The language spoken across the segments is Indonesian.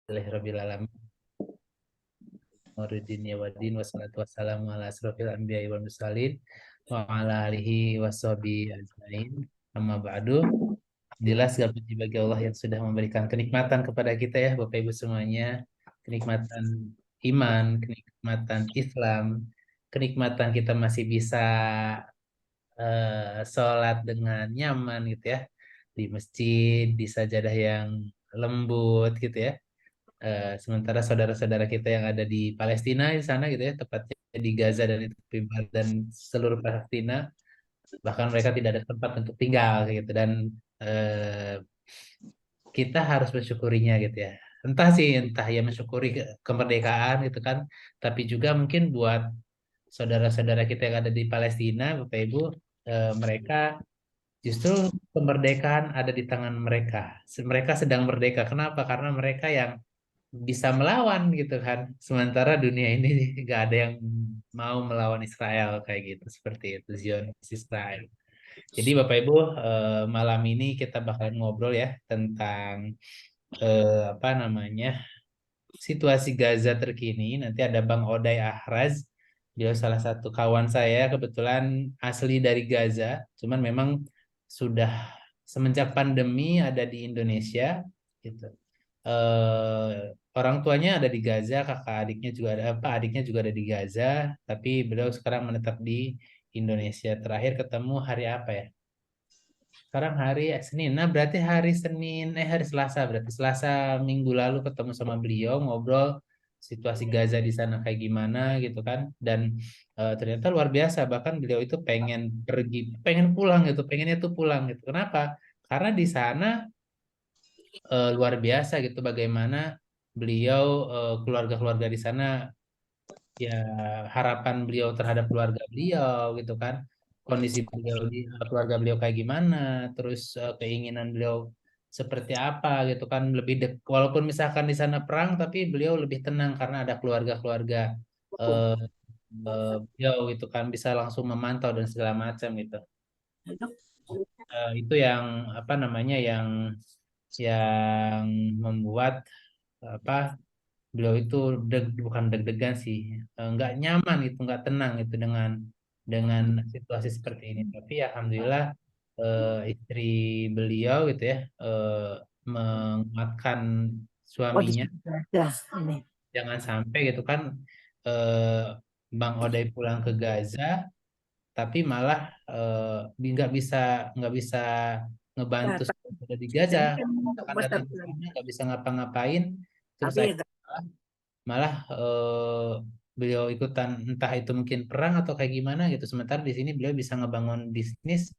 Alhamdulillahirabbil alamin. Nuruddin ya waddin wassalatu wassalamu ala asrofil anbiya'i wal mursalin wa ala alihi washabihi ajmain. Amma ba'du. Jelas segala puji bagi Allah yang sudah memberikan kenikmatan kepada kita ya Bapak Ibu semuanya. Kenikmatan iman, kenikmatan Islam, kenikmatan kita masih bisa sholat dengan nyaman gitu ya. Di masjid, di sajadah yang lembut gitu ya. Sementara saudara-saudara kita yang ada di Palestina di sana gitu ya, tepatnya di Gaza dan itu dan seluruh Palestina, bahkan mereka tidak ada tempat untuk tinggal gitu dan eh, kita harus mensyukurinya gitu ya. Entah ya mensyukuri kemerdekaan gitu kan, tapi juga mungkin buat saudara-saudara kita yang ada di Palestina, Bapak Ibu, mereka justru kemerdekaan ada di tangan mereka. Mereka sedang merdeka. Kenapa? Karena mereka yang bisa melawan gitu kan. Sementara dunia ini nggak ada yang mau melawan Israel kayak gitu seperti itu Zionis Israel. Jadi Bapak Ibu malam ini kita bakalan ngobrol ya tentang apa namanya situasi Gaza terkini. Nanti ada Bang Oday Ahraz. Dia salah satu kawan saya kebetulan asli dari Gaza. Cuman memang sudah semenjak pandemi ada di Indonesia gitu. Orang tuanya ada di Gaza, kakak adiknya juga ada apa adiknya juga ada di Gaza, tapi beliau sekarang menetap di Indonesia. Terakhir ketemu hari apa ya? Sekarang hari Senin. Nah, berarti hari Selasa, berarti Selasa minggu lalu ketemu sama beliau ngobrol situasi Gaza di sana kayak gimana gitu kan. Dan ternyata luar biasa, bahkan beliau itu pengen pergi, pengen pulang gitu, pengennya tuh pulang gitu. Kenapa? Karena di sana luar biasa gitu bagaimana beliau keluarga-keluarga di sana ya harapan beliau terhadap keluarga beliau gitu kan kondisi beliau di keluarga beliau kayak gimana terus keinginan beliau seperti apa gitu kan lebih dek walaupun misalkan di sana perang tapi beliau lebih tenang karena ada keluarga-keluarga eh, beliau gitu kan bisa langsung memantau dan segala macam gitu. Itu yang apa namanya yang membuat apa beliau itu bukan deg-degan sih nggak nyaman itu nggak tenang itu dengan situasi seperti ini tapi ya alhamdulillah istri beliau gitu ya menguatkan Oh, di suaminya sebelah ini. jangan sampai gitu kan eh, Bang Oday pulang ke Gaza tapi malah nggak bisa nggak bisa ngebantu Kata, saudara di Gaza jadi kan akan besar datang ke sana nggak bisa ngapa-ngapain terus tapi ya malah beliau ikutan entah itu mungkin perang atau kayak gimana gitu sementara di sini beliau bisa ngebangun bisnis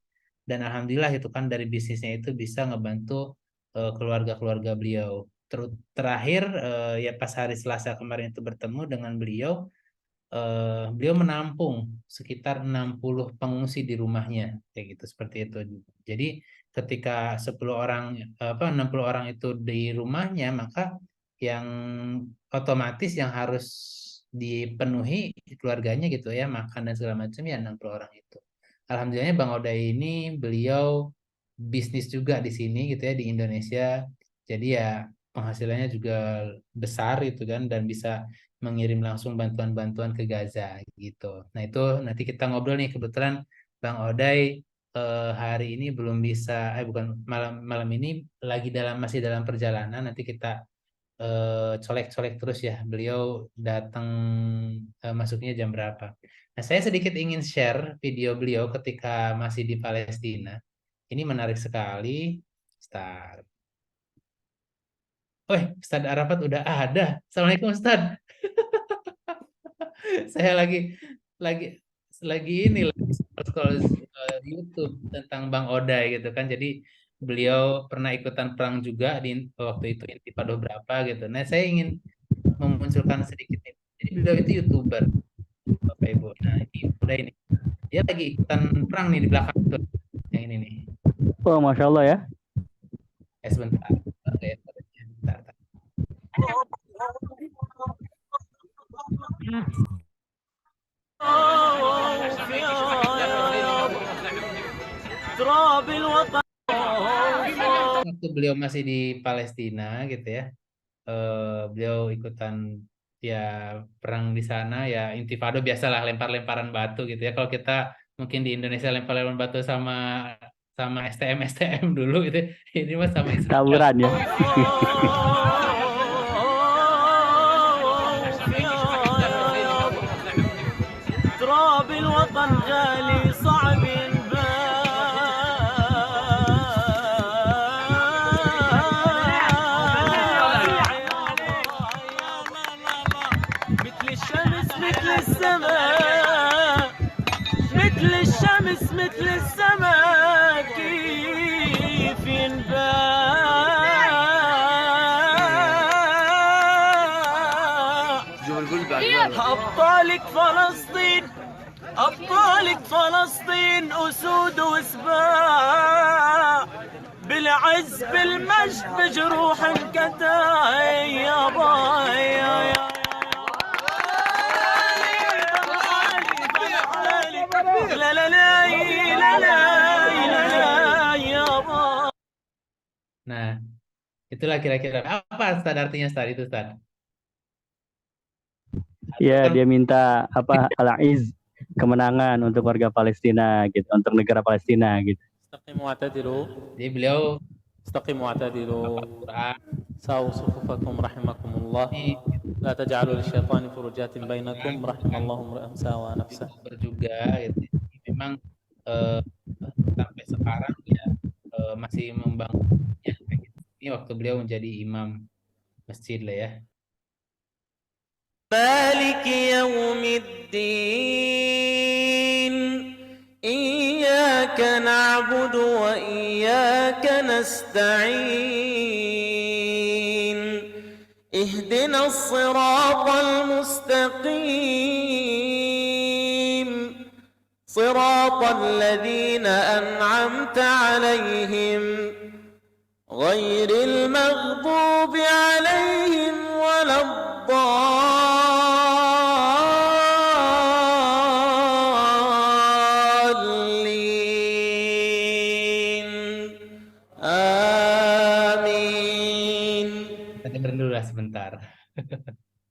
dan alhamdulillah itu kan dari bisnisnya itu bisa ngebantu keluarga-keluarga beliau. Terakhir ya pas hari Selasa kemarin itu bertemu dengan beliau beliau menampung sekitar 60 pengungsi di rumahnya kayak gitu seperti itu. Jadi ketika 10 orang 60 orang itu di rumahnya maka yang otomatis yang harus dipenuhi keluarganya gitu ya makan dan segala macam ya 60 orang itu. Alhamdulillah Bang Oda ini beliau bisnis juga di sini gitu ya di Indonesia. Jadi ya penghasilannya juga besar itu kan dan bisa mengirim langsung bantuan-bantuan ke Gaza gitu. Nah itu nanti kita ngobrol nih kebetulan Bang Oday hari ini belum bisa, bukan malam malam ini masih dalam perjalanan. Nanti kita colek-colek terus ya. Beliau datang masuknya jam berapa. Nah saya sedikit ingin share video beliau ketika masih di Palestina. Ini menarik sekali. Start. Wih, Ustadz Arafat udah ada. Assalamualaikum Ustadz. Saya lagi lagi ini lagi scroll YouTube tentang Bang Oday gitu kan. Jadi beliau pernah ikutan perang juga di waktu itu Intifada berapa gitu. Nah, saya ingin memunculkan sedikit nih. Jadi beliau itu YouTuber, Bapak Ibu. Nah, ini udah ini. Dia lagi ikutan perang nih di belakang tuh. Yang ini nih. Oh, Masya Allah ya. Sebentar. Oke, bentar. Waktu beliau masih di Palestina gitu ya. beliau ikutan ya perang di sana ya intifado biasalah lempar-lemparan batu gitu ya. Kalau kita mungkin di Indonesia lempar-lemparan batu sama sama STM dulu gitu. Ini mah sama Israel. Tawuran ya. تراب الوطن غالي صعب مثل الشمس مثل السماء مثل الشمس مثل السماء كيف ينباع أبطالك فلسطين أبطالك فلسطين أسود وسباع بالعز بالمجد بجروح انقتاع يا باي يا لا لا لا لا لا لا يا باي. Nah, itulah kira-kira apa Ustaz artinya Ustaz itu Ustaz? Ya, dia minta apa al-iz, kemenangan untuk warga Palestina gitu, untuk negara Palestina gitu. استقيموا واعتدلوا Jadi beliau استقيموا واعتدلوا Al-Quran ساووا صفوفكم رحمكم الله ini لا تجعلوا للشيطان فرجات بينكم رحم الله امرئ ساوى نفسه. juga gitu. Memang eh, sampai sekarang ya masih membangunnya kayak gitu. Ini waktu beliau menjadi imam masjid lah ya. مالك يوم الدين إياك نعبد وإياك نستعين اهدنا الصراط المستقيم صراط الذين أنعمت عليهم غير المغضوب عليهم ولا الضالين آمين. Kita dengerin dulu lah sebentar.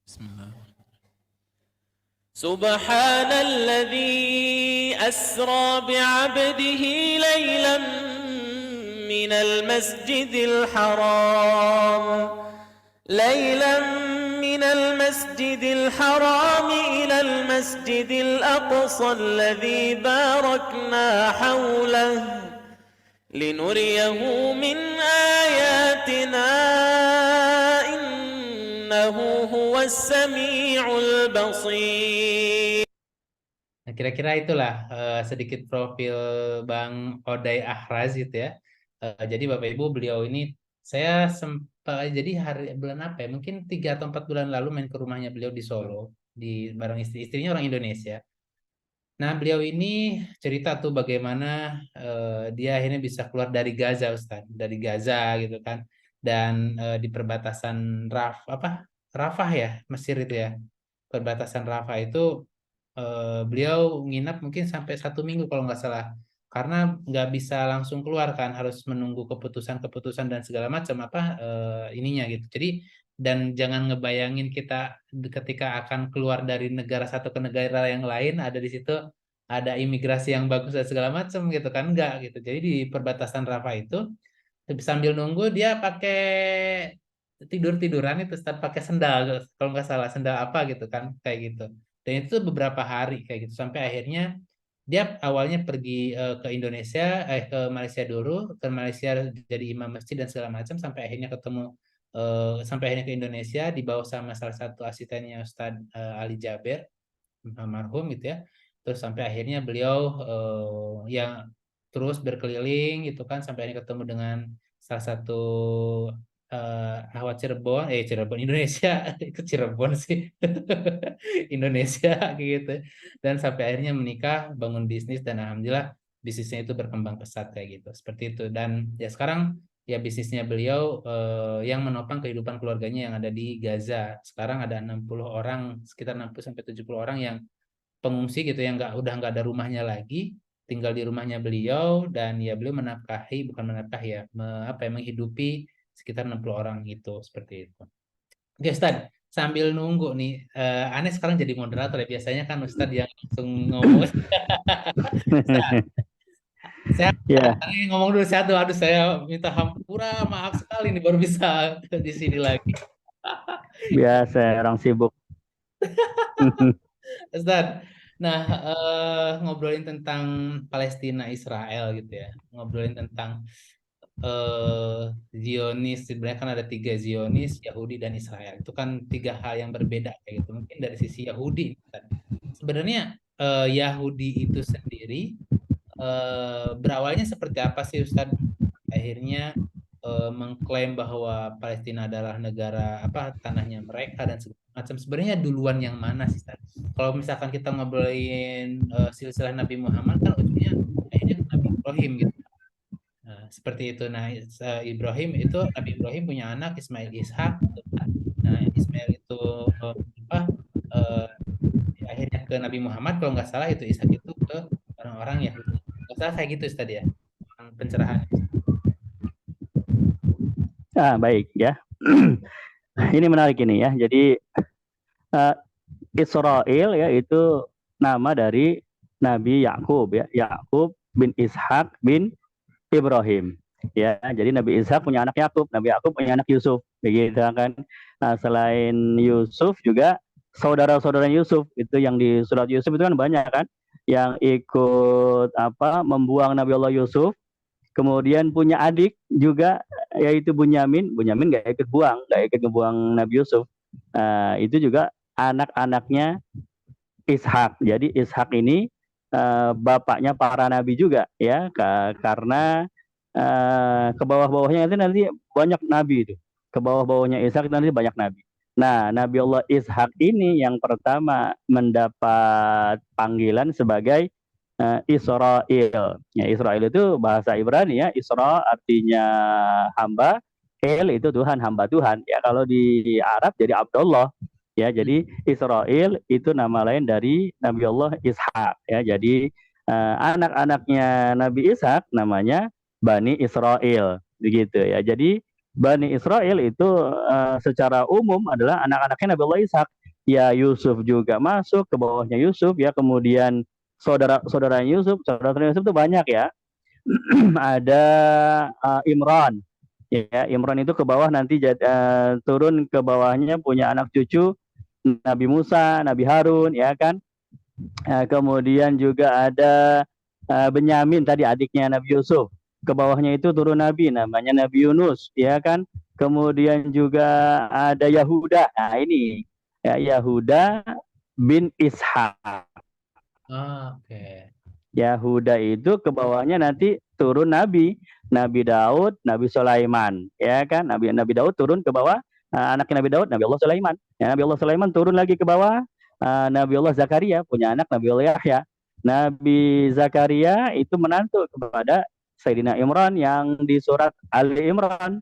بسم الله. سبحان الذي أسرى بعبده ليلا من المسجد الحرام إلى المسجد الأقصى الذي باركنا حوله لنريه من آياتنا إنه هو السميع البصير. Nah, kira-kira itulah sedikit profil Bang Oday Ahraz gitu ya. Jadi Bapak Ibu beliau ini saya sempat jadi bulan apa ya? Mungkin 3 atau 4 bulan lalu main ke rumahnya beliau di Solo di bareng istrinya orang Indonesia. Nah, beliau ini cerita tuh bagaimana dia akhirnya bisa keluar dari Gaza, Ustaz, dari Gaza gitu kan, dan di perbatasan Rafah ya, Mesir itu ya, perbatasan Rafah itu beliau nginap mungkin sampai 1 minggu kalau nggak salah, karena nggak bisa langsung keluar kan, harus menunggu keputusan-keputusan dan segala macam apa ininya gitu. Jadi dan jangan ngebayangin kita ketika akan keluar dari negara satu ke negara yang lain ada di situ ada imigrasi yang bagus dan segala macam gitu kan enggak gitu. Jadi di perbatasan Rafah itu sambil nunggu dia pakai tidur-tiduran itu pakai sendal kalau nggak salah sendal apa gitu kan kayak gitu. Dan itu beberapa hari kayak gitu sampai akhirnya dia awalnya pergi ke Indonesia ke Malaysia dulu ke Malaysia jadi imam masjid dan segala macam sampai akhirnya ketemu sampai akhirnya ke Indonesia dibawa sama salah satu asistennya Ustadz Ali Jaber almarhum gitu ya. Terus sampai akhirnya beliau yang terus berkeliling gitu kan sampai akhirnya ketemu dengan salah satu ahwat Cirebon, Cirebon Indonesia, ke Cirebon sih, Indonesia gitu. Dan sampai akhirnya menikah, bangun bisnis dan alhamdulillah bisnisnya itu berkembang pesat kayak gitu, seperti itu. Dan ya sekarang ya bisnisnya beliau yang menopang kehidupan keluarganya yang ada di Gaza. Sekarang ada 60 orang, sekitar 60 sampai 70 orang yang pengungsi gitu yang udah nggak ada rumahnya lagi, tinggal di rumahnya beliau dan ya beliau menafkahi bukan menafkahi ya apa ya menghidupi sekitar 60 orang gitu seperti itu. Oke, Ustad, sambil nunggu nih, Ane sekarang jadi moderator ya. Biasanya kan Ustad yang langsung ngomong. Ustad, saya Ya, tadi ngomong dulu satu. Aduh, saya minta hampura, maaf sekali nih baru bisa di sini lagi. biasa orang sibuk. Ustad, nah ngobrolin tentang Palestina Israel gitu ya. Ngobrolin tentang Zionis, sebenarnya kan ada tiga Zionis, Yahudi dan Israel. Itu kan tiga hal yang berbeda kayak gitu. Mungkin dari sisi Yahudi, Ustad. Sebenarnya Yahudi itu sendiri berawalnya seperti apa sih Ustadz? Akhirnya mengklaim bahwa Palestina adalah negara apa tanahnya mereka dan segala macam. Sebenarnya duluan yang mana sih Ustadz? Kalau misalkan kita ngobrolin silsilah Nabi Muhammad kan ujungnya akhirnya ke Nabi Ibrahim gitu. Nah, seperti itu. Nah, Ibrahim itu Nabi Ibrahim punya anak Ismail Ishak. Nah, Ismail itu apa? eh, akhirnya ke Nabi Muhammad kalau nggak salah itu Ishak itu ke orang-orang Yahudi. Nggak salah kayak gitu tadi ya pencerahan. Baik ya. Ini menarik ini ya. Jadi eh, Israel ya itu nama dari Nabi Yakub ya. Yakub bin Ishak bin Ibrahim. Ya, jadi Nabi Ishak punya anak Yakub, Nabi Yakub punya anak Yusuf, begitu kan. Nah, selain Yusuf juga saudara-saudara Yusuf itu yang di surat Yusuf itu kan banyak kan yang ikut apa membuang Nabi Allah Yusuf, kemudian punya adik juga yaitu Bunyamin. Bunyamin nggak ikut buang, nggak ikut ngebuang Nabi Yusuf. Itu juga anak-anaknya Ishak. Jadi Ishak ini bapaknya para nabi juga ya, karena ke bawah-bawahnya nanti banyak nabi itu. Ke bawah-bawahnya Ishak nanti banyak nabi. Nah, Nabi Allah Ishak ini yang pertama mendapat panggilan sebagai Israel. Ya, Israel itu bahasa Ibrani ya. Isra artinya hamba, El itu Tuhan, hamba Tuhan. Ya, kalau di Arab jadi Abdullah. Ya, jadi Israel itu nama lain dari Nabi Allah Ishak. Ya, jadi anak-anaknya Nabi Ishak namanya Bani Israel, begitu ya. Jadi Bani Israel itu secara umum adalah anak-anaknya Nabi Allah Ishak. Ya, Yusuf juga masuk ke bawahnya Yusuf ya, kemudian saudara Yusuf itu banyak ya. Ada Imran ya, Imran itu ke bawah nanti turun ke bawahnya punya anak cucu Nabi Musa, Nabi Harun ya kan. Kemudian juga ada Benyamin tadi adiknya Nabi Yusuf. Ke bawahnya itu turun nabi namanya Nabi Yunus ya kan. Kemudian juga ada Yahuda. Nah, ini ya, Yahuda bin Ishak. Oke. Yahuda itu ke bawahnya nanti turun nabi, Nabi Daud, Nabi Sulaiman, ya kan? Nabi Daud turun ke bawah anaknya Nabi Daud, Nabi Allah Sulaiman. Ya, Nabi Allah Sulaiman turun lagi ke bawah Nabi Allah Zakaria punya anak Nabi Allah Yahya. Nabi Zakaria itu menantu kepada Sayyidina Imran yang di surat Ali Imran.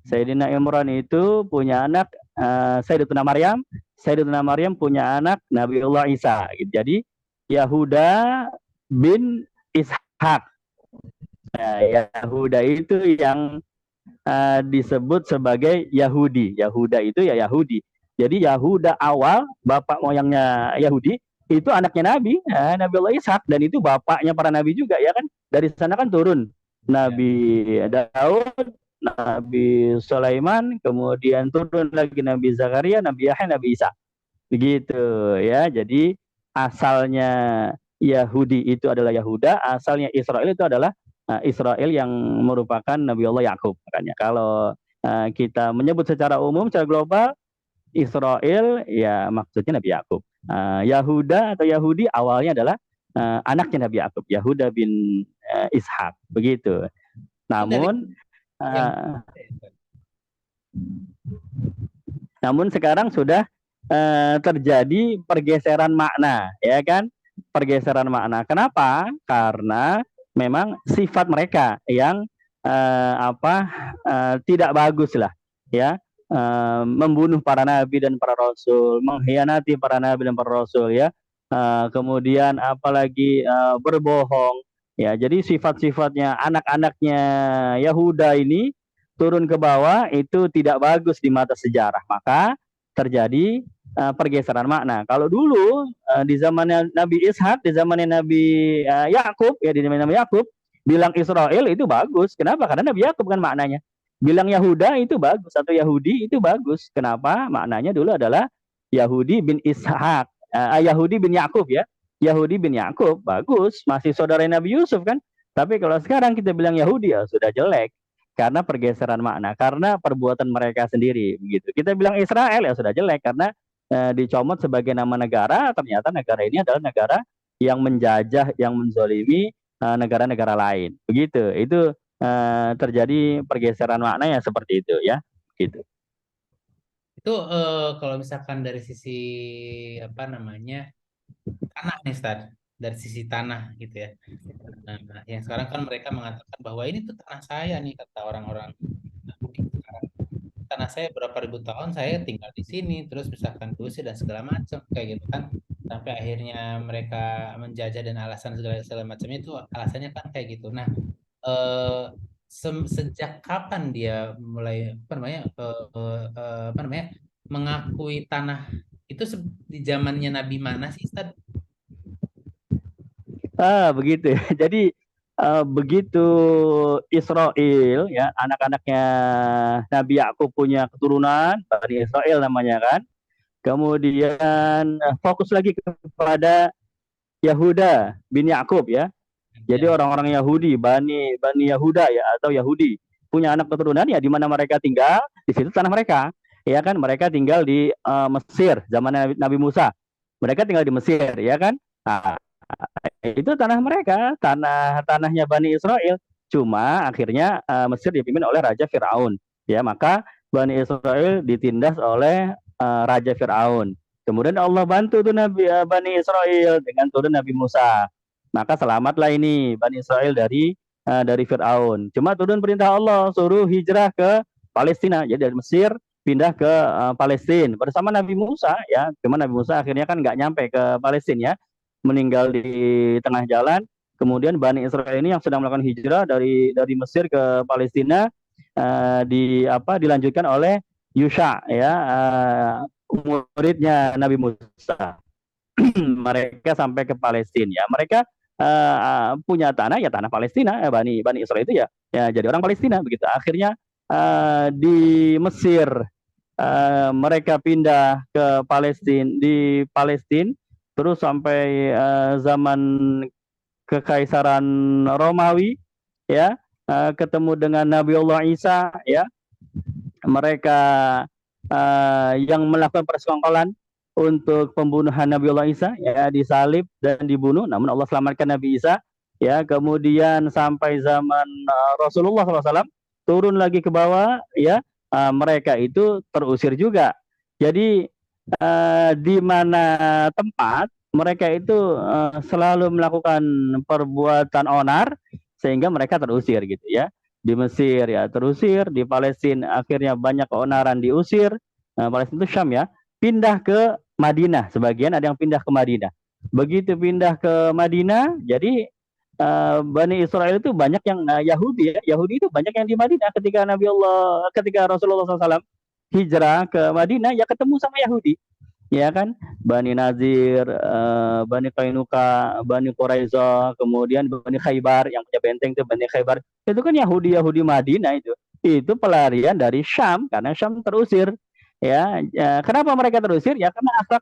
Sayyidina Imran itu punya anak Sayyidatuna Maryam. Sayyidatuna Maryam punya anak Nabi Allah Isa. Jadi Yahuda bin Ishak. Nah, Yahuda itu yang disebut sebagai Yahudi. Yahuda itu ya Yahudi. Jadi Yahuda awal bapak moyangnya Yahudi itu anaknya Nabi, Nabi Allah Ishak, dan itu bapaknya para nabi juga ya kan. Dari sana kan turun Nabi Daud, Nabi Sulaiman, kemudian turun lagi Nabi Zakaria, Nabi Yahya, Nabi Isa. Begitu ya. Jadi asalnya Yahudi itu adalah Yahuda, asalnya Israel itu adalah Israel yang merupakan Nabi Allah Yakub. Makanya kalau kita menyebut secara umum, secara global, Israel ya maksudnya Nabi Yakub. Yahuda atau Yahudi awalnya adalah anaknya Nabi Yakub, Yahuda bin Ishak. Begitu. Namun namun sekarang sudah terjadi pergeseran makna, ya kan? Pergeseran makna. Kenapa? Karena memang sifat mereka yang tidak bagus lah, ya, membunuh para nabi dan para rasul, mengkhianati para nabi dan para rasul, ya, kemudian apalagi berbohong, ya. Jadi sifat-sifatnya anak-anaknya Yahuda ini turun ke bawah itu tidak bagus di mata sejarah. Maka terjadi pergeseran makna. Kalau dulu di zamannya Nabi Ishak, di zamannya Nabi Yakub, ya di zaman Nabi Yakub, bilang Israel itu bagus. Kenapa? Karena Nabi Yakub kan maknanya. Bilang Yahuda itu bagus atau Yahudi itu bagus. Kenapa? Maknanya dulu adalah Yahudi bin Ishak, Yahudi bin Yakub ya. Yahudi bin Yakub bagus, masih saudara Nabi Yusuf kan. Tapi kalau sekarang kita bilang Yahudi ya sudah jelek karena pergeseran makna, karena perbuatan mereka sendiri begitu. Kita bilang Israel ya sudah jelek karena dicomot sebagai nama negara, ternyata negara ini adalah negara yang menjajah, yang menzolimi negara-negara lain. Begitu. Itu terjadi pergeseran makna ya seperti itu ya. Gitu. Itu kalau misalkan dari sisi apa namanya tanah nih, Ustaz, dari sisi tanah gitu ya. Nah, yang sekarang kan mereka mengatakan bahwa ini tuh tanah saya nih, kata orang-orang Bugis sekarang. Tanah saya berapa ribu tahun saya tinggal di sini, terus misalkan diusir dan segala macam kayak gitu kan. Sampai akhirnya mereka menjajah dan alasan segala segala macam itu alasannya kan kayak gitu. Nah, eh, sejak kapan dia mulai apa namanya apa namanya mengakui tanah itu di zamannya Nabi mana sih, Ustaz? Begitu ya. Jadi begitu Israel ya, anak-anaknya Nabi Yakub punya keturunan, Bani Israel namanya kan. Kemudian fokus lagi kepada Yahuda bin Yakub ya. Jadi Ya. orang-orang Yahudi, Bani Yahuda ya atau Yahudi punya anak keturunan ya di mana mereka tinggal, di situ tanah mereka. Ya kan, mereka tinggal di Mesir zaman Nabi Musa. Mereka tinggal di Mesir, ya kan? Nah, itu tanah mereka, tanahnya Bani Israel. Cuma akhirnya Mesir dipimpin oleh Raja Firaun. Ya, maka Bani Israel ditindas oleh Raja Firaun. Kemudian Allah bantu tuh Bani Israel dengan turun Nabi Musa. Maka selamatlah ini Bani Israel dari Firaun. Cuma turun perintah Allah suruh hijrah ke Palestina. Jadi dari Mesir pindah ke Palestina bersama Nabi Musa ya. Cuma Nabi Musa akhirnya kan nggak nyampe ke Palestina ya, meninggal di tengah jalan. Kemudian Bani Israel ini yang sedang melakukan hijrah dari Mesir ke Palestina dilanjutkan oleh Yusha ya, muridnya Nabi Musa. Mereka sampai ke Palestina ya. Mereka punya tanah ya, tanah Palestina ya, Bani Israel itu ya jadi orang Palestina begitu. Akhirnya di Mesir mereka pindah ke Palestina, di Palestina terus sampai zaman Kekaisaran Romawi ya, ketemu dengan Nabiullah Isa ya. Mereka yang melakukan persekongkolan untuk pembunuhan Nabiullah Isa ya, disalib dan dibunuh, namun Allah selamatkan Nabi Isa ya. Kemudian sampai zaman Rasulullah SAW turun lagi ke bawah ya, mereka itu terusir juga. Jadi di mana tempat mereka itu selalu melakukan perbuatan onar sehingga mereka terusir gitu ya. Di Mesir ya terusir, di Palestina akhirnya banyak keonaran diusir. Palestina itu Syam ya, pindah ke Madinah, sebagian ada yang pindah ke Madinah. Begitu pindah ke Madinah, jadi Bani Israel itu banyak yang Yahudi ya. Yahudi itu banyak yang di Madinah ketika Rasulullah SAW hijrah ke Madinah ya ketemu sama Yahudi. Ya kan, Bani Nazir, Bani Qainuqa, Bani Quraiza, kemudian Bani Khaybar yang punya benteng itu Bani Khaybar. Itu kan Yahudi Madinah itu. Itu pelarian dari Syam karena Syam terusir. Ya, kenapa mereka terusir? Ya karena akhlak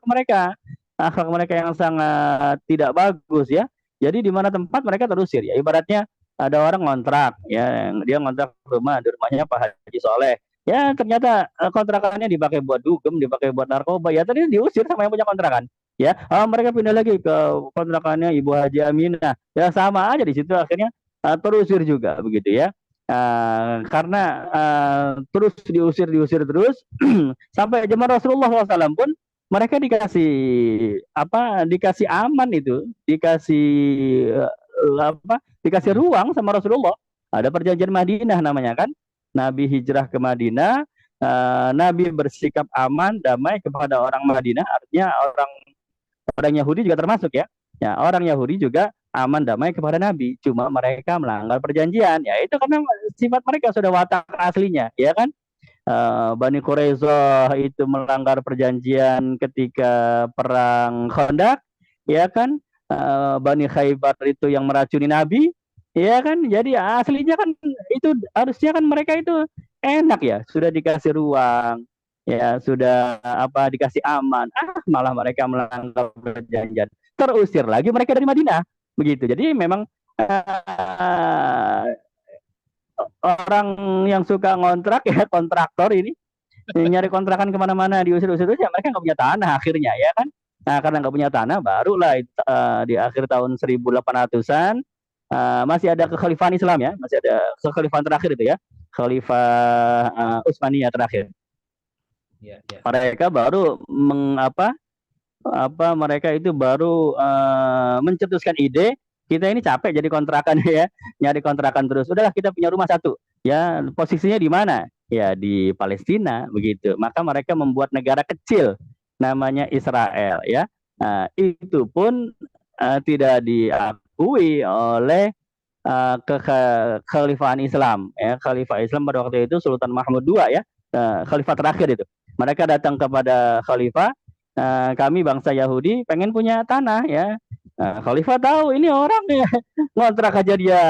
mereka yang sangat tidak bagus ya. Jadi di mana tempat mereka terusir ya. Ibaratnya ada orang ngontrak ya, dia ngontrak rumah, di rumahnya Pak Haji Soleh. Ya ternyata kontrakannya dipakai buat dugem, dipakai buat narkoba. Ya tadi diusir sama yang punya kontrakan. Ya, mereka pindah lagi ke kontrakannya Ibu Haji Aminah. Ya sama aja di situ akhirnya terusir juga begitu ya. Karena terus diusir terus sampai zaman Rasulullah SAW pun mereka dikasih aman itu, dikasih ruang sama Rasulullah. Ada perjanjian Madinah namanya kan. Nabi hijrah ke Madinah, Nabi bersikap aman, damai kepada orang Madinah, artinya orang Yahudi juga termasuk ya. Ya, orang Yahudi juga aman damai kepada Nabi. Cuma mereka melanggar perjanjian. Ya itu karena sifat mereka sudah watak aslinya, ya kan? Bani Quraisyah itu melanggar perjanjian ketika perang Khandaq, ya kan? Bani Khaybar itu yang meracuni Nabi, ya kan? Jadi aslinya kan itu harusnya kan mereka itu enak ya, sudah dikasih ruang, ya sudah apa dikasih aman. Malah mereka melanggar perjanjian. Terusir lagi mereka dari Madinah, begitu. Jadi memang orang yang suka ngontrak ya kontraktor ini nyari kontrakan kemana-mana diusir-usir ya mereka nggak punya tanah akhirnya ya kan. Nah karena nggak punya tanah barulah di akhir tahun 1800-an masih ada kekhalifahan Islam ya, masih ada kekhalifahan terakhir itu ya, Khalifah Utsmaniyah terakhir. Ya, ya. Mereka baru mereka itu baru mencetuskan ide kita ini capek jadi kontrakan ya, nyari kontrakan terus. Udahlah kita punya rumah satu. Ya, posisinya di mana? Ya di Palestina begitu. Maka mereka membuat negara kecil namanya Israel ya. Itu pun tidak diakui oleh kekhalifahan Islam ya. Khalifah Islam pada waktu itu Sultan Mahmud II ya. Khalifah terakhir itu. Mereka datang kepada khalifah, kami bangsa Yahudi pengen punya tanah ya. Khalifah tahu ini orang ya ngontrak aja dia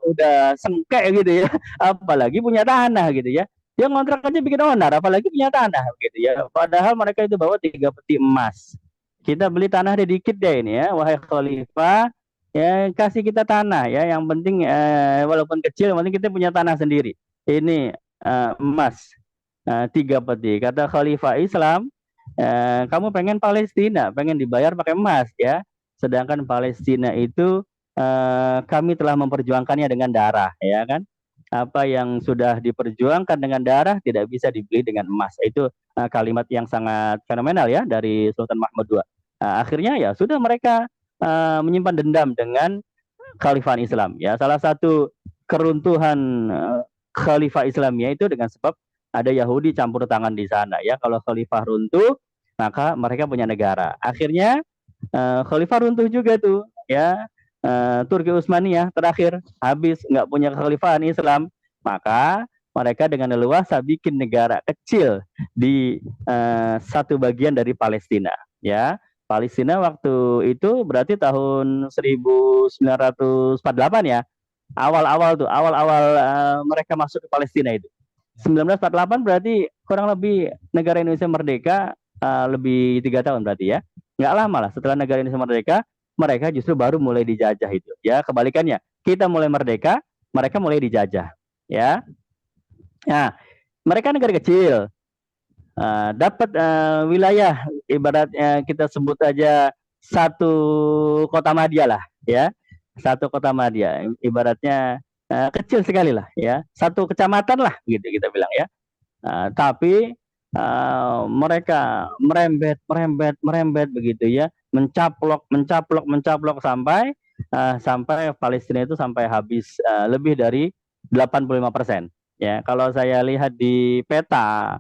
udah sengkek gitu ya, apalagi punya tanah gitu ya. Dia ngontrak aja bikin onar, apalagi punya tanah gitu ya. Padahal mereka itu bawa 3 peti emas. Kita beli tanah dikit deh ini ya, wahai Khalifah, ya kasih kita tanah ya. Yang penting walaupun kecil, yang penting kita punya tanah sendiri. Ini emas 3 peti. Kata Khalifah Islam, kamu pengen Palestina, pengen dibayar pakai emas ya. Sedangkan Palestina itu kami telah memperjuangkannya dengan darah, ya kan? Apa yang sudah diperjuangkan dengan darah tidak bisa dibeli dengan emas. Itu kalimat yang sangat fenomenal ya dari Sultan Mahmud II. Akhirnya ya sudah mereka menyimpan dendam dengan Khalifah Islam. Ya, salah satu keruntuhan Khalifah Islamnya itu dengan sebab ada Yahudi campur tangan di sana. Ya, kalau Khalifah runtuh, maka mereka punya negara. Akhirnya Khalifah runtuh juga tuh ya. Turki Utsmaniyah terakhir habis nggak punya kekhalifahan Islam, maka mereka dengan leluasa bikin negara kecil di satu bagian dari Palestina ya. Palestina waktu itu berarti tahun 1948 ya, awal-awal mereka masuk ke Palestina itu 1948, berarti kurang lebih negara Indonesia merdeka lebih 3 tahun berarti ya. Nggak lama lah setelah negara Indonesia merdeka, mereka justru baru mulai dijajah itu. Ya, kebalikannya. Kita mulai merdeka, mereka mulai dijajah. Ya. Nah, mereka negara kecil. Dapat wilayah, ibaratnya kita sebut aja satu kota madya lah. Ya. Satu kota madya. Ibaratnya kecil sekali lah. Ya. Satu kecamatan lah, gitu kita bilang ya. Tapi mereka merembet begitu ya, mencaplok sampai Palestina itu sampai habis lebih dari 85%. Ya, kalau saya lihat di peta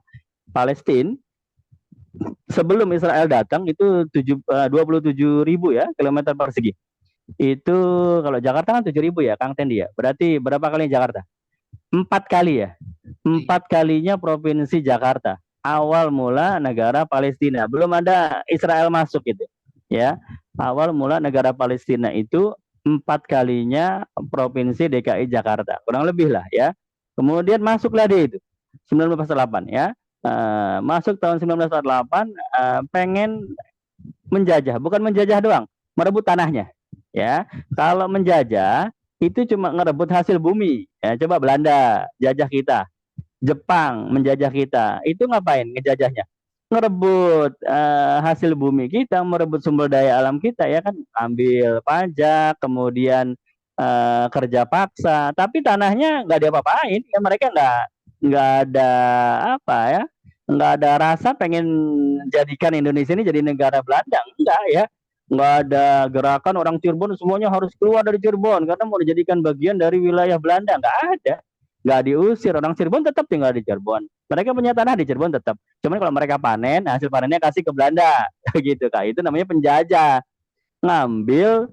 Palestina sebelum Israel datang itu 27.000 ya kilometer persegi. Itu kalau Jakarta kan 7.000 ya, Kang Tendi ya. Berarti berapa kali Jakarta? 4 kali ya. 4 kalinya provinsi Jakarta. Awal mula negara Palestina, belum ada Israel masuk gitu ya. Awal mula negara Palestina itu 4 kalinya provinsi DKI Jakarta, kurang lebih lah ya. Kemudian masuklah dia itu 1948 ya. Masuk tahun 1948 pengen menjajah, bukan menjajah doang, merebut tanahnya ya. Kalau menjajah itu cuma ngerebut hasil bumi ya. Coba Belanda jajah kita, Jepang menjajah kita, itu ngapain ngejajahnya? Ngerebut hasil bumi kita, merebut sumber daya alam kita ya kan, ambil pajak, kemudian kerja paksa, tapi tanahnya nggak diapa-apain ya. Mereka nggak ada apa ya, nggak ada rasa pengen jadikan Indonesia ini jadi negara Belanda, enggak ya. Nggak ada gerakan orang Cirebon semuanya harus keluar dari Cirebon karena mau dijadikan bagian dari wilayah Belanda, nggak ada. Nggak diusir, orang Cirebon tetap tinggal di Cirebon. Mereka punya tanah di Cirebon tetap. Cuman kalau mereka panen, hasil panennya kasih ke Belanda, gitu Kak. Itu namanya penjajah. Ngambil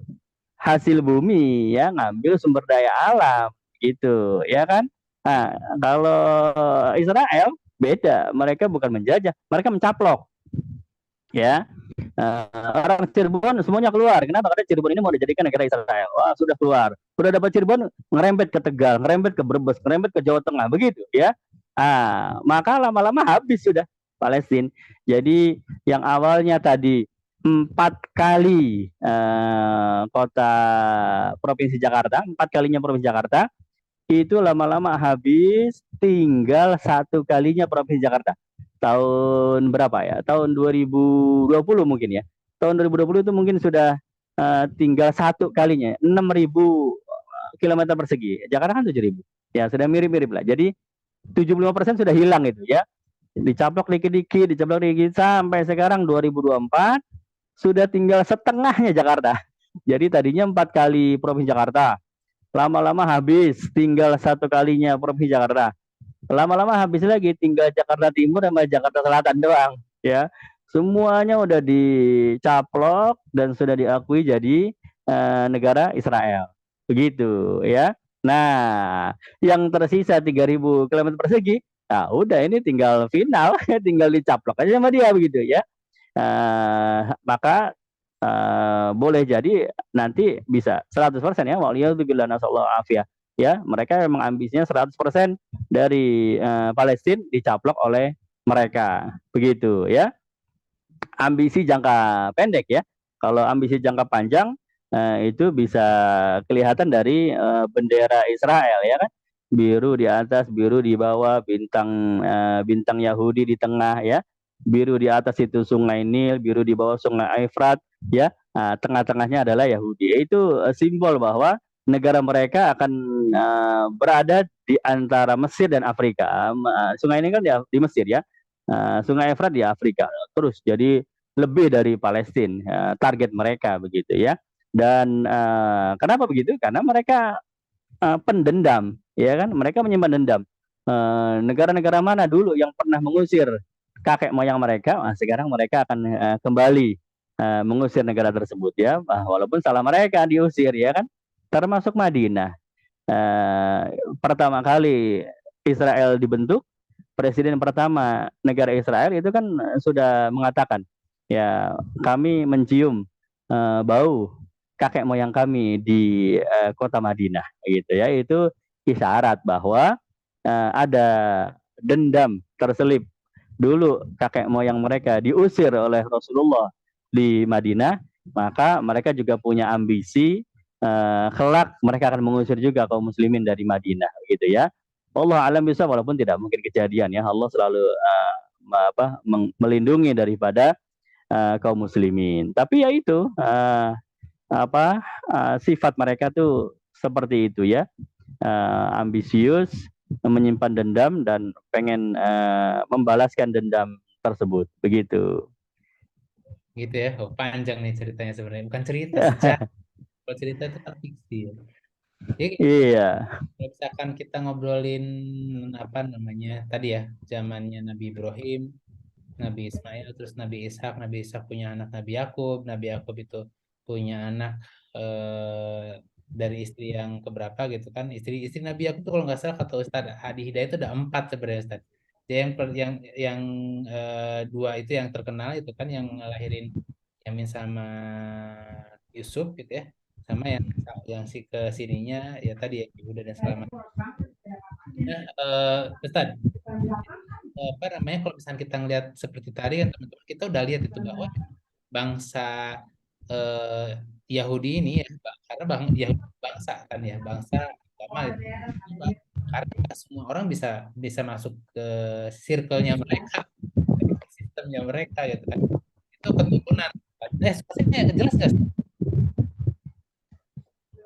hasil bumi, ya, ngambil sumber daya alam, gitu, ya kan? Nah, kalau Israel Beda, mereka bukan menjajah, mereka mencaplok. Ya, orang Cirebon semuanya keluar. Kenapa? Karena Cirebon ini mau dijadikan negara Israel. Wah, sudah keluar. Sudah dapat Cirebon, ngerembet ke Tegal, ngerembet ke Brebes, ngerembet ke Jawa Tengah, begitu ya. Maka lama-lama habis sudah Palestina. Jadi yang awalnya tadi 4 kali kota provinsi Jakarta, 4 kalinya provinsi Jakarta, itu lama-lama habis, tinggal 1 kalinya provinsi Jakarta. Tahun berapa ya? Tahun 2020 mungkin ya. Tahun 2020 itu mungkin sudah tinggal 1 kalinya, 6.000 kilometer persegi. Jakarta kan 7.000. Ya, sudah mirip-mirip lah. Jadi 75% sudah hilang itu ya. Dicaplok dikit-dikit, dicaplok dikit sampai sekarang 2024 sudah tinggal setengahnya Jakarta. Jadi tadinya 4 kali provinsi Jakarta, lama-lama habis, tinggal 1 kalinya provinsi Jakarta. Lama-lama habis lagi, tinggal Jakarta Timur sama Jakarta Selatan doang, ya. Semuanya udah dicaplok dan sudah diakui jadi negara Israel. Begitu, ya. Nah, yang tersisa 3.000 km persegi, nah udah ini tinggal final, tinggal dicaplok aja sama dia begitu ya. Maka boleh jadi nanti bisa 100% ya, waliyadzubillah nasallahu afiyah ya, mereka memang ambisinya 100% dari Palestina dicaplok oleh mereka begitu ya. Ambisi jangka pendek ya. Kalau ambisi jangka panjang itu bisa kelihatan dari bendera Israel ya kan, biru di atas, biru di bawah, bintang Yahudi di tengah ya, biru di atas itu Sungai Nil, biru di bawah Sungai Efrat ya. Tengah-tengahnya adalah Yahudi. Itu simbol bahwa negara mereka akan berada di antara Mesir dan Afrika. Sungai ini kan di Mesir ya, Sungai Efrat di Afrika. Terus jadi lebih dari Palestina target mereka begitu ya. Dan kenapa begitu? Karena mereka pendendam, ya kan? Mereka menyimpan dendam. Negara-negara mana dulu yang pernah mengusir kakek moyang mereka, sekarang mereka akan kembali mengusir negara tersebut ya, walaupun salah mereka diusir ya kan, termasuk Madinah. Pertama kali Israel dibentuk, presiden pertama negara Israel itu kan sudah mengatakan ya, kami mencium bau kakek moyang kami di kota Madinah gitu ya. Itu isyarat bahwa ada dendam terselip. Dulu kakek moyang mereka diusir oleh Rasulullah di Madinah, maka mereka juga punya ambisi kelak mereka akan mengusir juga kaum muslimin dari Madinah gitu ya. Allah alam bisa, walaupun tidak mungkin kejadian ya. Allah selalu melindungi daripada kaum muslimin. Tapi ya itu sifat mereka tuh seperti itu ya, ambisius, menyimpan dendam dan pengen membalaskan dendam tersebut begitu. Gitu ya. Oh, panjang nih ceritanya sebenarnya. Bukan cerita sejarah. Kalau cerita itu kan fiksi ya. Jadi Iya. kalau misalkan kita ngobrolin apa namanya tadi ya, zamannya Nabi Ibrahim, Nabi Ismail, terus Nabi Ishak. Nabi Ishak punya anak Nabi Yakub. Nabi Yakub itu punya anak dari istri yang keberapa gitu kan. Istri Nabi Yakub itu kalau nggak salah kata Ustadz Hadi Hidayat itu ada 4 sebenarnya Ustadz. Jadi yang 2 itu yang terkenal itu kan yang ngelahirin Yamin sama Yusuf gitu ya. Sama yang si ke sininya ya tadi ya Yehuda dan segala macam. Nah, Ustadz, apa namanya kalau misalnya kita ngelihat seperti tadi kan teman-teman kita udah lihat itu bahwa bangsa eh, Yahudi ini ya, karena Yahudi bangsa kan ya, bangsa agama gitu. Karena nggak semua orang bisa bisa masuk ke circle-nya mereka, ke sistemnya mereka gitu kan. Itu keturunan. Maksudnya jelas nggak sih?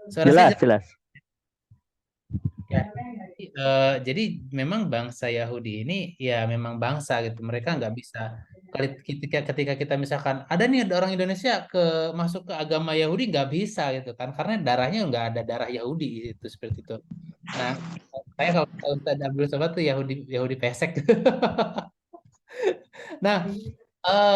Suara saya Jelas, jelas. ya. Jadi memang bangsa Yahudi ini ya memang bangsa gitu. Mereka nggak bisa ketika kita misalkan ada nih ada orang Indonesia masuk ke agama Yahudi nggak bisa gitu kan karena darahnya nggak ada darah Yahudi itu seperti itu. Nah, saya kalau Ustaz Abdul Somad tuh Yahudi Yahudi pesek. Nah,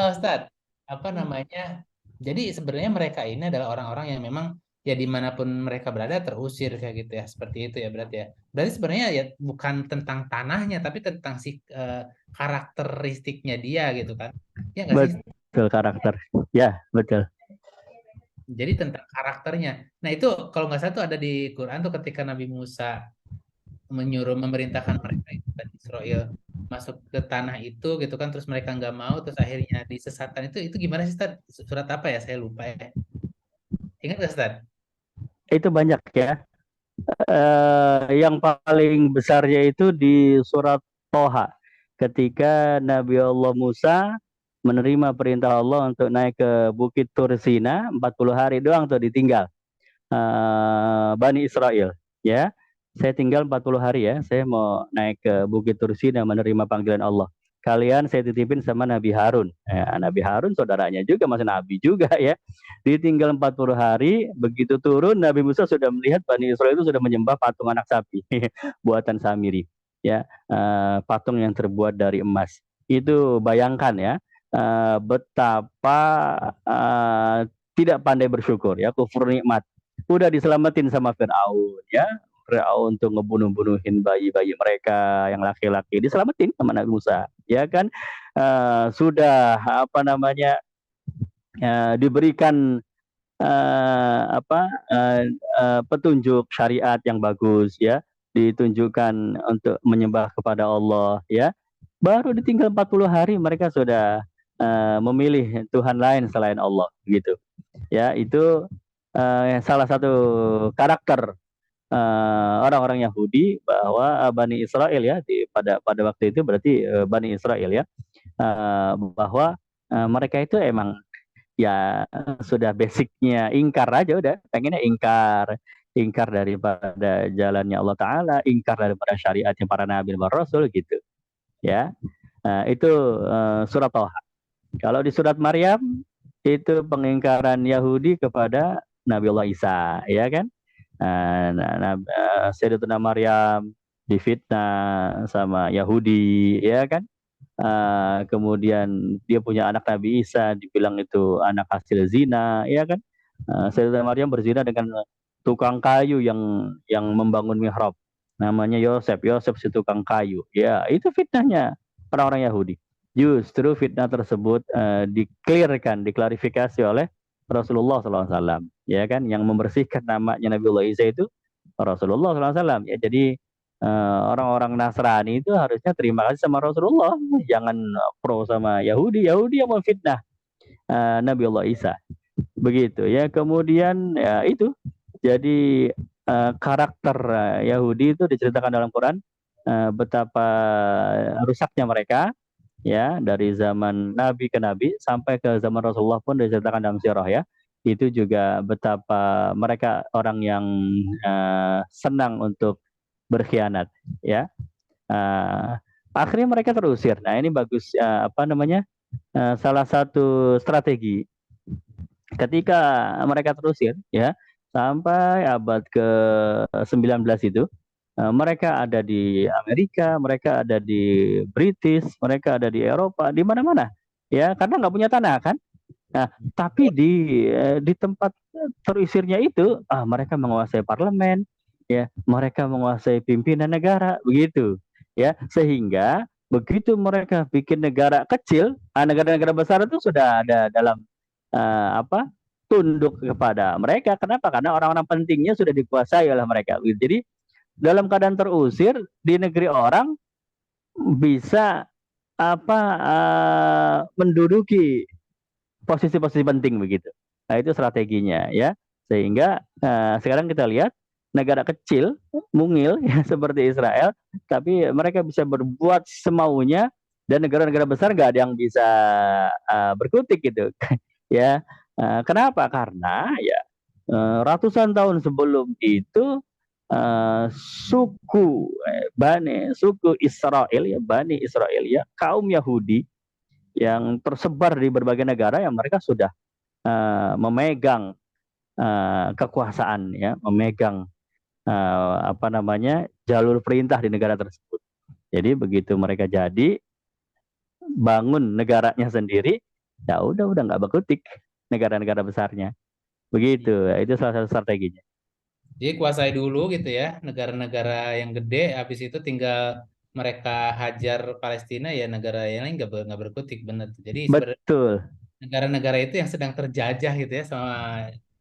Ustaz, apa namanya? Jadi sebenarnya mereka ini adalah orang-orang yang memang ya dimanapun mereka berada terusir kayak gitu ya, seperti itu ya berarti ya. Berarti sebenarnya ya bukan tentang tanahnya tapi tentang si karakteristiknya dia gitu kan, ya nggak sih? Betul, karakter. Ya, betul. Jadi tentang karakternya. Nah itu kalau nggak salah tuh ada di Quran tuh ketika Nabi Musa menyuruh memerintahkan mereka itu Bani Israel masuk ke tanah itu gitu kan, terus mereka nggak mau, terus akhirnya disesatkan. Itu gimana sih Ustaz? Surat apa ya, saya lupa ya, ingat nggak Ustaz? Itu banyak ya. Yang paling besarnya itu di surat Toha. Ketika Nabi Allah Musa menerima perintah Allah untuk naik ke Bukit Tursina, 40 hari doang tuh ditinggal. Bani Israel, ya. Saya tinggal 40 hari ya, saya mau naik ke Bukit Tursina menerima panggilan Allah. Kalian saya titipin sama Nabi Harun. Nabi Harun saudaranya juga, masih Nabi juga ya. Ditinggal 40 hari, begitu turun Nabi Musa sudah melihat Bani Israel itu sudah menyembah patung anak sapi buatan Samiri. Ya, patung yang terbuat dari emas. Itu bayangkan ya, betapa tidak pandai bersyukur ya, kufur nikmat. Udah diselamatin sama Fir'aun ya. Fir'aun untuk ngebunuh-bunuhin bayi-bayi mereka yang laki-laki diselamatin sama Nabi Musa ya kan. Sudah apa namanya, diberikan petunjuk syariat yang bagus ya, ditunjukkan untuk menyembah kepada Allah ya. Baru ditinggal 40 hari mereka sudah memilih Tuhan lain selain Allah gitu ya. Itu salah satu karakter orang-orang Yahudi, bahwa Bani Israel ya, pada waktu itu berarti Bani Israel ya, bahwa mereka itu emang ya sudah basicnya ingkar aja, udah pengennya ingkar, ingkar daripada jalannya Allah Ta'ala, ingkar daripada syariatnya para nabi dan rasul gitu ya. Itu surat Toha. Kalau di surat Maryam itu pengingkaran Yahudi kepada Nabi Allah Isa ya kan. Sayyidatuna Maryam difitnah sama Yahudi ya kan. Kemudian dia punya anak Nabi Isa, dibilang itu anak hasil zina ya kan. Sayyidatuna Maryam berzina dengan tukang kayu yang membangun mihrab, namanya Yosef si tukang kayu ya. Itu fitnahnya orang-orang Yahudi. Justru fitnah tersebut diklarifikasi oleh Rasulullah SAW ya kan, yang membersihkan namanya Nabiullah Isa itu Rasulullah SAW ya. Jadi orang-orang Nasrani itu harusnya terima kasih sama Rasulullah, jangan pro sama Yahudi yang memfitnah Nabiullah Isa begitu ya. Kemudian ya itu jadi karakter Yahudi itu diceritakan dalam Quran, betapa rusaknya mereka ya, dari zaman Nabi ke Nabi sampai ke zaman Rasulullah pun diceritakan dalam sirah ya. Itu juga betapa mereka orang yang senang untuk berkhianat ya. Akhirnya mereka terusir. Nah ini bagus, salah satu strategi ketika mereka terusir ya, sampai abad ke-19 itu. Mereka ada di Amerika, mereka ada di British, mereka ada di Eropa, di mana-mana ya, karena nggak punya tanah kan. Nah, tapi di tempat terusirnya itu, mereka menguasai parlemen, ya, mereka menguasai pimpinan negara, begitu, ya, sehingga begitu mereka bikin negara kecil, negara-negara besar itu sudah ada dalam tunduk kepada mereka. Kenapa? Karena orang-orang pentingnya sudah dikuasai oleh mereka. Jadi dalam keadaan terusir di negeri orang bisa menduduki posisi-posisi penting begitu. Nah itu strateginya ya. Sehingga sekarang kita lihat negara kecil mungil ya, seperti Israel, tapi mereka bisa berbuat semaunya, dan negara-negara besar nggak ada yang bisa berkutik gitu ya. Kenapa? Karena ya ratusan tahun sebelum itu suku Israel ya, Bani Israel ya, kaum Yahudi yang tersebar di berbagai negara, yang mereka sudah memegang kekuasaan ya, memegang jalur perintah di negara tersebut. Jadi begitu mereka jadi bangun negaranya sendiri, ya udah nggak berkutik negara-negara besarnya Begitu, itu salah satu strateginya. Jadi kuasai dulu gitu ya negara-negara yang gede, habis itu tinggal mereka hajar Palestina ya negara yang lain nggak berkutik bener. Jadi sebenarnya Betul. negara-negara itu yang sedang terjajah gitu ya sama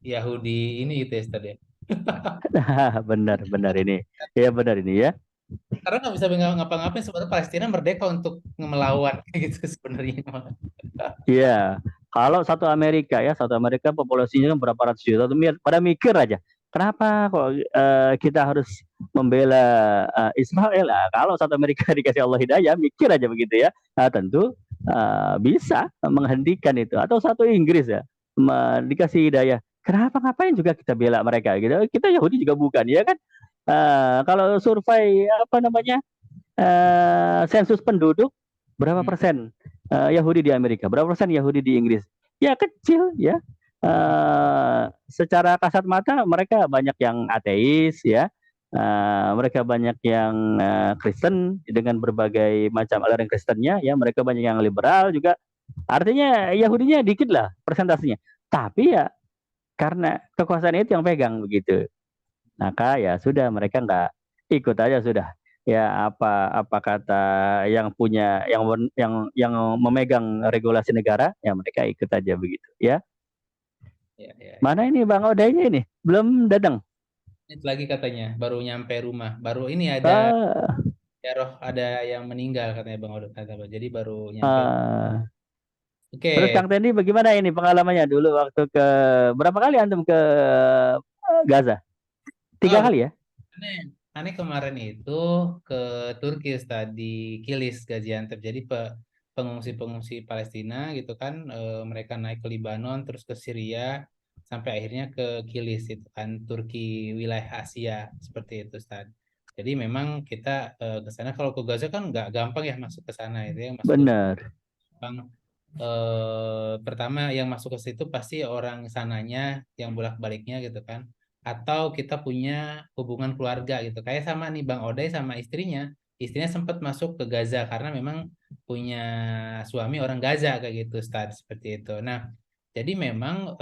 Yahudi ini gitu ya Ustaz ya. Benar-benar ini. Ya benar ini ya. Karena nggak bisa ngapa-ngapain sebenarnya Palestina merdeka untuk melawan kayak gitu sebenarnya. Iya. Kalau satu Amerika populasinya kan berapa ratus juta, tuh pada mikir aja. Kenapa kok kita harus membela Israel? Nah, kalau satu Amerika dikasih Allah hidayah, mikir aja begitu ya. Nah, tentu bisa menghentikan itu. Atau satu Inggris ya, dikasih hidayah. Kenapa ngapain juga kita bela mereka gitu? Kita Yahudi juga bukan, ya kan? Kalau survei apa namanya sensus penduduk berapa persen Yahudi di Amerika, berapa persen Yahudi di Inggris? Ya kecil ya. Secara kasat mata mereka banyak yang ateis ya. Mereka banyak yang Kristen dengan berbagai macam aliran Kristennya ya. Mereka banyak yang liberal juga. Artinya Yahudinya dikit lah persentasenya. Tapi ya karena kekuasaan itu yang pegang begitu. Maka ya sudah mereka nggak ikut aja sudah. Ya apa kata yang punya yang memegang regulasi negara ya mereka ikut aja begitu ya. Ya, ya. Mana ini Bang Odainya ini belum datang. Ini lagi katanya baru nyampe rumah. Baru ini ada ya roh ada yang meninggal katanya Bang Odot kata Bang. Jadi baru nyampe. Oke. Terus Kang Tendi bagaimana ini pengalamannya dulu waktu ke berapa kali antum ke Gaza? 3 kali ya? Aneh kemarin itu ke Turki Ustaz, di Kilis Gaziantep. Jadi pengungsi-pengungsi Palestina gitu kan mereka naik ke Libanon terus ke Syria sampai akhirnya ke Kilis itu kan Turki wilayah Asia seperti itu Ustaz. Jadi memang kita ke sana kalau ke Gaza kan nggak gampang ya masuk ke sana itu yang masuk Benar. pertama yang masuk ke situ pasti orang sananya yang bolak-baliknya gitu kan atau kita punya hubungan keluarga gitu kayak sama nih Bang Oday sama istrinya sempat masuk ke Gaza karena memang punya suami orang Gaza kayak gitu Ustaz seperti itu. Nah jadi memang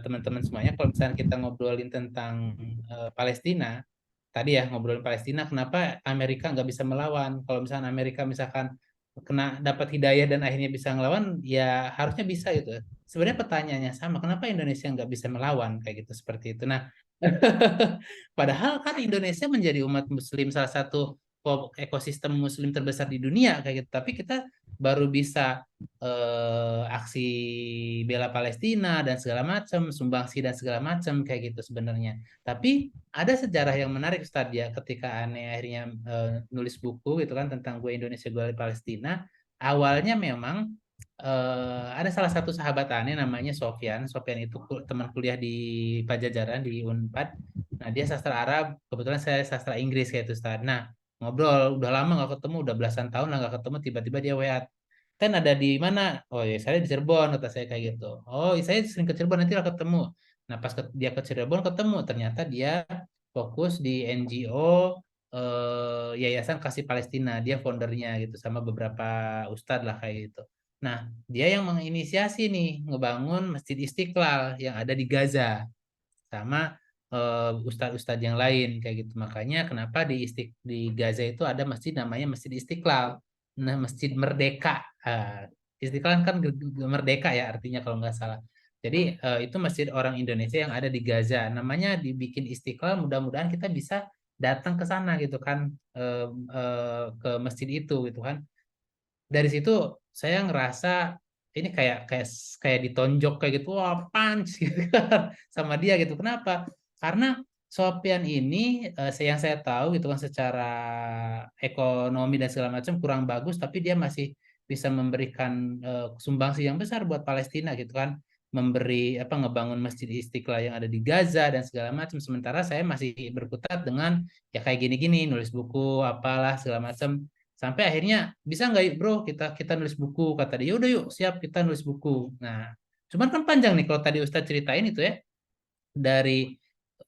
teman-teman semuanya kalau misalnya kita ngobrolin tentang Palestina tadi ya ngobrolin Palestina kenapa Amerika nggak bisa melawan kalau misalnya Amerika misalkan kena dapat hidayah dan akhirnya bisa ngelawan ya harusnya bisa gitu sebenarnya pertanyaannya sama kenapa Indonesia nggak bisa melawan kayak gitu seperti itu. Nah padahal kan Indonesia menjadi umat Muslim salah satu ekosistem Muslim terbesar di dunia kayak gitu tapi kita baru bisa aksi bela Palestina dan segala macam sumbangsi dan segala macam kayak gitu sebenarnya. Tapi ada sejarah yang menarik Ustadz ya ketika aneh akhirnya nulis buku gitu kan tentang gue Indonesia gue Palestina. Awalnya memang ada salah satu sahabat aneh namanya Sofyan. Sofyan itu teman kuliah di Pajajaran di Unpad. Nah dia sastra Arab, kebetulan saya sastra Inggris kayak itu Ustadz. Nah ngobrol udah lama nggak ketemu, udah belasan tahun lah nggak ketemu, tiba-tiba dia WA kan ada di mana? Oh ya saya di Cirebon kata saya kayak gitu. Oh saya sering ke Cirebon nanti lah ketemu. Nah pas dia ke Cirebon ketemu ternyata dia fokus di NGO Yayasan Kasih Palestina. Dia foundernya gitu sama beberapa ustadz lah kayak gitu. Nah dia yang menginisiasi nih ngebangun Masjid Istiqlal yang ada di Gaza sama ustadz-ustadz yang lain kayak gitu. Makanya kenapa di Gaza itu ada masjid namanya Masjid Istiqlal. Nah, Masjid Merdeka. Istiqlal kan merdeka ya artinya kalau nggak salah. Jadi itu masjid orang Indonesia yang ada di Gaza. Namanya dibikin Istiqlal. Mudah-mudahan kita bisa datang ke sana gitu kan ke masjid itu gitu kan. Dari situ saya ngerasa ini kayak kayak kayak ditonjok kayak gitu, wah punch gitu kan sama dia gitu. Kenapa? Karena Sofian ini yang saya tahu gitu kan secara ekonomi dan segala macam kurang bagus, tapi dia masih bisa memberikan sumbangsi yang besar buat Palestina gitu kan, memberi apa ngebangun Masjid Istiqlal yang ada di Gaza dan segala macam. Sementara saya masih berkutat dengan ya kayak gini-gini, nulis buku apalah segala macam. Sampai akhirnya bisa nggak yuk bro kita kita nulis buku kata dia. Udah yuk siap kita nulis buku. Nah, cuman kan panjang nih kalau tadi Ustadz ceritain itu ya dari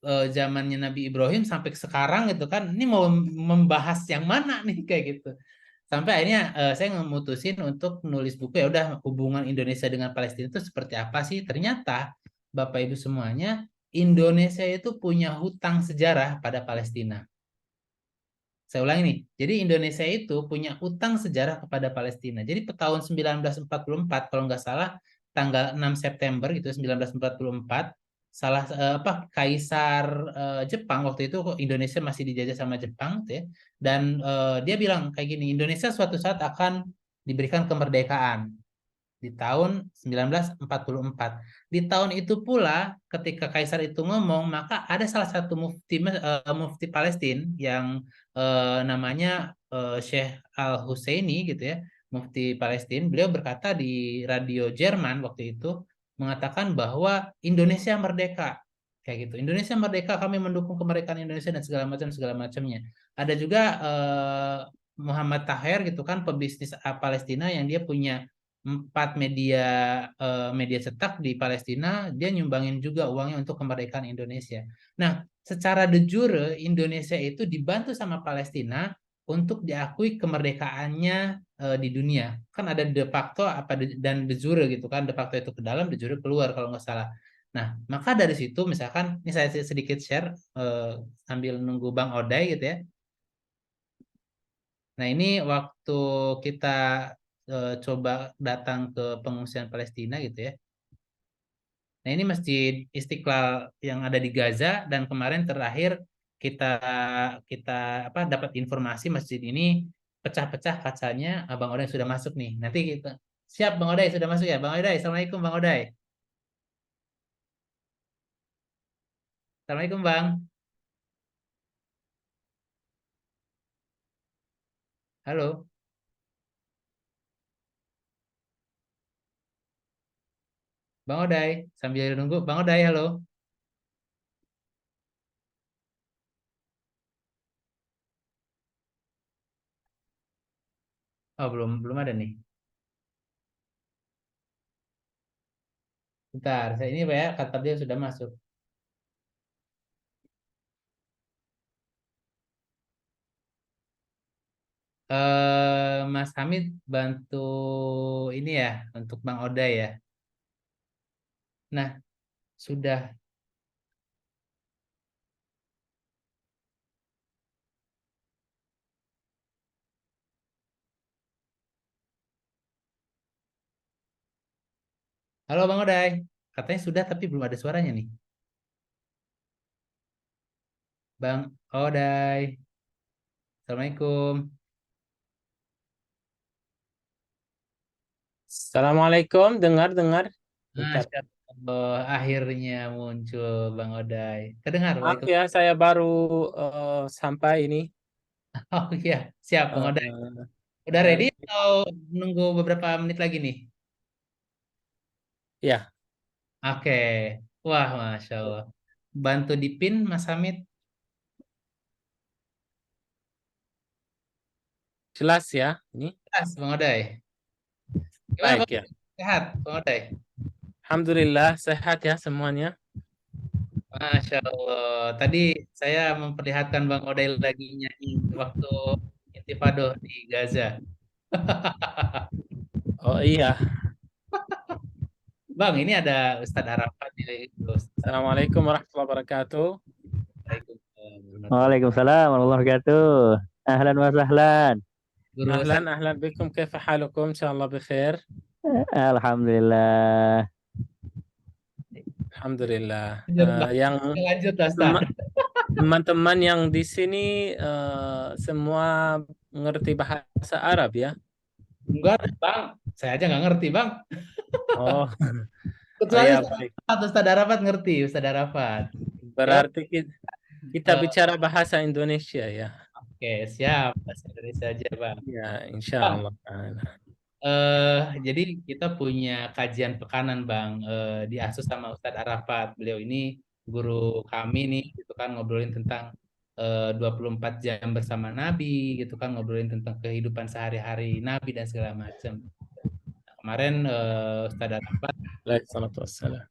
zamannya Nabi Ibrahim sampai sekarang gitu kan. Ini mau membahas yang mana nih kayak gitu. Sampai akhirnya saya memutusin untuk nulis buku ya udah hubungan Indonesia dengan Palestina itu seperti apa sih? Ternyata Bapak Ibu semuanya, Indonesia itu punya hutang sejarah pada Palestina. Saya ulangi nih. Jadi Indonesia itu punya utang sejarah kepada Palestina. Jadi tahun 1944 kalau nggak salah tanggal 6 September gitu 1944 Kaisar Jepang waktu itu Indonesia masih dijajah sama Jepang gitu ya. Dan dia bilang kayak gini, Indonesia suatu saat akan diberikan kemerdekaan di tahun 1944. Di tahun itu pula ketika Kaisar itu ngomong, maka ada salah satu mufti Palestina yang namanya Syekh Al Husaini gitu ya, mufti Palestina. Beliau berkata di radio Jerman waktu itu mengatakan bahwa Indonesia merdeka. Kayak gitu. Indonesia merdeka, kami mendukung kemerdekaan Indonesia dan segala macamnya. Ada juga Muhammad Taher gitu kan, pebisnis Palestina yang dia punya 4 media cetak di Palestina, dia nyumbangin juga uangnya untuk kemerdekaan Indonesia. Nah, secara de jure Indonesia itu dibantu sama Palestina untuk diakui kemerdekaannya di dunia. Kan ada de facto dan de jure gitu kan, de facto itu ke dalam, de jure keluar kalau nggak salah. Nah, maka dari situ misalkan ini saya sedikit share sambil nunggu Bang Oday gitu ya. Nah, ini waktu kita coba datang ke pengungsian Palestina gitu ya. Nah, ini Masjid Istiqlal yang ada di Gaza dan kemarin terakhir kita kita dapat informasi masjid ini pecah-pecah kacanya. Bang Oday sudah masuk nih. Nanti kita siap Bang Oday sudah masuk ya. Bang Oday, Assalamualaikum Bang Oday. Assalamualaikum Bang. Halo. Bang Oday, sambil nunggu Bang Oday, halo. Oh, belum ada nih. Bentar, saya ini Pak ya, kata dia sudah masuk. Mas Hamid bantu ini ya untuk Bang Oday ya. Nah, sudah. Halo Bang Oday. Katanya sudah tapi belum ada suaranya nih. Bang Oday. Assalamualaikum. Assalamualaikum, dengar. Bentar. Masya Allah, akhirnya muncul Bang Oday. Kedengar? Maaf ya, saya baru sampai ini. Oh iya, siap Bang Oday. Eh, Udah ready dari atau nunggu beberapa menit lagi nih? ya, Oke. Wah, Masya Allah. Bantu dipin Mas Hamid. jelas ya ini. Jelas, Bang Oday. Gimana Baik Bang? ya. Sehat, Bang Oday? Alhamdulillah sehat ya semuanya. Masya Allah. Tadi saya memperlihatkan Bang Oday lagi nyanyi waktu Intifado di Gaza. Oh iya. Bang, ini ada Ustadz Arafat nih. Assalamualaikum warahmatullahi wabarakatuh. Waalaikumsalam warahmatullahi wabarakatuh. Ahlan wa sahlan. Guru Ahlan bikum, kaifa halukum? Insyaallah bikhair. Alhamdulillah. Alhamdulillah. Lanjut, Yang lanjut Ustadz. teman-teman yang di sini semua mengerti bahasa Arab ya? Enggak, Bang. Saya aja nggak ngerti, Bang. Oh, Kecuali ya baik. Ustadz Arafat ngerti, Ustadz Arafat. Berarti kita Eh, bicara bahasa Indonesia ya. Oke, siap. Bahasa Indonesia aja, Bang. Ya, Bang, insyaallah. jadi kita punya kajian pekanan, Bang, diasuh sama Ustadz Arafat. Beliau ini guru kami nih, gitu kan, ngobrolin tentang 24 jam bersama Nabi, gitu kan, ngobrolin tentang kehidupan sehari-hari Nabi dan segala macam. Kemarin Ustadz Arafat, Waalaikumsalam wassalam.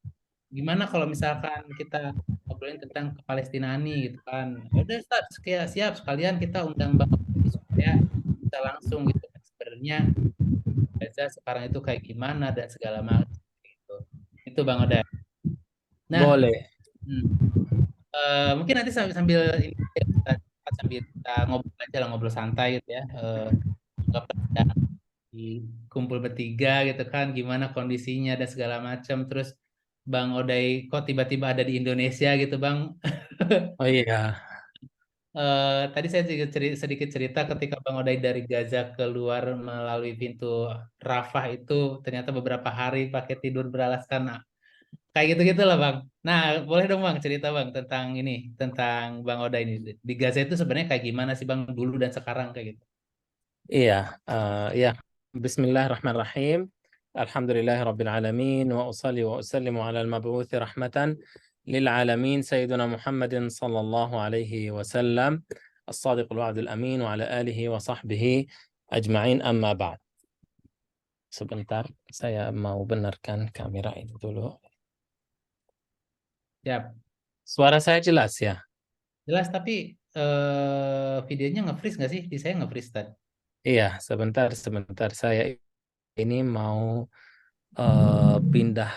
gimana kalau misalkan kita ngobrolin tentang Palestina nih, gitu kan? Ya udah Ustadz, siap sekalian kita undang Bang supaya kita langsung gitu kan, sebenarnya Gaza sekarang itu kayak gimana dan segala macam gitu. Itu Bang Oda. Nah, Boleh. mungkin nanti sambil ini sambil kita ngobrol aja lah, ngobrol santai gitu ya. Anggap ada di kumpul bertiga gitu kan, gimana kondisinya dan segala macam. Terus Bang Odai kok tiba-tiba ada di Indonesia gitu Bang. Oh iya. Tadi saya juga sedikit cerita ketika Bang Odai dari Gaza keluar melalui pintu Rafah itu ternyata beberapa hari pakai tidur beralaskan. Nah, kayak gitu-gitu lah Bang. Nah, boleh dong Bang cerita Bang tentang ini, tentang Bang Odai ini. Di Gaza itu sebenarnya kayak gimana sih Bang dulu dan sekarang kayak gitu. Iya, ya. Bismillahirrahmanirrahim. Alhamdulillahirabbil alamin wa usalli wa usallimu ala al-mab'uts rahmatan lil alamin sayyidina Muhammadin sallallahu alaihi wasallam as-sadiq al-wa'd al-amin wa ala alihi wa sahbihi ajma'in amma ba'd. Sebentar, saya mau benarkan kamera ini dulu. Siap. Suara saya jelas ya? Jelas tapi videonya nge-freeze nggak sih? Di saya nge-freeze tadi. Iya, sebentar. Saya ini mau pindah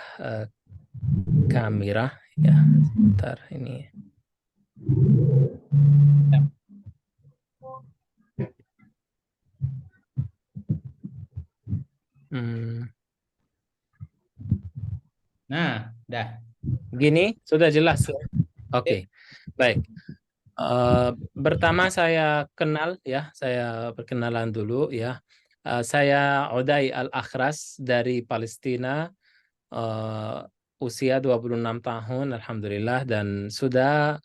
kamera ya. Sebentar ini. Nah, dah. Gini sudah jelas ya? Oke, baik. Pertama saya kenal ya, saya perkenalan dulu ya. Saya Odai Al-Akhras dari Palestina, usia 26 tahun, alhamdulillah, dan sudah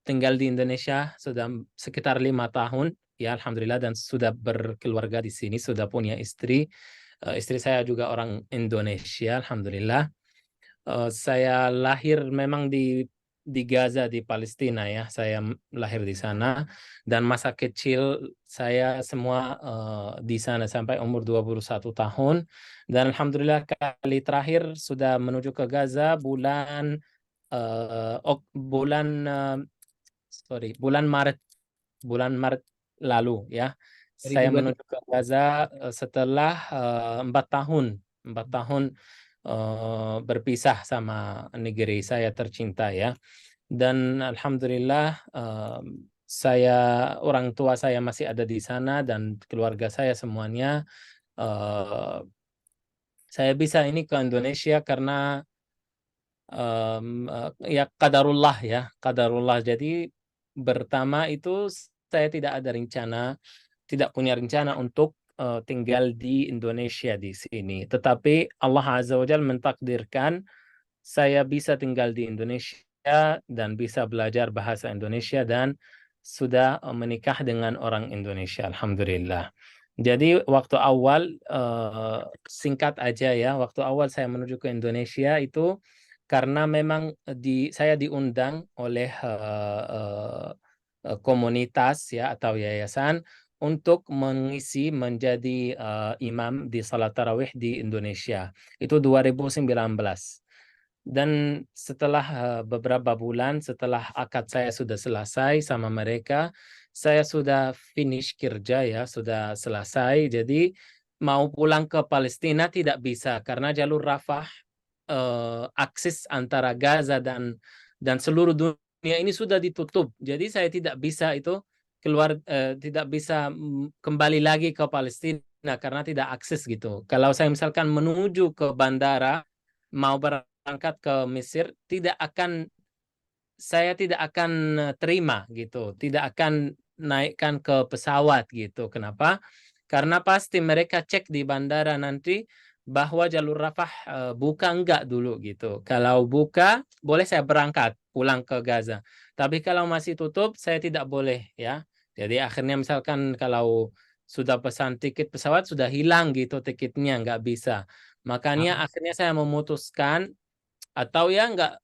tinggal di Indonesia sudah sekitar 5 tahun, ya alhamdulillah, dan sudah berkeluarga di sini, sudah punya istri. Istri saya juga orang Indonesia, alhamdulillah. Saya lahir memang di Gaza di Palestina ya. Saya lahir di sana dan masa kecil saya semua di sana sampai umur 21 tahun dan alhamdulillah kali terakhir sudah menuju ke Gaza bulan bulan Maret lalu ya. Saya 2023. menuju ke Gaza setelah 4 tahun berpisah sama negeri saya tercinta ya. Dan alhamdulillah orang tua saya masih ada di sana dan keluarga saya semuanya. Saya bisa ini ke Indonesia karena ya qadarullah. Jadi pertama itu saya tidak punya rencana untuk tinggal di Indonesia di sini. Tetapi Allah Azza wa Jalla mentakdirkan saya bisa tinggal di Indonesia dan bisa belajar bahasa Indonesia dan sudah menikah dengan orang Indonesia, alhamdulillah. Jadi waktu awal singkat aja ya, waktu awal saya menuju ke Indonesia itu karena memang saya diundang oleh komunitas ya atau yayasan untuk menjadi imam di salat tarawih di Indonesia. Itu 2019. Dan setelah beberapa bulan setelah akad saya sudah selesai sama mereka, saya sudah finish kerja ya, sudah selesai. Jadi mau pulang ke Palestina tidak bisa karena jalur Rafah akses antara Gaza dan seluruh dunia ini sudah ditutup. Jadi saya tidak bisa tidak bisa kembali lagi ke Palestina karena tidak akses gitu. Kalau saya misalkan menuju ke bandara mau berangkat ke Mesir, saya tidak akan terima gitu, tidak akan naikkan ke pesawat gitu. Kenapa? Karena pasti mereka cek di bandara nanti bahwa jalur Rafah buka enggak dulu gitu. Kalau buka, boleh saya berangkat pulang ke Gaza. Tapi kalau masih tutup, saya tidak boleh ya. Jadi akhirnya misalkan kalau sudah pesan tiket pesawat sudah hilang gitu tiketnya, nggak bisa. Makanya akhirnya saya memutuskan atau ya enggak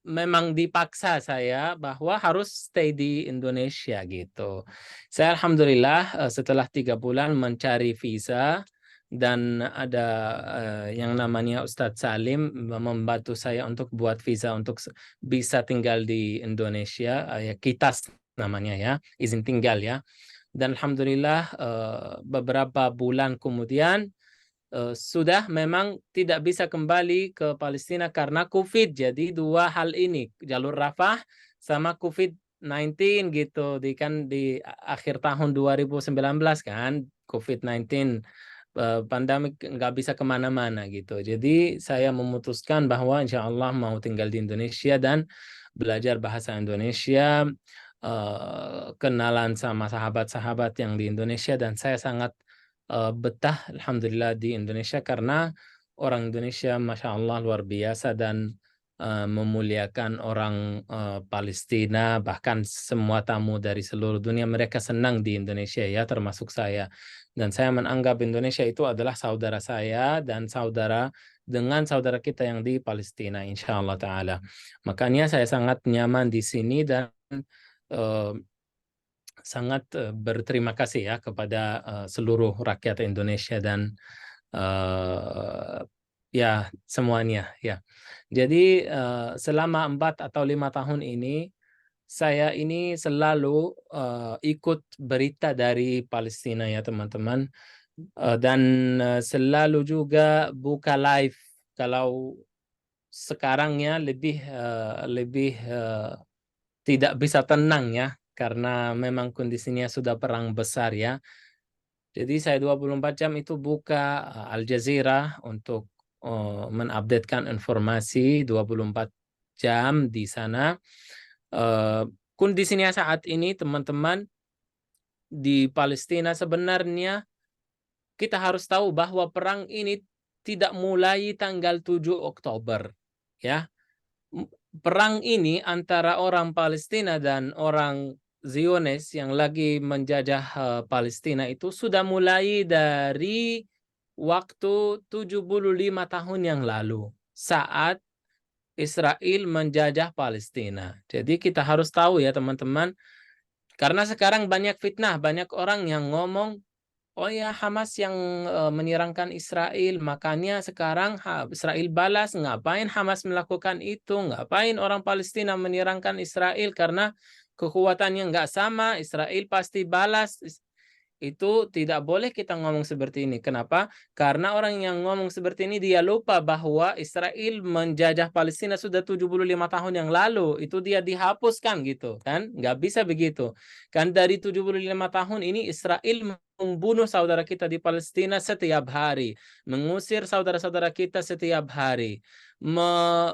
memang dipaksa saya bahwa harus stay di Indonesia gitu. Saya alhamdulillah setelah 3 bulan mencari visa dan ada yang namanya Ustadz Salim membantu saya untuk buat visa untuk bisa tinggal di Indonesia, ya KITAS namanya ya, izin tinggal ya. Dan alhamdulillah beberapa bulan kemudian sudah memang tidak bisa kembali ke Palestina karena COVID. Jadi dua hal ini, jalur Rafah sama COVID-19 gitu. Di akhir tahun 2019 kan COVID-19 pandemik, nggak bisa kemana-mana gitu. Jadi saya memutuskan bahwa insya Allah mau tinggal di Indonesia dan belajar bahasa Indonesia, kenalan sama sahabat-sahabat yang di Indonesia, dan saya sangat betah alhamdulillah di Indonesia karena orang Indonesia masya Allah luar biasa dan memuliakan orang Palestina, bahkan semua tamu dari seluruh dunia mereka senang di Indonesia ya, termasuk saya. Dan saya menganggap Indonesia itu adalah saudara saya dan saudara dengan saudara kita yang di Palestina insya Allah ta'ala. Makanya saya sangat nyaman di sini dan sangat berterima kasih ya kepada seluruh rakyat Indonesia dan ya semuanya ya. Jadi selama 4 atau 5 tahun ini saya ini selalu ikut berita dari Palestina ya teman-teman, dan selalu juga buka live. Kalau sekarang ya lebih tidak bisa tenang ya karena memang kondisinya sudah perang besar ya. Jadi saya 24 jam itu buka Al Jazeera untuk mengupdatekan informasi 24 jam di sana. Kondisinya saat ini teman-teman di Palestina sebenarnya kita harus tahu bahwa perang ini tidak mulai tanggal 7 Oktober ya. Perang ini antara orang Palestina dan orang Zionis yang lagi menjajah Palestina itu sudah mulai dari waktu 75 tahun yang lalu saat Israel menjajah Palestina. Jadi kita harus tahu ya teman-teman, karena sekarang banyak fitnah, banyak orang yang ngomong, oh ya Hamas yang menyerangkan Israel, makanya sekarang Israel balas. Ngapain Hamas melakukan itu? Ngapain orang Palestina menyerangkan Israel? Karena kekuatannya nggak sama, Israel pasti balas. Itu tidak boleh kita ngomong seperti ini. Kenapa? Karena orang yang ngomong seperti ini dia lupa bahwa Israel menjajah Palestina sudah 75 tahun yang lalu. Itu dia dihapuskan gitu kan. Nggak bisa begitu. Kan dari 75 tahun ini Israel membunuh saudara kita di Palestina setiap hari. Mengusir saudara-saudara kita setiap hari.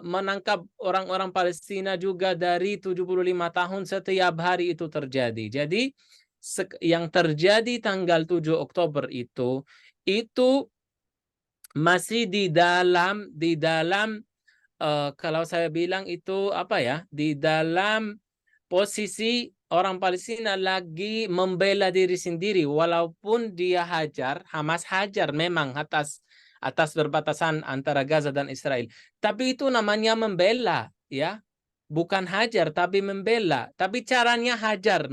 Menangkap orang-orang Palestina juga dari 75 tahun setiap hari itu terjadi. Jadi yang terjadi tanggal 7 Oktober itu masih di dalam kalau saya bilang itu apa ya, di dalam posisi orang Palestina lagi membela diri sendiri walaupun dia Hamas hajar memang atas perbatasan antara Gaza dan Israel, tapi itu namanya membela ya, bukan hajar tapi membela, tapi caranya hajar.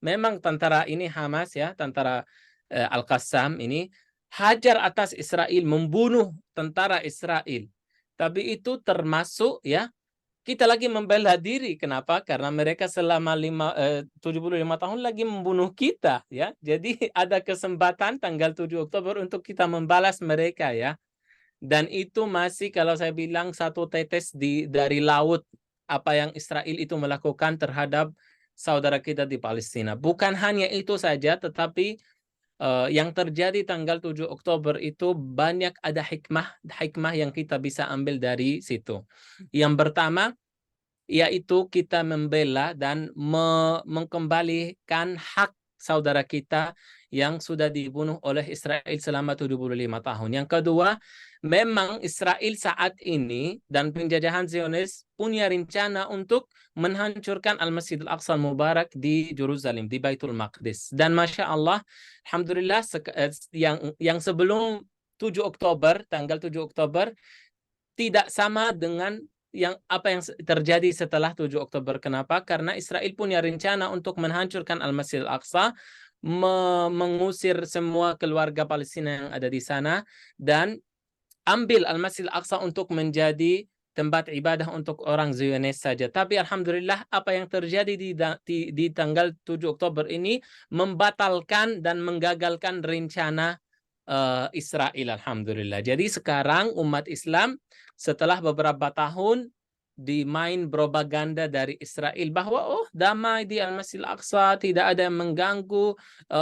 Memang tentara ini Hamas ya, tentara Al-Qassam ini hajar atas Israel, membunuh tentara Israel. Tapi itu termasuk ya, kita lagi membela diri. Kenapa? Karena mereka selama 75 tahun lagi membunuh kita ya. Jadi ada kesempatan tanggal 7 Oktober untuk kita membalas mereka ya. Dan itu masih kalau saya bilang satu tetes dari laut apa yang Israel itu melakukan terhadap saudara kita di Palestina. Bukan hanya itu saja, tetapi yang terjadi tanggal 7 Oktober itu banyak ada hikmah yang kita bisa ambil dari situ. Yang pertama, yaitu kita membela dan mengembalikan hak saudara kita yang sudah dibunuh oleh Israel selama 75 tahun. Yang kedua, memang Israel saat ini dan penjajahan Zionis punya rencana untuk menghancurkan Al-Masjidil Aqsa Mubarak di Yerusalem, di Baitul Maqdis. Dan Masya Allah, Alhamdulillah yang sebelum 7 Oktober, tanggal 7 Oktober, tidak sama dengan apa yang terjadi setelah 7 Oktober. Kenapa? Karena Israel punya rencana untuk menghancurkan Al-Masjidil Aqsa, mengusir semua keluarga Palestina yang ada di sana, dan ambil Al-Masjidil Aqsa untuk menjadi tempat ibadah untuk orang Zionis saja. Tapi alhamdulillah apa yang terjadi di tanggal 7 Oktober ini membatalkan dan menggagalkan rencana Israel, alhamdulillah. Jadi sekarang umat Islam setelah beberapa tahun dimain propaganda dari Israel bahwa damai di Al-Masjidil Aqsa, tidak ada yang mengganggu,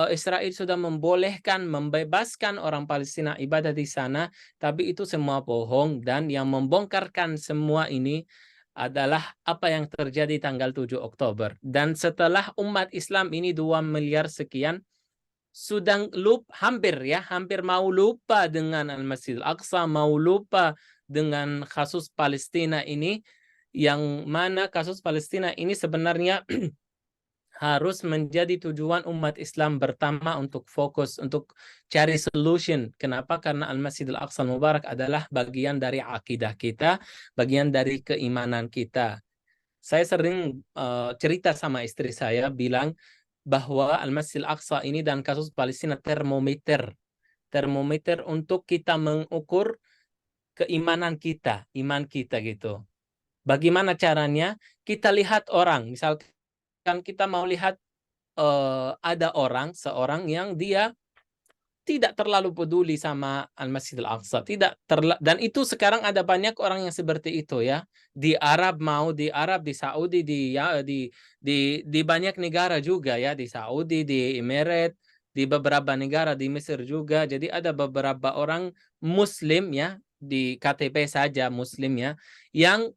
Israel sudah membolehkan, membebaskan orang Palestina ibadah di sana, tapi itu semua bohong, dan yang membongkarkan semua ini adalah apa yang terjadi tanggal 7 Oktober. Dan setelah umat Islam ini 2 miliar sekian sudah hampir mau lupa dengan Al-Masjidil Aqsa, mau lupa dengan kasus Palestina ini, yang mana kasus Palestina ini sebenarnya harus menjadi tujuan umat Islam pertama untuk fokus, untuk cari solution. Kenapa? Karena Al-Masjidil Aqsa Mubarak adalah bagian dari akidah kita, bagian dari keimanan kita. Saya sering cerita sama istri saya, bilang bahwa Al-Masjidil Aqsa ini dan kasus Palestina termometer untuk kita mengukur keimanan kita, iman kita gitu. Bagaimana caranya? Kita lihat orang, misalkan kita mau lihat ada seorang yang dia tidak terlalu peduli sama Al-Masjidil Aqsa, dan itu sekarang ada banyak orang yang seperti itu ya. Di Arab, di Saudi, di banyak negara juga ya, di Saudi, di Emirat, di beberapa negara, di Mesir juga. Jadi ada beberapa orang Muslim ya, di KTP saja Muslim ya, yang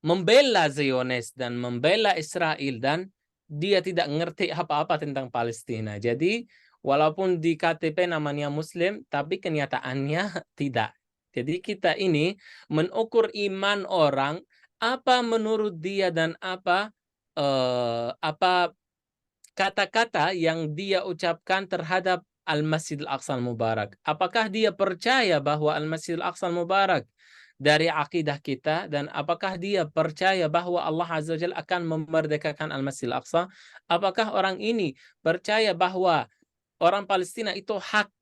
membela Zionis dan membela Israel, dan dia tidak ngerti apa-apa tentang Palestina. Jadi walaupun di KTP namanya Muslim, tapi kenyataannya tidak. Jadi kita ini mengukur iman orang, apa menurut dia dan apa kata-kata yang dia ucapkan terhadap Al-Masjidil Aqsa Mubarak. Apakah dia percaya bahwa Al-Masjidil Aqsa Mubarak dari akidah kita, dan apakah dia percaya bahwa Allah Azza wa Jalla akan memerdekakan Al-Masjidil Aqsa? Apakah orang ini percaya bahwa orang Palestina itu hak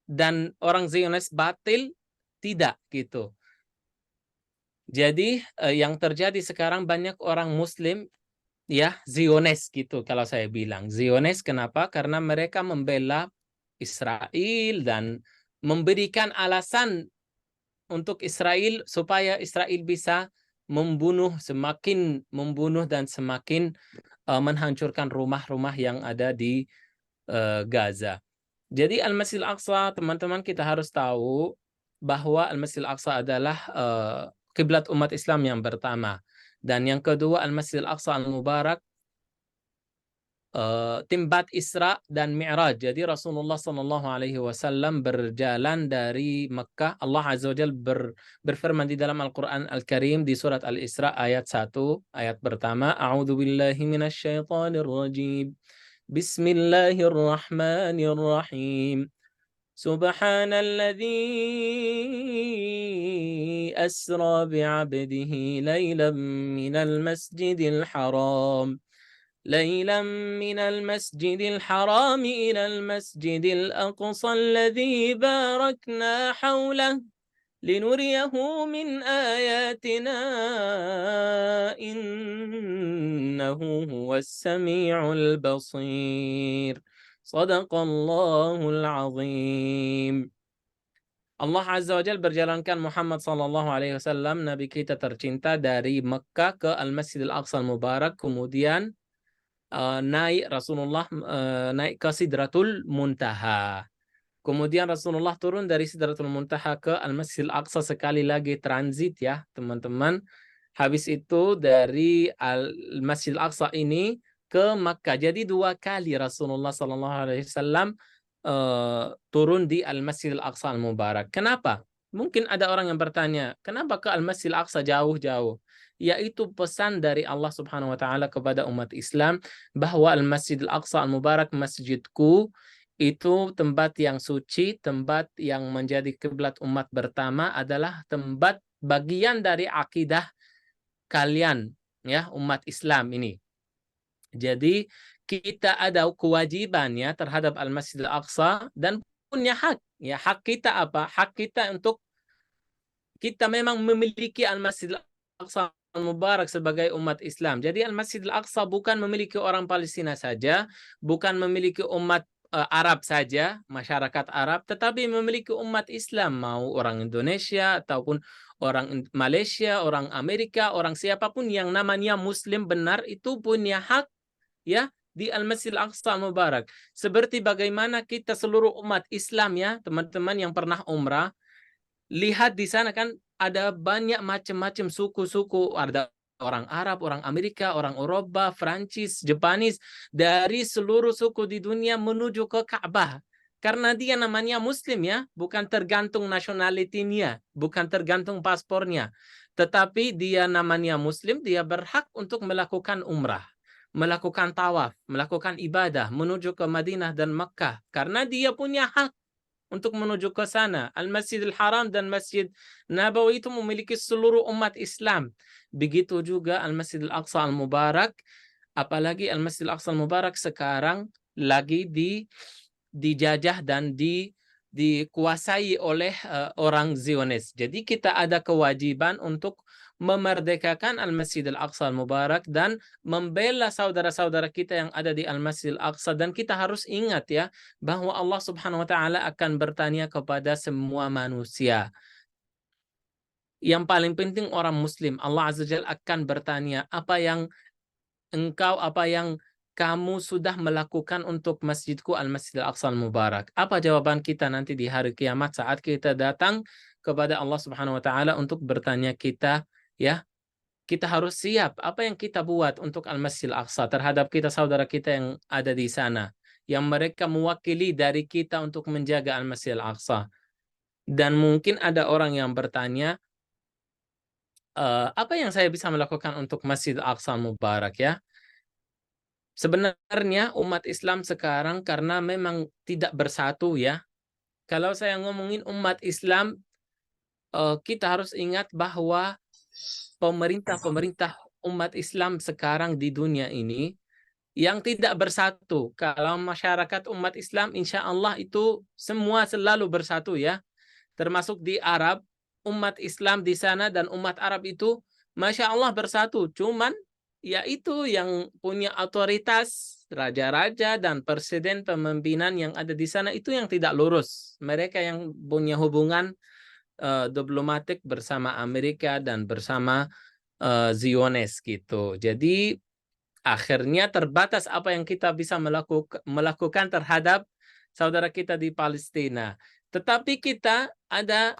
dan orang Zionis batil? Tidak gitu. Jadi yang terjadi sekarang, banyak orang Muslim ya Zionis gitu, kalau saya bilang Zionis. Kenapa? Karena mereka membela Israel dan memberikan alasan untuk Israel supaya Israel bisa semakin membunuh dan semakin menghancurkan rumah-rumah yang ada di Gaza. Jadi Al-Masjidil Aqsa, teman-teman, kita harus tahu bahwa Al-Masjidil Aqsa adalah kiblat umat Islam yang pertama. Dan yang kedua, Al-Masjidil Aqsa Al-Mubarak tempat Isra dan Mi'raj. Jadi Rasulullah SAW berjalan dari Mekah. Allah Azza wa Jalla berfirman di dalam Al-Quran Al-Karim di surat Al-Isra ayat 1, ayat pertama, A'udzu billahi minasyaitonir rajim. Bismillahirrahmanirrahim. Subhanalladzi asra bi'abdihi laylan minal masjidil haram. ليلا من المسجد الحرام إلى المسجد الأقصى الذي باركنا حوله لنريه من آياتنا إنه هو السميع البصير صدق الله العظيم. Allah Azza wa Jalla berjalankan Muhammad SAW, Nabi kita tercinta, dari Mekah ke Al-Masjidil Aqsa Mubarak. Kemudian Rasulullah naik ke Sidratul Muntaha. Kemudian Rasulullah turun dari Sidratul Muntaha ke Al-Masjidil Aqsa, sekali lagi transit ya teman-teman. Habis itu dari Al-Masjidil Aqsa ini ke Makkah. Jadi 2 kali Rasulullah SAW turun di Al-Masjidil Aqsa Al-Mubarak. Kenapa? Mungkin ada orang yang bertanya, kenapa ke Al-Masjidil Aqsa jauh-jauh? Yaitu pesan dari Allah Subhanahu wa taala kepada umat Islam bahwa Al-Masjidil Aqsa Al-Mubarak, masjidku, itu tempat yang suci, tempat yang menjadi kiblat umat pertama, adalah tempat bagian dari akidah kalian ya, umat Islam ini. Jadi kita ada kewajiban ya terhadap Al-Masjidil Aqsa, dan punya hak. Ya, hak kita apa? Hak kita untuk kita memang memiliki Al-Masjidil Aqsa Mubarak sebagai umat Islam. Jadi Al-Masjidil Aqsa bukan memiliki orang Palestina saja, bukan memiliki umat Arab saja, masyarakat Arab, tetapi memiliki umat Islam, mau orang Indonesia ataupun orang Malaysia, orang Amerika, orang siapapun yang namanya Muslim benar itu punya hak ya di Al-Masjidil Aqsa Mubarak. Seperti bagaimana kita seluruh umat Islam ya, teman-teman yang pernah umrah, lihat di sana kan ada banyak macam-macam suku-suku, ada orang Arab, orang Amerika, orang Eropa, Prancis, Jepanis, dari seluruh suku di dunia menuju ke Ka'bah. Karena dia namanya Muslim ya, bukan tergantung nationality-nya, bukan tergantung paspornya. Tetapi dia namanya Muslim, dia berhak untuk melakukan umrah, melakukan tawaf, melakukan ibadah, menuju ke Madinah dan Makkah. Karena dia punya hak untuk menuju ke sana. Al-Masjidil Haram dan Masjid Nabawi itu memiliki seluruh umat Islam. Begitu juga Al-Masjidil Aqsa Al-Mubarak. Apalagi Al-Masjidil Aqsa Al-Mubarak sekarang lagi dijajah dan dikuasai oleh orang Zionis. Jadi kita ada kewajiban untuk memerdekakan Al-Masjidil Aqsa Al-Mubarak dan membela saudara-saudara kita yang ada di Al-Masjidil Aqsa. Dan kita harus ingat ya, bahwa Allah Subhanahu wa Ta'ala akan bertanya kepada semua manusia. Yang paling penting orang Muslim, Allah Azza wa Jalla akan bertanya, apa yang kamu sudah melakukan untuk masjidku Al-Masjidil Aqsa Al-Mubarak? Apa jawaban kita nanti di hari kiamat saat kita datang kepada Allah Subhanahu wa Ta'ala untuk bertanya kita, ya, kita harus siap apa yang kita buat untuk Al-Masjidil Aqsa terhadap kita saudara kita yang ada di sana, yang mereka mewakili dari kita untuk menjaga Al-Masjidil Aqsa. Dan mungkin ada orang yang bertanya, apa yang saya bisa melakukan untuk Masjidil Aqsa Mubarak ya? Sebenarnya umat Islam sekarang karena memang tidak bersatu ya. Kalau saya ngomongin umat Islam, kita harus ingat bahwa pemerintah umat Islam sekarang di dunia ini yang tidak bersatu. Kalau masyarakat umat Islam, insya Allah itu semua selalu bersatu ya. Termasuk di Arab, umat Islam di sana dan umat Arab itu, Masya Allah bersatu. Cuman yaitu yang punya otoritas, raja-raja dan presiden pemimpinan yang ada di sana itu yang tidak lurus. Mereka yang punya hubungan diplomatik bersama Amerika dan bersama Zionis gitu. Jadi akhirnya terbatas apa yang kita bisa melakukan terhadap saudara kita di Palestina. Tetapi kita ada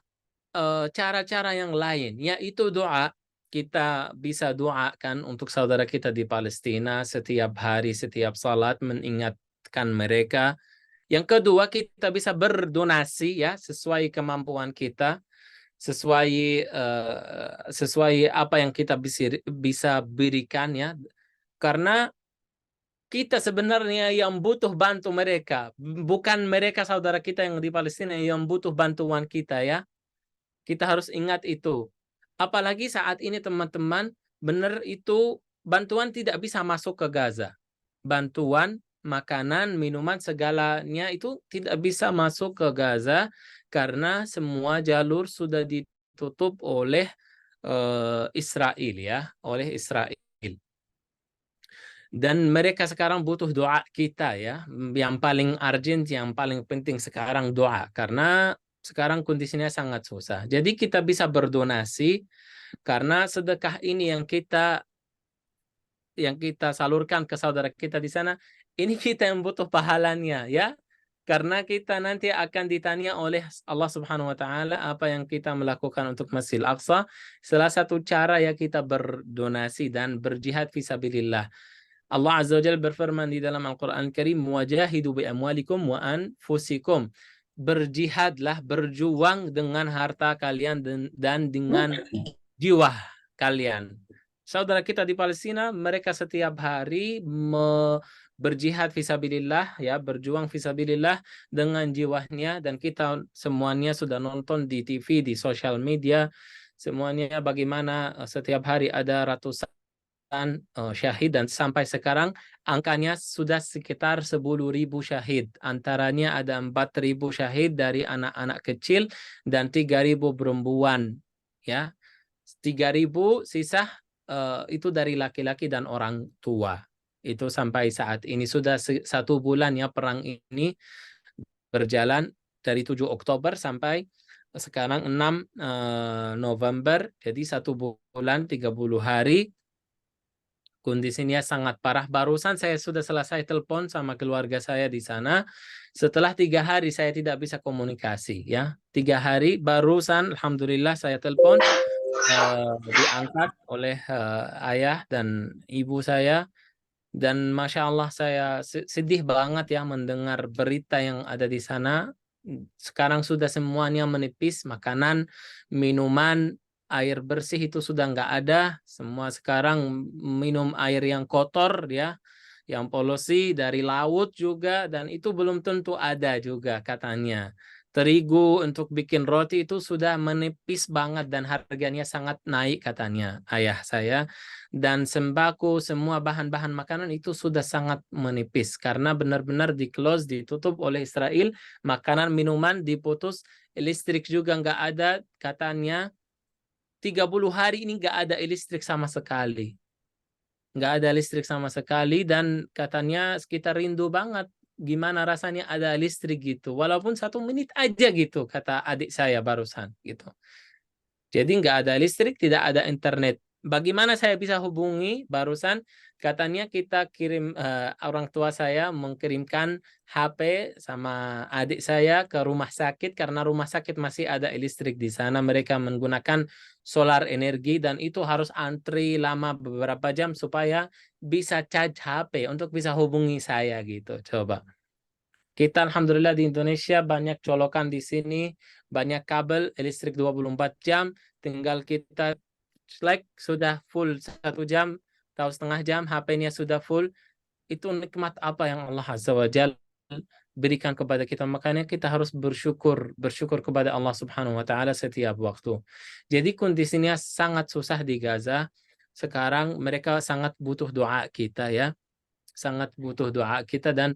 cara-cara yang lain, yaitu doa. Kita bisa doakan untuk saudara kita di Palestina setiap hari, setiap salat, mengingatkan mereka. Yang kedua, kita bisa berdonasi ya sesuai kemampuan kita, sesuai apa yang kita bisa berikan ya. Karena kita sebenarnya yang butuh bantu mereka, bukan mereka saudara kita yang di Palestina yang butuh bantuan kita ya. Kita harus ingat itu. Apalagi saat ini teman-teman, benar itu bantuan tidak bisa masuk ke Gaza. Bantuan, makanan, minuman, segalanya itu tidak bisa masuk ke Gaza karena semua jalur sudah ditutup oleh Israel ya, oleh Israel. Dan mereka sekarang butuh doa kita ya. Yang paling urgent, yang paling penting sekarang doa. Karena sekarang kondisinya sangat susah. Jadi kita bisa berdonasi karena sedekah ini yang kita salurkan ke saudara kita di sana, ini kita yang butuh pahalanya ya. Karena kita nanti akan ditanya oleh Allah Subhanahu wa Ta'ala apa yang kita melakukan untuk Masjidil Aqsa. Salah satu cara ya kita berdonasi dan berjihad fisabilillah. Allah Azza wa Jalla berfirman di dalam Al-Quran Karim, "Wajahidu bi amwalikum wa anfusikum." Berjihadlah, berjuang dengan harta kalian dan dengan jiwa kalian. Saudara kita di Palestina, mereka setiap hari berjihad fisabilillah ya, berjuang fisabilillah dengan jiwanya, dan kita semuanya sudah nonton di TV, di sosial media, semuanya bagaimana setiap hari ada ratusan syahid, dan sampai sekarang angkanya sudah sekitar 10.000 syahid. Antaranya ada 4.000 syahid dari anak-anak kecil dan 3.000 perempuan ya. 3.000 sisa itu dari laki-laki dan orang tua. Itu sampai saat ini sudah 1 bulan ya perang ini berjalan dari 7 Oktober sampai sekarang 6 November. Jadi 1 bulan 30 hari. Kondisinya sangat parah. Barusan saya sudah selesai telepon sama keluarga saya di sana. Setelah 3 hari saya tidak bisa komunikasi ya. 3 hari barusan alhamdulillah saya telepon diangkat oleh ayah dan ibu saya. Dan Masya Allah saya sedih banget ya mendengar berita yang ada di sana. Sekarang sudah semuanya menipis, makanan, minuman, air bersih itu sudah nggak ada. Semua sekarang minum air yang kotor ya, yang polusi dari laut juga, dan itu belum tentu ada juga katanya. Terigu untuk bikin roti itu sudah menipis banget dan harganya sangat naik katanya ayah saya. Dan sembako, semua bahan-bahan makanan itu sudah sangat menipis karena benar-benar di-close, ditutup oleh Israel. Makanan, minuman diputus, listrik juga nggak ada katanya. 30 hari ini nggak ada listrik sama sekali. Nggak ada listrik sama sekali dan katanya kita rindu banget gimana rasanya ada listrik gitu. Walaupun 1 menit aja gitu, kata adik saya barusan gitu. Jadi nggak ada listrik, tidak ada internet. Bagaimana saya bisa hubungi? Barusan katanya kita kirim, orang tua saya mengirimkan HP sama adik saya ke rumah sakit karena rumah sakit masih ada listrik di sana. Mereka menggunakan solar energi dan itu harus antri lama beberapa jam supaya bisa charge HP untuk bisa hubungi saya gitu. Coba. Kita alhamdulillah di Indonesia banyak colokan di sini, banyak kabel listrik 24 jam, tinggal kita like sudah full 1 jam atau setengah jam, HP-nya sudah full. Itu nikmat apa yang Allah Azza wa Jalla berikan kepada kita. Makanya kita harus bersyukur kepada Allah Subhanahu wa taala setiap waktu. Jadi kondisinya sangat susah di Gaza. Sekarang mereka sangat butuh doa kita ya. Sangat butuh doa kita dan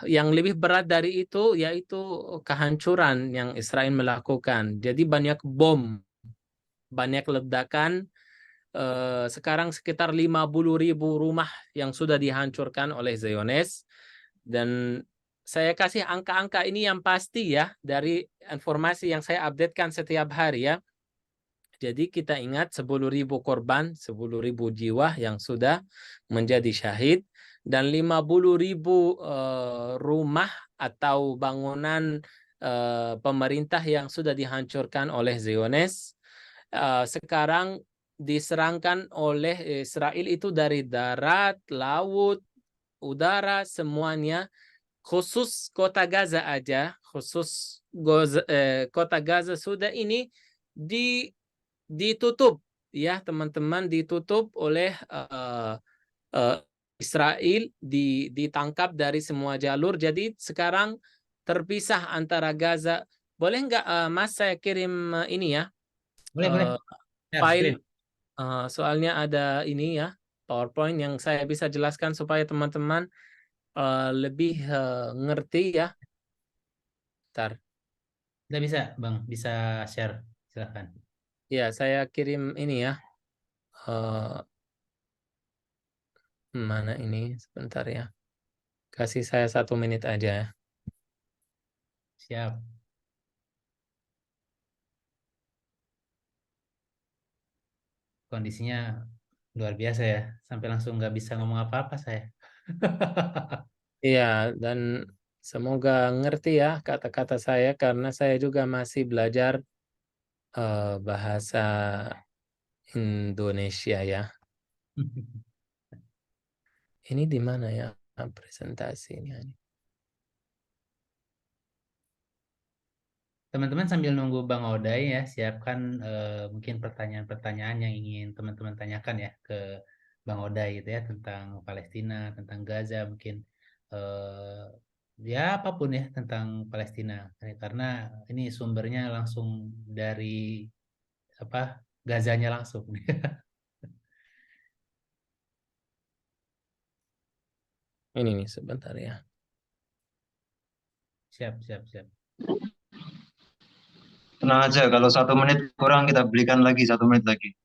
yang lebih berat dari itu yaitu kehancuran yang Israel melakukan. Jadi banyak bom, banyak ledakan. Sekarang sekitar 50.000 rumah yang sudah dihancurkan oleh Zionis. Dan saya kasih angka-angka ini yang pasti ya dari informasi yang saya updatekan setiap hari ya. Jadi kita ingat 10.000 korban, 10.000 jiwa yang sudah menjadi syahid dan 50.000 rumah atau bangunan pemerintah yang sudah dihancurkan oleh Zionis. Sekarang diserangkan oleh Israel itu dari darat, laut, udara, semuanya. Khusus kota Gaza aja, kota Gaza sudah ini ditutup ya teman-teman, ditutup oleh Israel, ditangkap dari semua jalur. Jadi sekarang terpisah antara Gaza. Boleh nggak Mas saya kirim ini ya Boleh. Ya, file screen. soalnya ada ini ya PowerPoint yang saya bisa jelaskan supaya teman-teman lebih ngerti ya. Bentar. Udah bisa, Bang. Bisa share. Silakan. Ya, saya kirim ini ya. Mana ini? Sebentar ya. Kasih saya 1 menit aja ya. Siap. Kondisinya luar biasa ya. Sampai langsung nggak bisa ngomong apa-apa saya. Iya, dan semoga ngerti ya kata-kata saya karena saya juga masih belajar bahasa Indonesia ya. Ini di mana ya presentasinya? Teman-teman sambil nunggu Bang Oday ya, siapkan mungkin pertanyaan-pertanyaan yang ingin teman-teman tanyakan ya ke Bang Oday gitu ya tentang Palestina, tentang Gaza mungkin ya apapun ya tentang Palestina. Karena ini sumbernya langsung dari apa Gazanya langsung. Ini nih sebentar ya. Siap. Tenang aja, kalau 1 menit kurang kita belikan lagi 1 menit lagi.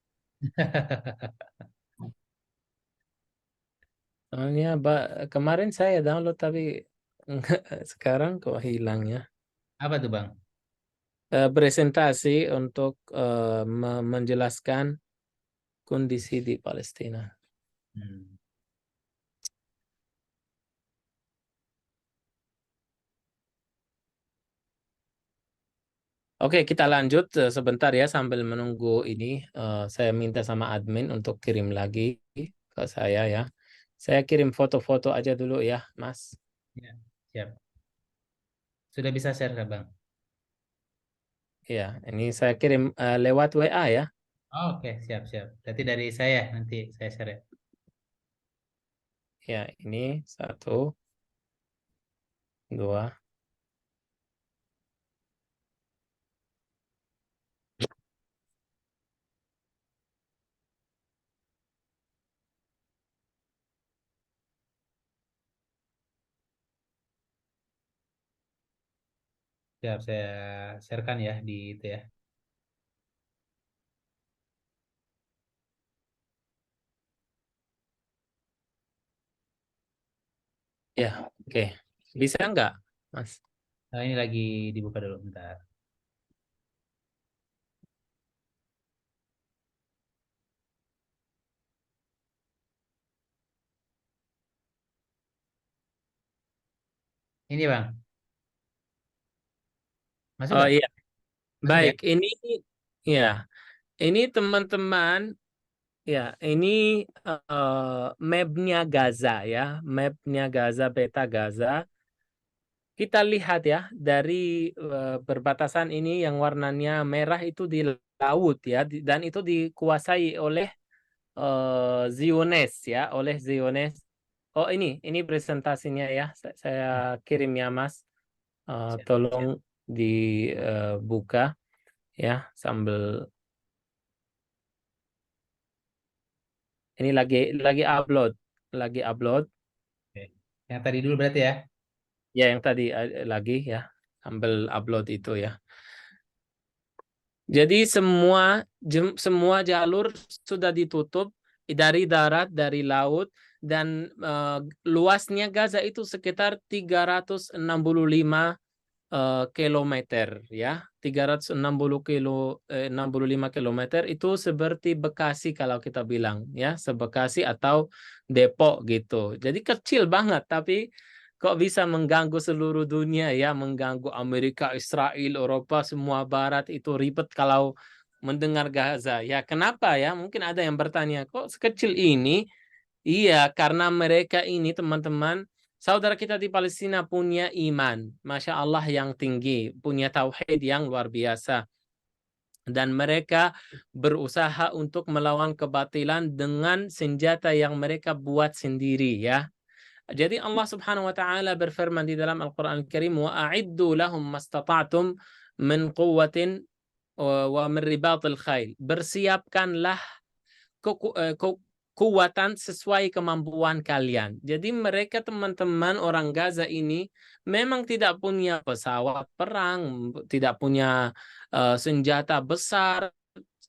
Soalnya kemarin saya download tapi sekarang kok hilangnya. Apa tuh Bang? Presentasi untuk menjelaskan kondisi di Palestina. Hmm. Oke, kita lanjut sebentar ya sambil menunggu ini. Saya minta sama admin untuk kirim lagi ke saya ya. Saya kirim foto-foto aja dulu ya, Mas. Ya, siap. Sudah bisa share kan Bang? Ya, ini saya kirim lewat WA ya. Oh, oke, siap, siap. Berarti dari saya nanti saya share ya. Ya, ini 1, 2. Siap, saya sharekan ya di itu ya. Ya, oke. Bisa nggak, Mas? Nah, ini lagi dibuka dulu bentar. Ini Bang, masuk Oh nggak? iya, Masuk ya? baik. Ya, ini teman-teman. Ya, ini mapnya Gaza ya, mapnya Gaza, peta Gaza. Kita lihat ya dari perbatasan ini yang warnanya merah itu di laut ya, dan itu dikuasai oleh Ziones ya, oleh Ziones. Oh ini presentasinya ya, saya kirim ya Mas. Siap. Tolong dibuka ya sambil ini lagi upload. Oke. Yang tadi dulu berarti ya. Ya, yang tadi lagi ya, sambil upload itu ya. Jadi semua jalur sudah ditutup dari darat, dari laut, dan luasnya Gaza itu sekitar 365 kilometer ya. 65 kilometer itu seperti Bekasi kalau kita bilang ya, sebekasi atau Depok gitu. Jadi kecil banget tapi kok bisa mengganggu seluruh dunia ya, mengganggu Amerika, Israel, Eropa, semua barat itu ribet kalau mendengar Gaza. Ya, kenapa ya? Mungkin ada yang bertanya, kok sekecil ini? Iya, karena mereka ini teman-teman, saudara kita di Palestina punya iman, Masya Allah yang tinggi, punya tauhid yang luar biasa. Dan mereka berusaha untuk melawan kebatilan dengan senjata yang mereka buat sendiri ya. Jadi Allah Subhanahu wa taala berfirman di dalam Al-Qur'an Al-Karim, wa a'iddu lahum mastata'tum min quwwatin wa min ribatil khail. Bersiapkanlah kekuatan sesuai kemampuan kalian. Jadi mereka teman-teman orang Gaza ini memang tidak punya pesawat perang, tidak punya senjata besar,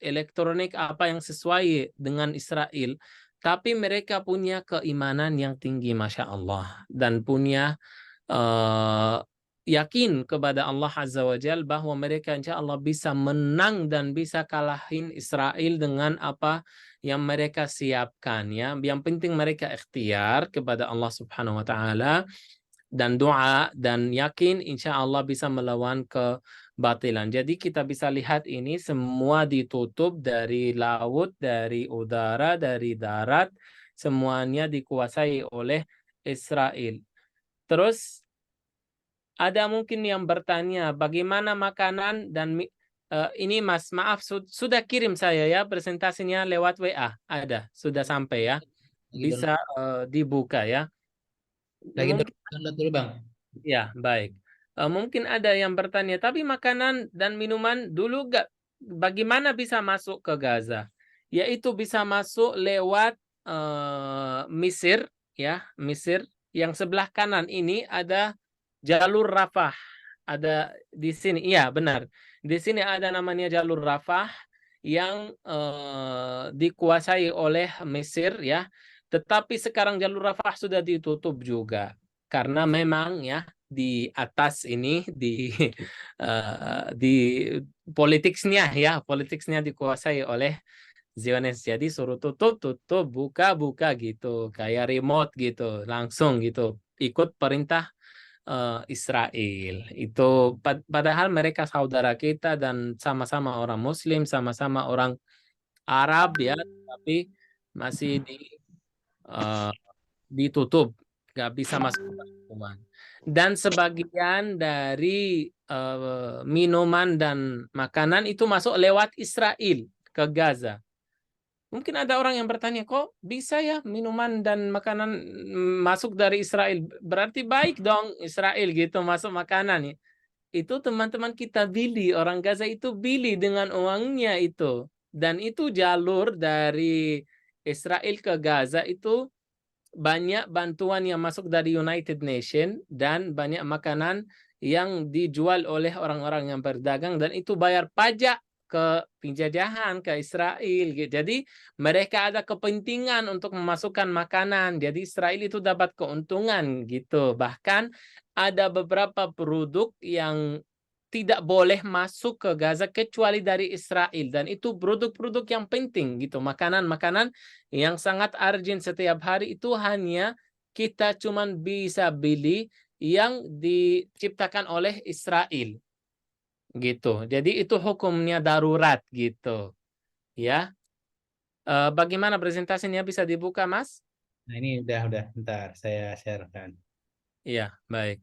elektronik apa yang sesuai dengan Israel. Tapi mereka punya keimanan yang tinggi, Masya Allah. Dan punya yakin kepada Allah Azza wa Jal bahwa mereka insya Allah bisa menang dan bisa kalahin Israel dengan apa yang mereka siapkan ya. Yang penting mereka ikhtiar kepada Allah Subhanahu wa taala dan doa dan yakin insya Allah bisa melawan kebatilan. Jadi kita bisa lihat ini semua ditutup dari laut, dari udara, dari darat, semuanya dikuasai oleh Israel. Terus ada mungkin yang bertanya bagaimana makanan dan ini Mas, maaf sudah kirim saya ya presentasinya lewat WA. Ada, sudah sampai ya. Lagi download, Bisa dibuka ya. lagi Mungkin download dulu Bang. ya, baik. Mungkin ada yang bertanya, tapi makanan dan minuman dulu bagaimana bisa masuk ke Gaza? Yaitu bisa masuk lewat Mesir ya, Mesir yang sebelah kanan ini ada jalur Rafah. Ada di sini, iya benar. Di sini ada namanya jalur Rafah yang dikuasai oleh Mesir ya. Tetapi sekarang jalur Rafah sudah ditutup juga karena memang ya di atas ini di politiknya dikuasai oleh Zionis. Jadi suruh tutup, buka gitu, kayak remote gitu, langsung gitu, ikut perintah Israel. Itu padahal mereka saudara kita dan sama-sama orang Muslim, sama-sama orang Arab ya, tapi masih ditutup, nggak bisa masuk ke minuman. Dan sebagian dari minuman dan makanan itu masuk lewat Israel ke Gaza. Mungkin ada orang yang bertanya, kok bisa ya minuman dan makanan masuk dari Israel? Berarti baik dong Israel gitu masuk makanan ya. Itu teman-teman kita beli, orang Gaza itu beli dengan uangnya itu. Dan itu jalur dari Israel ke Gaza itu banyak bantuan yang masuk dari United Nations dan banyak makanan yang dijual oleh orang-orang yang berdagang dan itu bayar pajak ke penjajahan ke Israel. Jadi mereka ada kepentingan untuk memasukkan makanan. Jadi Israel itu dapat keuntungan gitu. Bahkan ada beberapa produk yang tidak boleh masuk ke Gaza kecuali dari Israel dan itu produk-produk yang penting gitu, makanan-makanan yang sangat urgent setiap hari itu hanya kita cuman bisa beli yang diciptakan oleh Israel gitu. Jadi itu hukumnya darurat gitu ya. Bagaimana presentasinya, bisa dibuka Mas? Nah ini udah, bentar saya sharekan. Iya, baik.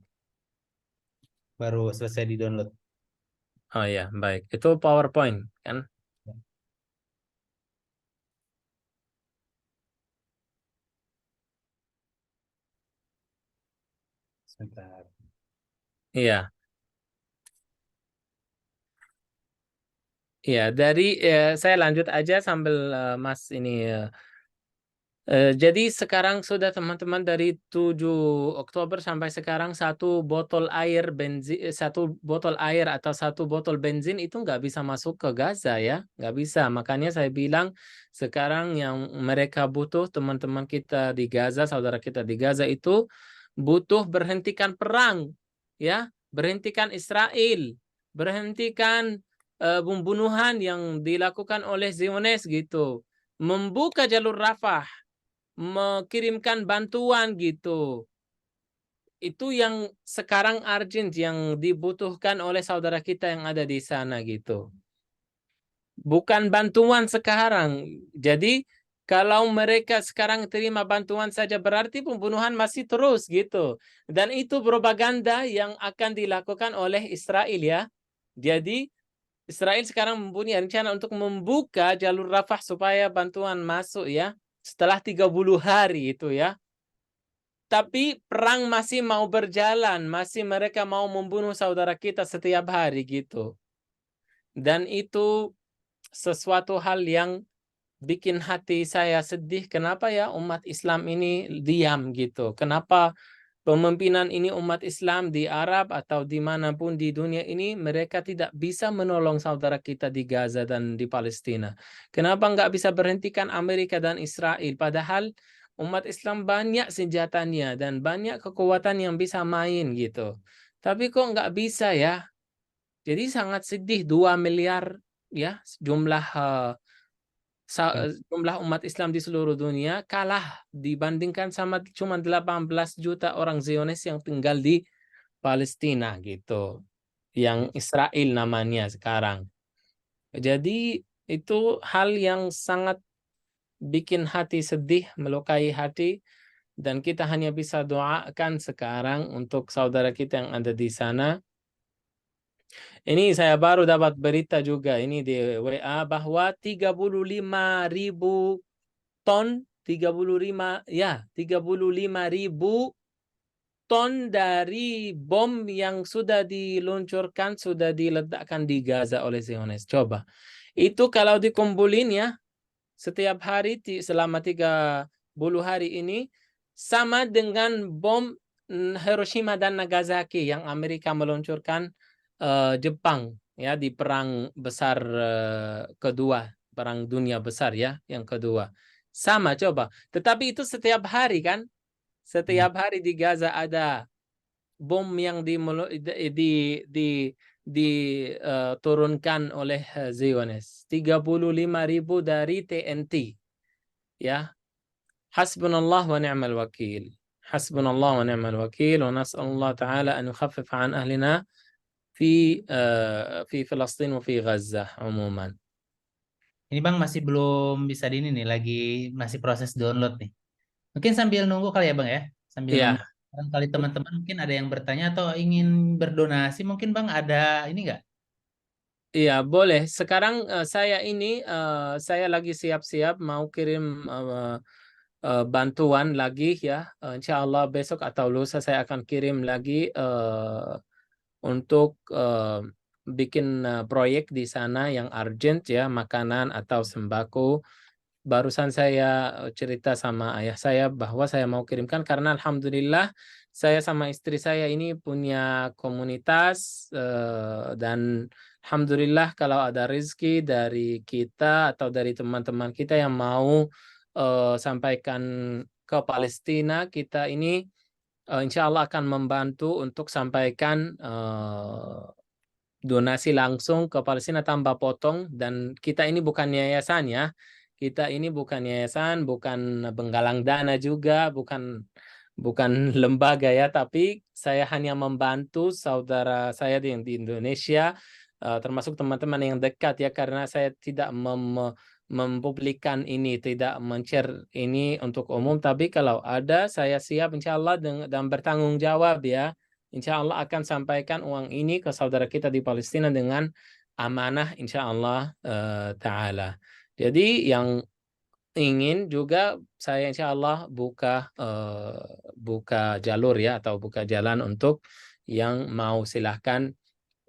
Baru selesai di-download. Oh ya, baik. Itu PowerPoint kan? Sebentar. Iya. Iya, saya lanjut aja sambil Mas ini. Jadi sekarang sudah teman-teman dari 7 Oktober sampai sekarang satu botol air atau satu botol bensin itu nggak bisa masuk ke Gaza ya, nggak bisa. Makanya saya bilang sekarang yang mereka butuh, teman-teman kita di Gaza, saudara kita di Gaza itu butuh berhentikan perang, ya, berhentikan Israel, berhentikan pembunuhan yang dilakukan oleh Zionis gitu, membuka jalur Rafah, mengirimkan bantuan gitu. Itu yang sekarang urgent yang dibutuhkan oleh saudara kita yang ada di sana gitu. Bukan bantuan sekarang. Jadi kalau mereka sekarang terima bantuan saja berarti pembunuhan masih terus gitu. Dan itu propaganda yang akan dilakukan oleh Israel ya. Jadi Israel sekarang mempunyai rencana untuk membuka jalur Rafah supaya bantuan masuk ya. Setelah 30 hari itu ya. Tapi perang masih mau berjalan, masih mereka mau membunuh saudara kita setiap hari gitu. Dan itu sesuatu hal yang bikin hati saya sedih. Kenapa ya umat Islam ini diam gitu? Kenapa pemimpinan ini umat Islam di Arab atau dimanapun di dunia ini mereka tidak bisa menolong saudara kita di Gaza dan di Palestina? Kenapa nggak bisa berhentikan Amerika dan Israel? Padahal umat Islam banyak senjatanya dan banyak kekuatan yang bisa main gitu. Tapi kok nggak bisa ya? Jadi sangat sedih, 2 miliar ya jumlah umat Islam di seluruh dunia kalah dibandingkan sama cuma 18 juta orang Zionis yang tinggal di Palestina gitu. Yang Israel namanya sekarang. Jadi itu hal yang sangat bikin hati sedih, melukai hati, dan kita hanya bisa doakan sekarang untuk saudara kita yang ada di sana. Ini saya baru dapat berita juga ini di WA bahwa 35.000 ton, 35.000 ton dari bom yang sudah diluncurkan, sudah diledakkan di Gaza oleh Zionis. Coba. Itu kalau dikumpulin ya, setiap hari selama 30 hari ini sama dengan bom Hiroshima dan Nagasaki yang Amerika meluncurkan Jepang ya di perang besar kedua, perang dunia besar ya yang kedua. Sama coba. Tetapi itu setiap hari kan? Setiap hari di Gaza ada bom yang diturunkan oleh Zionis. 35.000 dari TNT. Ya. Hasbunallah wa ni'mal wakil. Hasbunallah wa ni'mal wakil wa nas'alullah ta'ala an yukhaffif an ahlina fi Filastin wa fi Gaza umuman. Ini Bang masih belum bisa di ini nih, lagi masih proses download nih. Mungkin sambil nunggu kali ya Bang ya, sambil Ya. nunggu. Kali teman-teman mungkin ada yang bertanya atau ingin berdonasi, mungkin Bang ada ini nggak? Iya, boleh. Sekarang saya lagi siap-siap mau kirim bantuan lagi ya. Insya Allah besok atau lusa saya akan kirim lagi untuk bikin proyek di sana yang urgent ya, makanan atau sembako. Barusan saya cerita sama ayah saya bahwa saya mau kirimkan karena alhamdulillah saya sama istri saya ini punya komunitas dan alhamdulillah kalau ada rezeki dari kita atau dari teman-teman kita yang mau sampaikan ke Palestina, kita ini insya Allah akan membantu untuk sampaikan donasi langsung ke Palestina tanpa potong. Dan kita ini bukan yayasan ya. Kita ini bukan yayasan, bukan penggalang dana juga, bukan lembaga ya, tapi saya hanya membantu saudara saya yang di Indonesia, termasuk teman-teman yang dekat ya, karena saya tidak mempublikkan ini, tidak men-share ini untuk umum, tapi kalau ada saya siap insya Allah dan bertanggung jawab ya. Insya Allah akan sampaikan uang ini ke saudara kita di Palestina dengan amanah insya Allah ta'ala. Jadi yang ingin juga saya insya Allah buka jalur ya, atau buka jalan untuk yang mau silahkan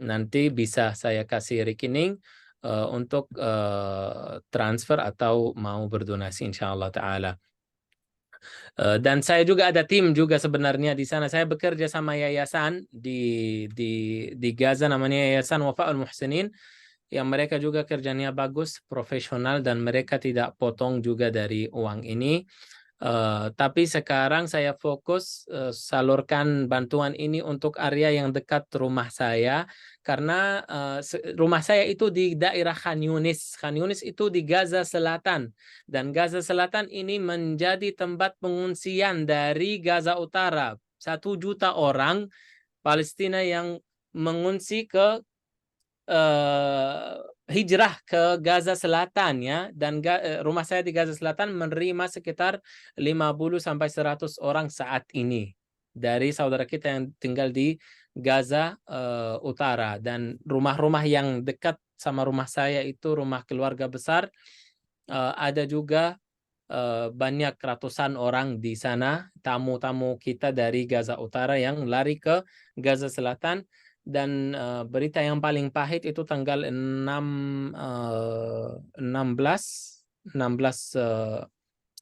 nanti bisa saya kasih rekening untuk transfer atau mau berdonasi insya Allah ta'ala. Dan saya juga ada tim juga sebenarnya di sana. Saya bekerja sama yayasan di Gaza, namanya Yayasan Wafa'ul Muhsinin, yang mereka juga kerjanya bagus, profesional, dan mereka tidak potong juga dari uang ini. Tapi sekarang saya fokus salurkan bantuan ini untuk area yang dekat rumah saya, karena rumah saya itu di daerah Khan Yunis. Khan Yunis itu di Gaza Selatan, dan Gaza Selatan ini menjadi tempat pengungsian dari Gaza Utara. 1 juta orang Palestina yang mengungsi ke hijrah ke Gaza Selatan ya, dan rumah saya di Gaza Selatan menerima sekitar 50 sampai 100 orang saat ini dari saudara kita yang tinggal di Gaza Utara. Dan rumah-rumah yang dekat sama rumah saya itu rumah keluarga besar, ada juga banyak ratusan orang di sana, tamu-tamu kita dari Gaza Utara yang lari ke Gaza Selatan. Dan berita yang paling pahit itu tanggal 16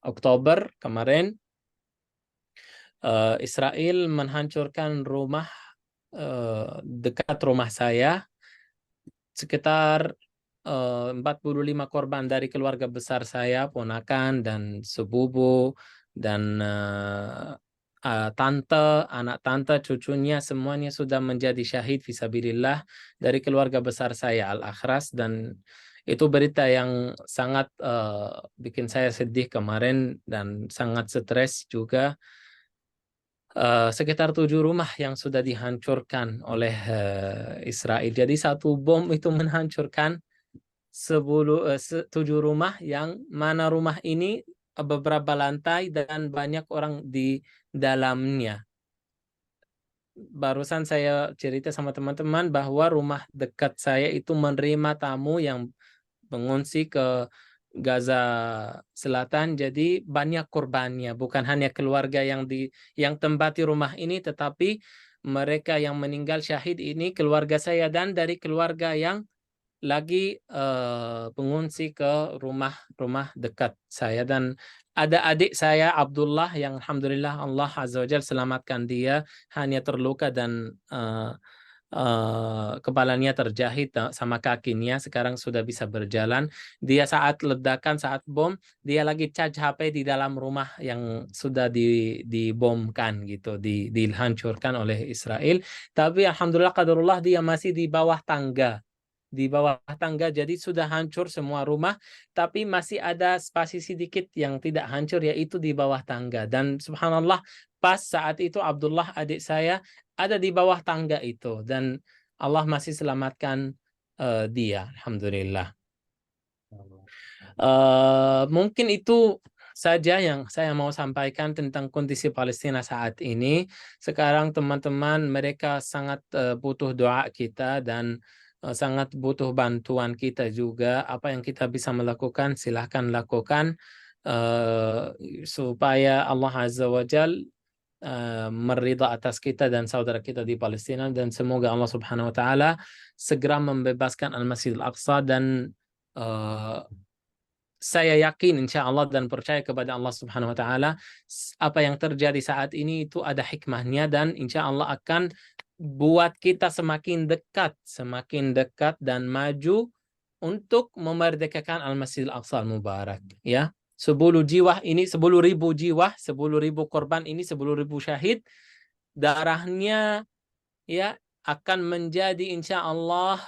Oktober kemarin, Israel menghancurkan rumah dekat rumah saya. Sekitar 45 korban dari keluarga besar saya, ponakan dan sepupu dan tante, anak tante, cucunya, semuanya sudah menjadi syahid fisabilillah dari keluarga besar saya Al-Akhras. Dan itu berita yang sangat bikin saya sedih kemarin dan sangat stres juga. Sekitar 7 rumah yang sudah dihancurkan oleh Israel. Jadi 1 bom itu menghancurkan 7 rumah, yang mana rumah ini beberapa lantai dan banyak orang di dalamnya. Barusan saya cerita sama teman-teman bahwa rumah dekat saya itu menerima tamu yang mengungsi ke Gaza Selatan. Jadi banyak korbannya, bukan hanya keluarga yang tempati rumah ini, tetapi mereka yang meninggal syahid ini keluarga saya dan dari keluarga yang lagi pengungsi ke rumah dekat saya. Dan ada adik saya Abdullah yang alhamdulillah Allah Azza wa Jalla selamatkan dia, hanya terluka dan kepalanya terjahit sama kakinya, sekarang sudah bisa berjalan. Dia saat ledakan, saat bom, dia lagi charge HP di dalam rumah yang sudah dibomkan gitu, dihancurkan oleh Israel. Tapi alhamdulillah qadarullah dia masih di bawah tangga. Jadi sudah hancur semua rumah, tapi masih ada spasi sedikit yang tidak hancur, yaitu di bawah tangga. Dan subhanallah, pas saat itu Abdullah adik saya ada di bawah tangga itu, dan Allah masih selamatkan dia, alhamdulillah. Mungkin itu saja yang saya mau sampaikan tentang kondisi Palestina saat ini. Sekarang teman-teman, mereka sangat butuh doa kita dan sangat butuh bantuan kita juga. Apa yang kita bisa melakukan, silahkan lakukan supaya Allah Azza wa Jal meridha atas kita dan saudara kita di Palestina, dan semoga Allah Subhanahu wa taala segera membebaskan Al-Masjidil Aqsa. Dan saya yakin insya Allah dan percaya kepada Allah Subhanahu wa taala, apa yang terjadi saat ini itu ada hikmahnya, dan insya Allah akan buat kita semakin dekat dan maju untuk memerdekakan Al-Masjidil Aqsa Al-Mubarak, ya. 10.000 jiwa ini, 10.000 jiwa, 10.000 korban ini, 10.000 syahid, darahnya ya akan menjadi insya Allah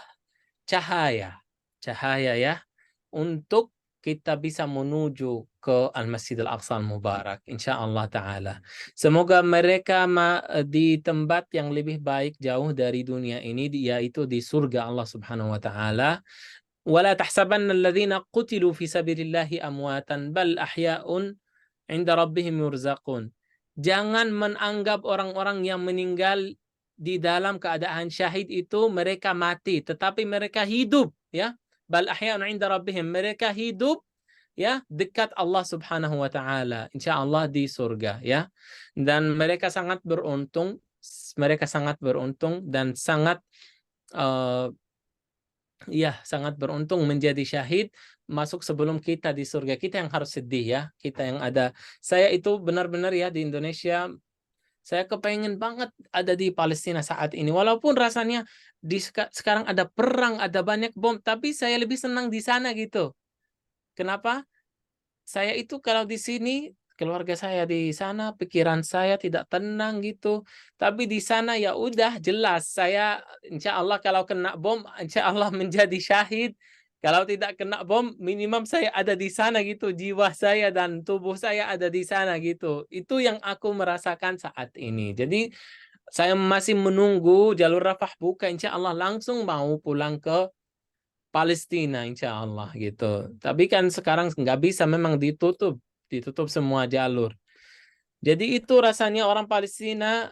cahaya ya, untuk kita bisa menuju ke Al-Masjidil Aqsa Al-Mubarak, insya Allah ta'ala. Semoga mereka di tempat yang lebih baik jauh dari dunia ini, yaitu di surga Allah Subhanahu wa ta'ala. وَلَا تَحْسَبَنَّ الَّذِينَ قُتِلُوا فِي سَبِيلِ اللَّهِ أَمْوَاتًا بَلْ أَحْيَاءٌ عِنْدَ رَبِّهِمْ يُرْزَقُونَ. Jangan menganggap orang-orang yang meninggal di dalam keadaan syahid itu mereka mati, tetapi mereka hidup, ya. Bal ahya'un 'inda rabbihim, mereka hidup ya dekat Allah Subhanahu wa taala, insyaallah di surga, ya. Dan mereka sangat beruntung dan sangat sangat beruntung menjadi syahid, masuk sebelum kita di surga. Kita yang harus sedih, ya, kita yang ada. Saya itu benar-benar ya di Indonesia, saya kepengen banget ada di Palestina saat ini. Walaupun rasanya sekarang ada perang, ada banyak bom, tapi saya lebih senang di sana gitu. Kenapa? Saya itu kalau di sini, keluarga saya di sana, pikiran saya tidak tenang gitu. Tapi di sana ya udah jelas, saya insya Allah kalau kena bom, insya Allah menjadi syahid. Kalau tidak kena bom, minimum saya ada di sana gitu. Jiwa saya dan tubuh saya ada di sana gitu. Itu yang aku merasakan saat ini. Jadi saya masih menunggu jalur Rafah buka, insya Allah langsung mau pulang ke Palestina, insya Allah gitu. Tapi kan sekarang nggak bisa, memang ditutup semua jalur. Jadi itu rasanya orang Palestina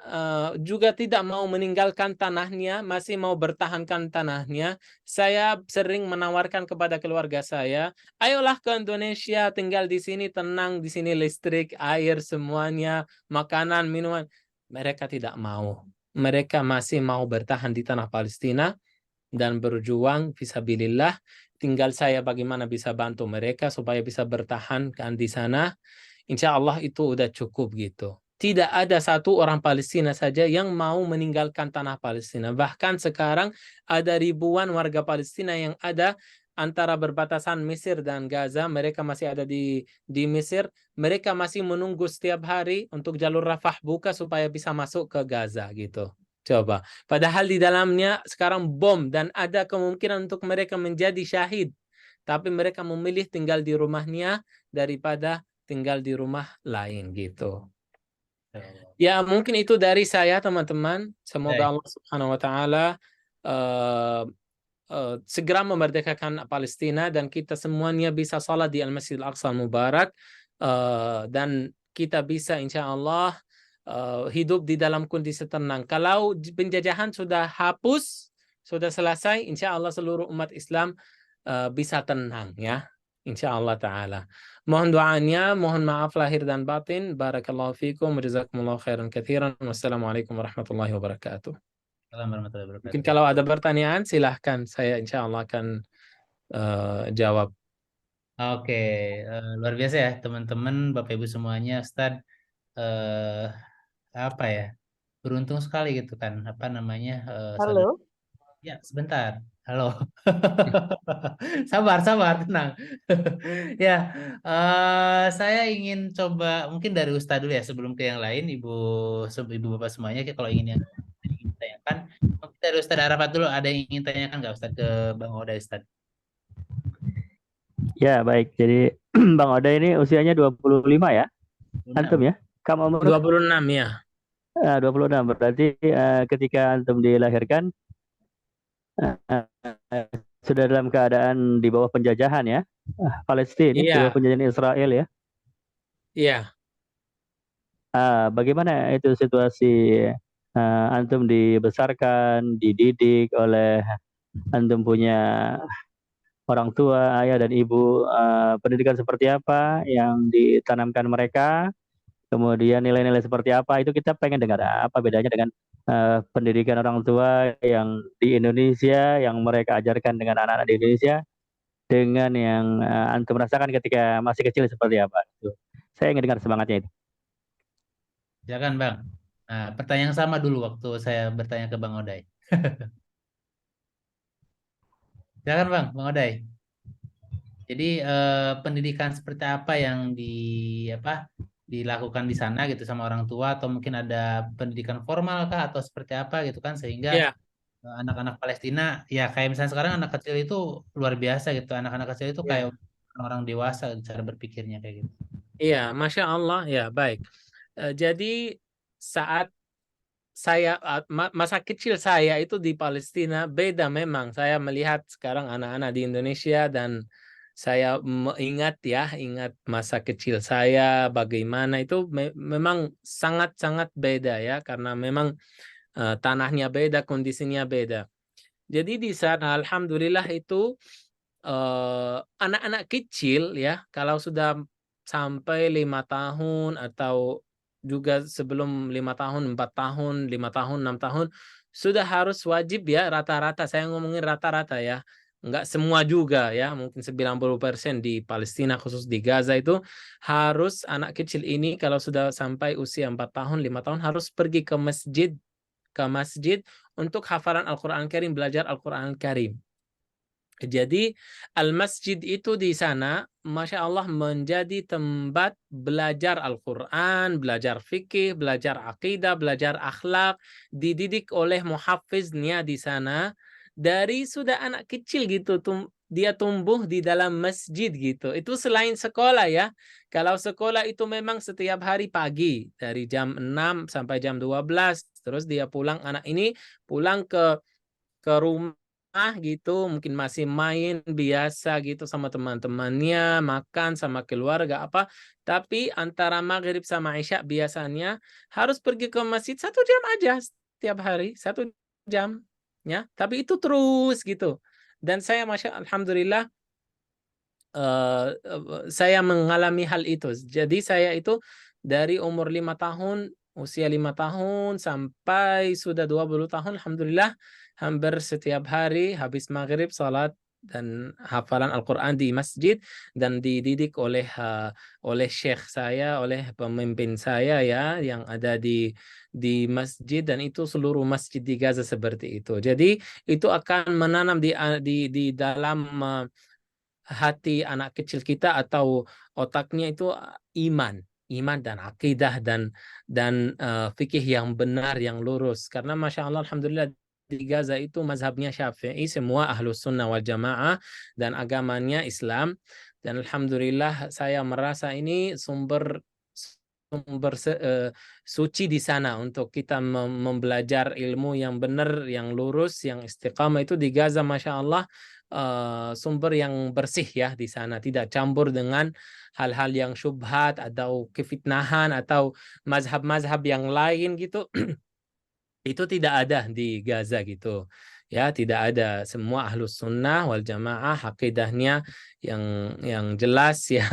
juga tidak mau meninggalkan tanahnya, masih mau bertahankan tanahnya. Saya sering menawarkan kepada keluarga saya, ayolah ke Indonesia, tinggal di sini tenang, di sini listrik, air, semuanya, makanan, minuman. Mereka tidak mau. Mereka masih mau bertahan di tanah Palestina dan berjuang fisabilillah. Tinggal saya bagaimana bisa bantu mereka supaya bisa bertahan kan di sana. Insya Allah itu udah cukup gitu. Tidak ada satu orang Palestina saja yang mau meninggalkan tanah Palestina. Bahkan sekarang ada ribuan warga Palestina yang ada antara berbatasan Mesir dan Gaza. Mereka masih ada di Mesir. Mereka masih menunggu setiap hari untuk jalur Rafah buka supaya bisa masuk ke Gaza gitu. Coba. Padahal di dalamnya sekarang bom dan ada kemungkinan untuk mereka menjadi syahid. Tapi mereka memilih tinggal di rumahnya daripada tinggal di rumah lain gitu. Ya, mungkin itu dari saya, teman-teman. Semoga Allah Subhanahu wa taala segera memerdekakan Palestina dan kita semuanya bisa salat di Al-Masjidil Aqsa Mubarak, dan kita bisa insya Allah hidup di dalam kondisi tenang. Kalau penjajahan sudah hapus, sudah selesai, insya Allah seluruh umat Islam bisa tenang, ya, insya Allah ta'ala. Mohon doanya, mohon maaf lahir dan batin. Barakallahu fikum, jazakumullahu khairan katsiran. Wassalamualaikum warahmatullahi wabarakatuh. Mungkin kalau ada pertanyaan silahkan, saya insya Allah akan jawab. Oke, luar biasa ya teman-teman, Bapak Ibu semuanya. Ustadz apa ya? beruntung sekali gitu kan, apa namanya, saudara. Halo. Ya, sebentar. Halo. Sabar, sabar, tenang. Ya, saya ingin coba mungkin dari Ustadz dulu ya sebelum ke yang lain, Ibu Bapak semuanya. Kalau ingin ditanyakan, mungkin dari Ustadz Arafat dulu ada yang ingin tanyakan nggak Ustadz ke Bang Oda Ustadz? Ya, baik. Jadi Bang Oda ini usianya 25 ya? Antum 26. ya? Kamu umur 26 ya. 26. Berarti ketika antum dilahirkan sudah dalam keadaan di bawah penjajahan ya? Palestina, di bawah Iya, penjajahan Israel ya. iya. Bagaimana itu situasi antum dibesarkan, dididik oleh antum punya orang tua, ayah dan ibu, pendidikan seperti apa yang ditanamkan mereka, kemudian nilai-nilai seperti apa, itu kita pengen dengar apa bedanya dengan pendidikan orang tua yang di Indonesia, yang mereka ajarkan dengan anak-anak di Indonesia, dengan yang antum rasakan ketika masih kecil seperti apa. Itu. Saya ingin dengar semangatnya itu. Silakan Bang. Nah, pertanyaan yang sama dulu waktu saya bertanya ke Bang Odai. Silakan Bang Odai. Jadi pendidikan seperti apa yang apa dilakukan di sana gitu sama orang tua atau mungkin ada pendidikan formal kah atau seperti apa gitu kan sehingga Iya, anak-anak Palestina ya kayak misalnya sekarang anak kecil itu luar biasa gitu anak-anak kecil itu kayak iya. orang dewasa cara berpikirnya kayak gitu. Iya, Masya Allah, ya baik. Jadi saat saya masa kecil saya itu di Palestina beda memang. Saya melihat sekarang anak-anak di Indonesia dan saya ingat ya, ingat masa kecil saya bagaimana itu memang sangat-sangat beda ya karena memang tanahnya beda, kondisinya beda. Jadi di sana alhamdulillah itu anak-anak kecil ya kalau sudah sampai 5 tahun atau juga sebelum 5 tahun, 4 tahun, 5 tahun, 6 tahun sudah harus wajib ya rata-rata. Saya ngomongin rata-rata ya. Enggak semua juga ya, mungkin 90% di Palestina khusus di Gaza itu harus anak kecil ini kalau sudah sampai usia 4 tahun, 5 tahun harus pergi ke masjid untuk hafalan Al-Qur'an Karim, belajar Al-Qur'an Karim. Jadi al-masjid itu di sana, Masya Allah menjadi tempat belajar Al-Quran, belajar fikih, belajar akidah, belajar akhlak, dididik oleh muhafiznya di sana. Dari sudah anak kecil gitu, dia tumbuh di dalam masjid gitu. Itu selain sekolah ya. Kalau sekolah itu memang setiap hari pagi, dari jam 6 sampai jam 12. Terus dia pulang, anak ini pulang ke rumah gitu, mungkin masih main biasa gitu sama teman-temannya, makan sama keluarga apa. Tapi antara maghrib sama isya biasanya harus pergi ke masjid 1 jam aja setiap hari, 1 jam ya. Tapi itu terus gitu. Dan saya alhamdulillah saya mengalami hal itu. Jadi saya itu dari umur 5 tahun, usia 5 tahun sampai sudah 20 tahun, alhamdulillah hampir setiap hari habis maghrib salat dan hafalan Al-Quran di masjid dan dididik oleh syekh saya, oleh pemimpin saya ya yang ada di masjid, dan itu seluruh masjid di Gaza seperti itu. Jadi itu akan menanam di dalam hati anak kecil kita atau otaknya itu iman dan akidah dan fikih yang benar, yang lurus. Karena Masya Allah alhamdulillah di Gaza itu mazhabnya Syafi'i, semua ahlus sunnah wal jamaah dan agamanya Islam. Dan alhamdulillah saya merasa ini sumber suci di sana untuk kita membelajar ilmu yang benar, yang lurus, yang istiqamah. Itu di Gaza Masya Allah sumber yang bersih ya di sana, tidak campur dengan hal-hal yang syubhat atau kefitnahan atau mazhab-mazhab yang lain gitu. Itu tidak ada di Gaza gitu ya, tidak ada. Semua ahlus sunnah wal jamaah akidahnya yang jelas ya,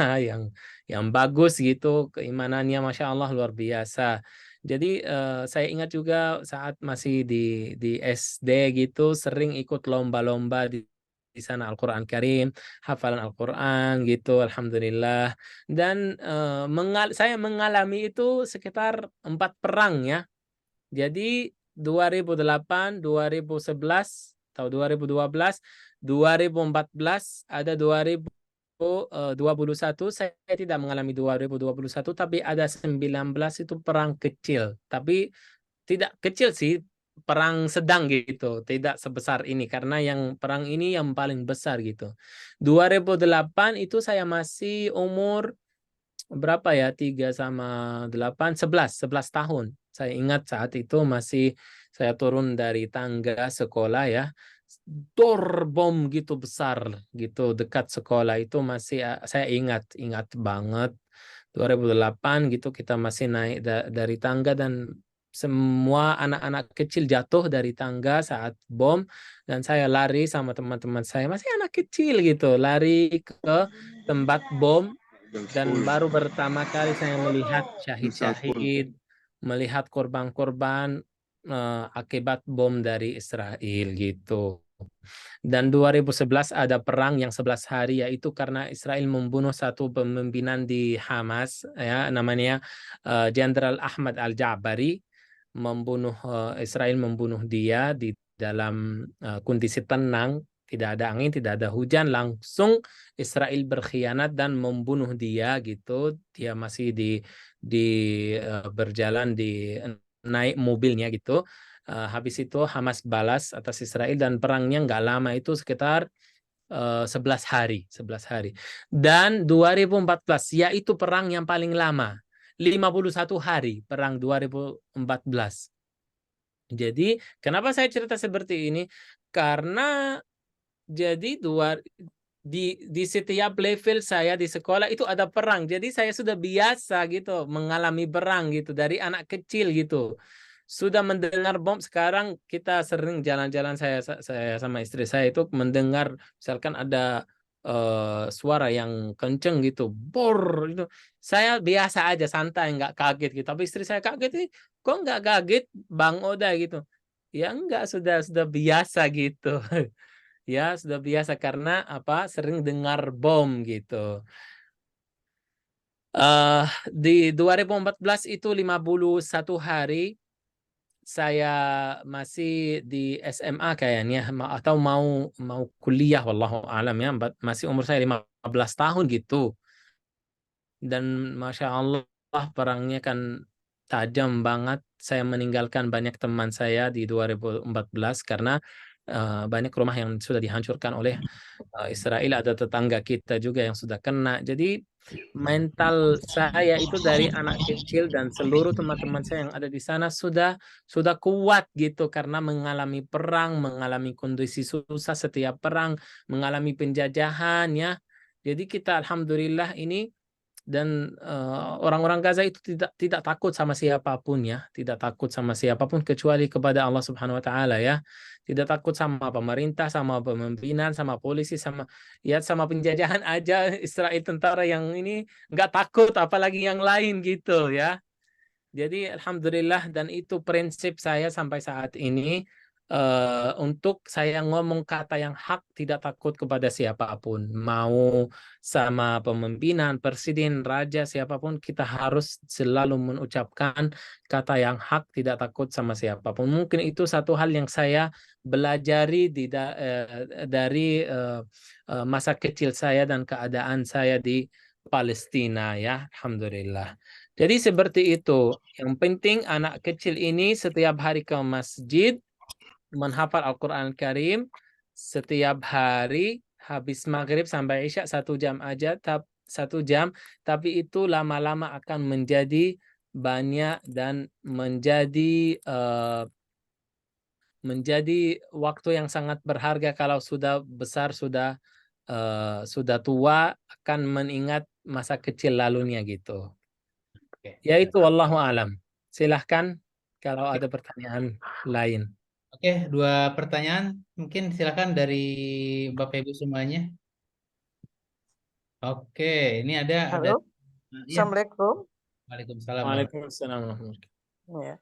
yang bagus gitu, keimanannya Masya Allah luar biasa. Jadi saya ingat juga saat masih di SD gitu sering ikut lomba-lomba di sana Al-Quran Karim, hafalan Al-Quran gitu, alhamdulillah. Dan saya mengalami itu sekitar 4 perang ya Jadi 2008, 2011 atau 2012, 2014, ada 2021. Saya tidak mengalami 2021, tapi ada 19 itu perang kecil. Tapi tidak kecil sih, perang sedang gitu, tidak sebesar ini karena yang perang ini yang paling besar gitu. 2008 itu saya masih umur berapa ya? 3 sama 8, 11 tahun. Saya ingat saat itu masih saya turun dari tangga sekolah ya. Dor bom gitu besar gitu dekat sekolah itu masih saya ingat banget. 2008 gitu kita masih naik dari tangga dan semua anak-anak kecil jatuh dari tangga saat bom dan saya lari sama teman-teman saya masih anak kecil gitu lari ke tempat bom dan baru pertama kali saya melihat syahid-syahid, melihat korban-korban akibat bom dari Israel gitu. Dan 2011 ada perang yang 11 hari yaitu karena Israel membunuh satu pimpinan di Hamas ya namanya Jenderal Ahmad Al-Ja'bari Israel membunuh dia di dalam kondisi tenang, tidak ada angin, tidak ada hujan, langsung Israel berkhianat dan membunuh dia gitu. Dia masih berjalan di naik mobilnya gitu. Habis itu Hamas balas atas Israel dan perangnya nggak lama itu sekitar 11 hari. Dan 2014 yaitu perang yang paling lama. 51 hari perang 2014. Jadi kenapa saya cerita seperti ini? Karena jadi di setiap level saya di sekolah itu ada perang. Jadi saya sudah biasa gitu mengalami perang gitu dari anak kecil gitu. Sudah mendengar bom sekarang kita sering jalan-jalan saya sama istri saya itu mendengar misalkan ada suara yang kenceng gitu, bor itu. Saya biasa aja santai nggak kaget gitu. Tapi istri saya kaget nih, kok nggak kaget Bang Oda gitu. Ya enggak sudah biasa gitu. Ya sudah biasa karena apa sering dengar bom gitu. Di 2014 itu 51 hari saya masih di SMA kayaknya atau mau kuliah wallahu alam ya masih umur saya 15 tahun gitu dan Masya Allah perangnya kan tajam banget. Saya meninggalkan banyak teman saya di 2014 karena banyak rumah yang sudah dihancurkan oleh Israel. Ada tetangga kita juga yang sudah kena. Jadi mental saya itu dari anak kecil dan seluruh teman-teman saya yang ada di sana sudah kuat gitu karena mengalami perang, mengalami kondisi susah setiap perang, mengalami penjajahan ya. Jadi kita alhamdulillah ini dan orang-orang Gaza itu tidak takut sama siapapun ya, tidak takut sama siapapun kecuali kepada Allah Subhanahu wa taala ya. Tidak takut sama pemerintah, sama pemimpinan, sama polisi, sama penjajahan aja Israel tentara yang ini nggak takut apalagi yang lain gitu ya. Jadi alhamdulillah dan itu prinsip saya sampai saat ini untuk saya ngomong kata yang hak tidak takut kepada siapapun. Mau sama pemimpinan, presiden, raja, siapapun kita harus selalu mengucapkan kata yang hak tidak takut sama siapapun. Mungkin itu satu hal yang saya belajari dari masa kecil saya dan keadaan saya di Palestina ya, alhamdulillah. Jadi seperti itu. Yang penting anak kecil ini setiap hari ke masjid menghafal Al-Quran Karim setiap hari habis maghrib sampai isya 1 jam aja 1 jam, tapi itu lama-lama akan menjadi banyak dan menjadi waktu yang sangat berharga kalau sudah besar sudah tua akan mengingat masa kecil lalunya gitu. Oke. Ya itu wallahu alam. Silahkan kalau ada pertanyaan lain. Oke, 2 pertanyaan mungkin silakan dari Bapak Ibu semuanya. Oke, ini ada Halo, ya. Assalamualaikum. Waalaikumsalam. Waalaikumsalam warahmatullahi Ya.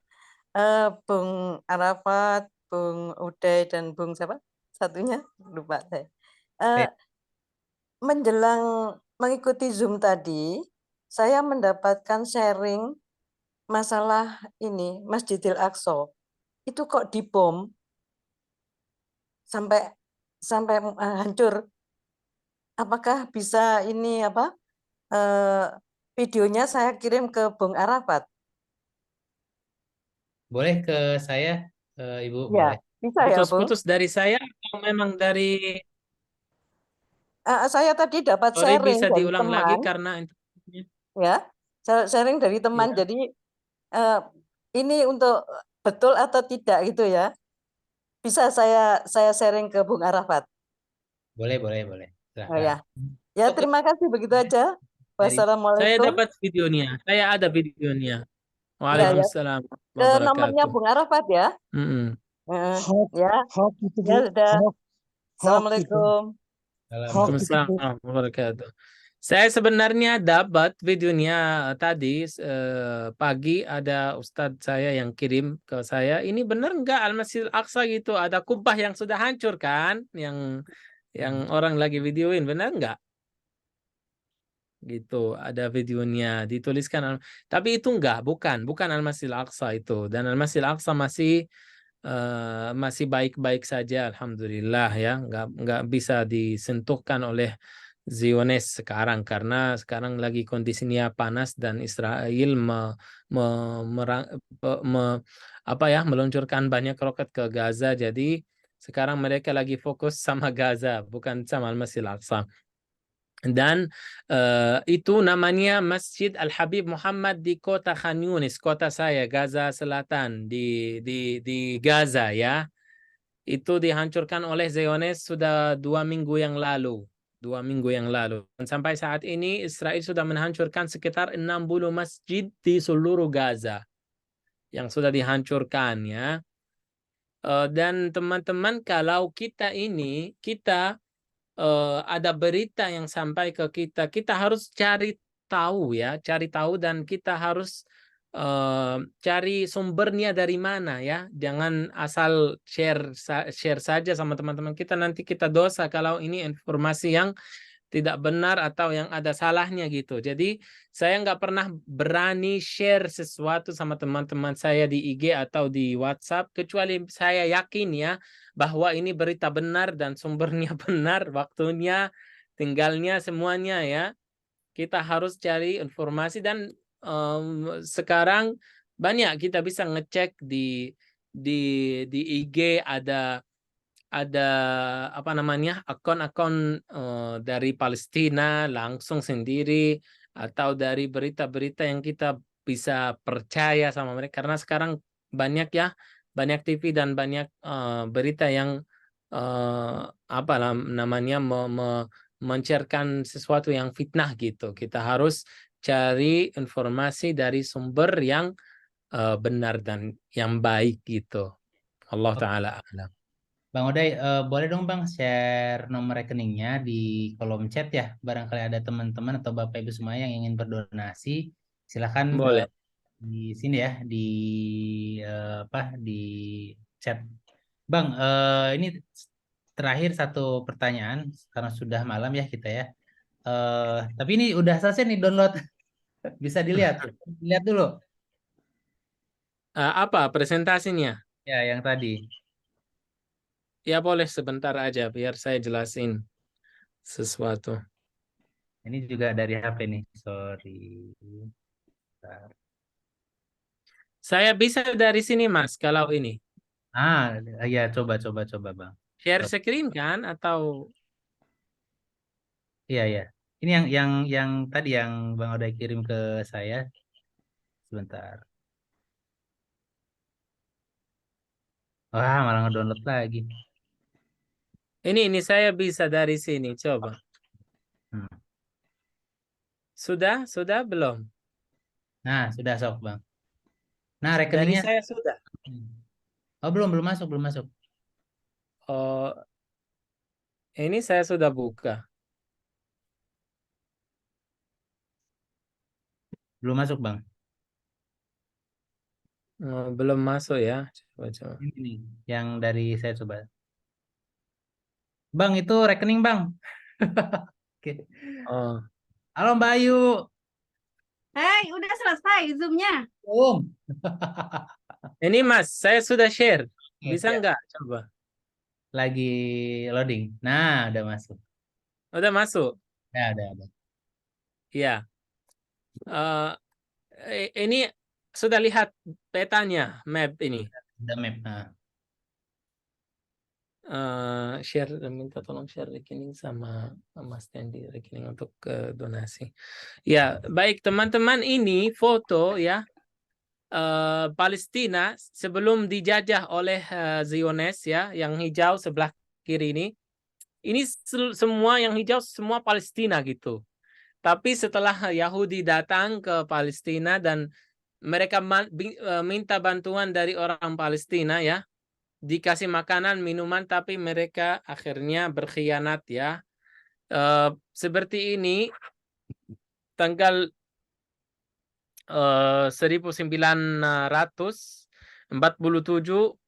Bung Arafat, Bung Uday, dan Bung siapa? Satunya lupa saya. Menjelang mengikuti Zoom tadi, saya mendapatkan sharing masalah ini Masjidil Aqsa itu kok dibom sampai sampai hancur. Apakah bisa ini apa videonya saya kirim ke Bung Arafat? Boleh ke saya, Ibu, Ya, boleh. bisa ya, Bung? Putus-putus dari saya atau memang dari Saya tadi dapat sorry sharing bisa dari diulang lagi teman, karena internetnya. ya, sharing dari teman. Iya. Jadi ini untuk betul atau tidak gitu ya? Bisa saya sharing ke Bung Arafat. Boleh, boleh, boleh. Oh ya, Silahkan. ya Untuk terima kasih begitu aja. dari Saya Wassalamualaikum. dapat videonya. Saya ada videonya. Ya, ya. Waalaikumsalam Ke nomornya wabarakatuh. Bung Arafat ya. Mm-mm. Hak, Ya, hak itu ya Bu, sudah. hak, hak itu, Assalamualaikum. salam. hak itu Waalaikumsalam Bu. wabarakatuh. Saya sebenarnya dapat videonya tadi pagi ada ustadz saya yang kirim ke saya. Ini benar nggak Al-Masjid Al-Aqsa gitu? Ada kubah yang sudah hancur kan? Yang orang lagi videoin, benar nggak? Gitu, ada videonya dituliskan. Tapi itu bukan Al-Masjid Al-Aqsa itu. Dan Al-Masjid Al-Aqsa masih baik-baik saja, alhamdulillah ya, nggak bisa disentuhkan oleh Zionis sekarang karena sekarang lagi kondisinya panas dan Israel meluncurkan banyak roket ke Gaza, jadi sekarang mereka lagi fokus sama Gaza bukan sama Al-Masjid Al-Aqsa. Dan itu namanya Masjid Al-Habib Muhammad di kota Khan Yunis, kota saya, Gaza Selatan, di Gaza ya. Itu dihancurkan oleh Zionis sudah 2 minggu yang lalu. 2 minggu yang lalu. Dan sampai saat ini Israel sudah menghancurkan sekitar 60 masjid di seluruh Gaza yang sudah dihancurkan ya. Dan teman-teman, kalau kita ada berita yang sampai ke kita, kita harus cari tahu ya, dan kita harus cari sumbernya dari mana ya. Jangan asal share saja sama teman-teman kita, nanti kita dosa kalau ini informasi yang tidak benar atau yang ada salahnya gitu. Jadi saya nggak pernah berani share sesuatu sama teman-teman saya di IG atau di WhatsApp kecuali saya yakin ya bahwa ini berita benar dan sumbernya benar, waktunya, tinggalnya, semuanya ya. Kita harus cari informasi dan sekarang banyak kita bisa ngecek di IG ada apa namanya akun-akun dari Palestina langsung sendiri atau dari berita-berita yang kita bisa percaya sama mereka karena sekarang banyak TV dan banyak berita yang apa namanya mencerkan sesuatu yang fitnah gitu. Kita harus cari informasi dari sumber yang benar dan yang baik gitu. Allah taala a'lam. Bang Oday, boleh dong Bang share nomor rekeningnya di kolom chat ya. Barangkali ada teman-teman atau Bapak Ibu semua yang ingin berdonasi, silakan Boleh. di sini ya, di chat. Bang, ini terakhir satu pertanyaan karena sudah malam ya kita ya. Tapi ini udah selesai nih download, bisa dilihat. Lihat dulu Apa presentasinya? ya yang tadi. Ya boleh sebentar aja biar saya jelasin sesuatu. Ini juga dari HP nih, sorry. Bentar. Saya bisa dari sini Mas kalau ini. Ya coba Bang. Share Coba. screen kan atau Iya ya. Ini yang tadi yang Bang udah kirim ke saya. Sebentar. Wah, malah ngedownload lagi. ini saya bisa dari sini coba. Hmm. Sudah belum? Nah, sudah sok Bang. Nah, Dari rekeningnya. saya sudah. Oh, belum masuk. Oh, ini saya sudah buka. Belum masuk, Bang. Oh, belum masuk ya. Coba. Ini nih, yang dari saya coba. Bang, itu rekening, Bang. Oke. Oh, Halo Mbak Ayu. Udah selesai Zoom-nya. Ini Mas, saya sudah share. Bisa Ya, nggak? Coba. lagi loading. Nah, udah masuk. Udah masuk? Ya, udah. Iya. Ini sudah lihat petanya, map ini. Udah map. Nah, Share, minta tolong share rekening sama Mas Tendi, rekening untuk donasi. Ya, baik teman-teman, ini foto ya Palestina sebelum dijajah oleh Zionis ya, yang hijau sebelah kiri ini. Ini semua yang hijau semua Palestina gitu. Tapi setelah Yahudi datang ke Palestina dan mereka minta bantuan dari orang Palestina ya, dikasih makanan, minuman, tapi mereka akhirnya berkhianat ya. Seperti ini, tanggal 1947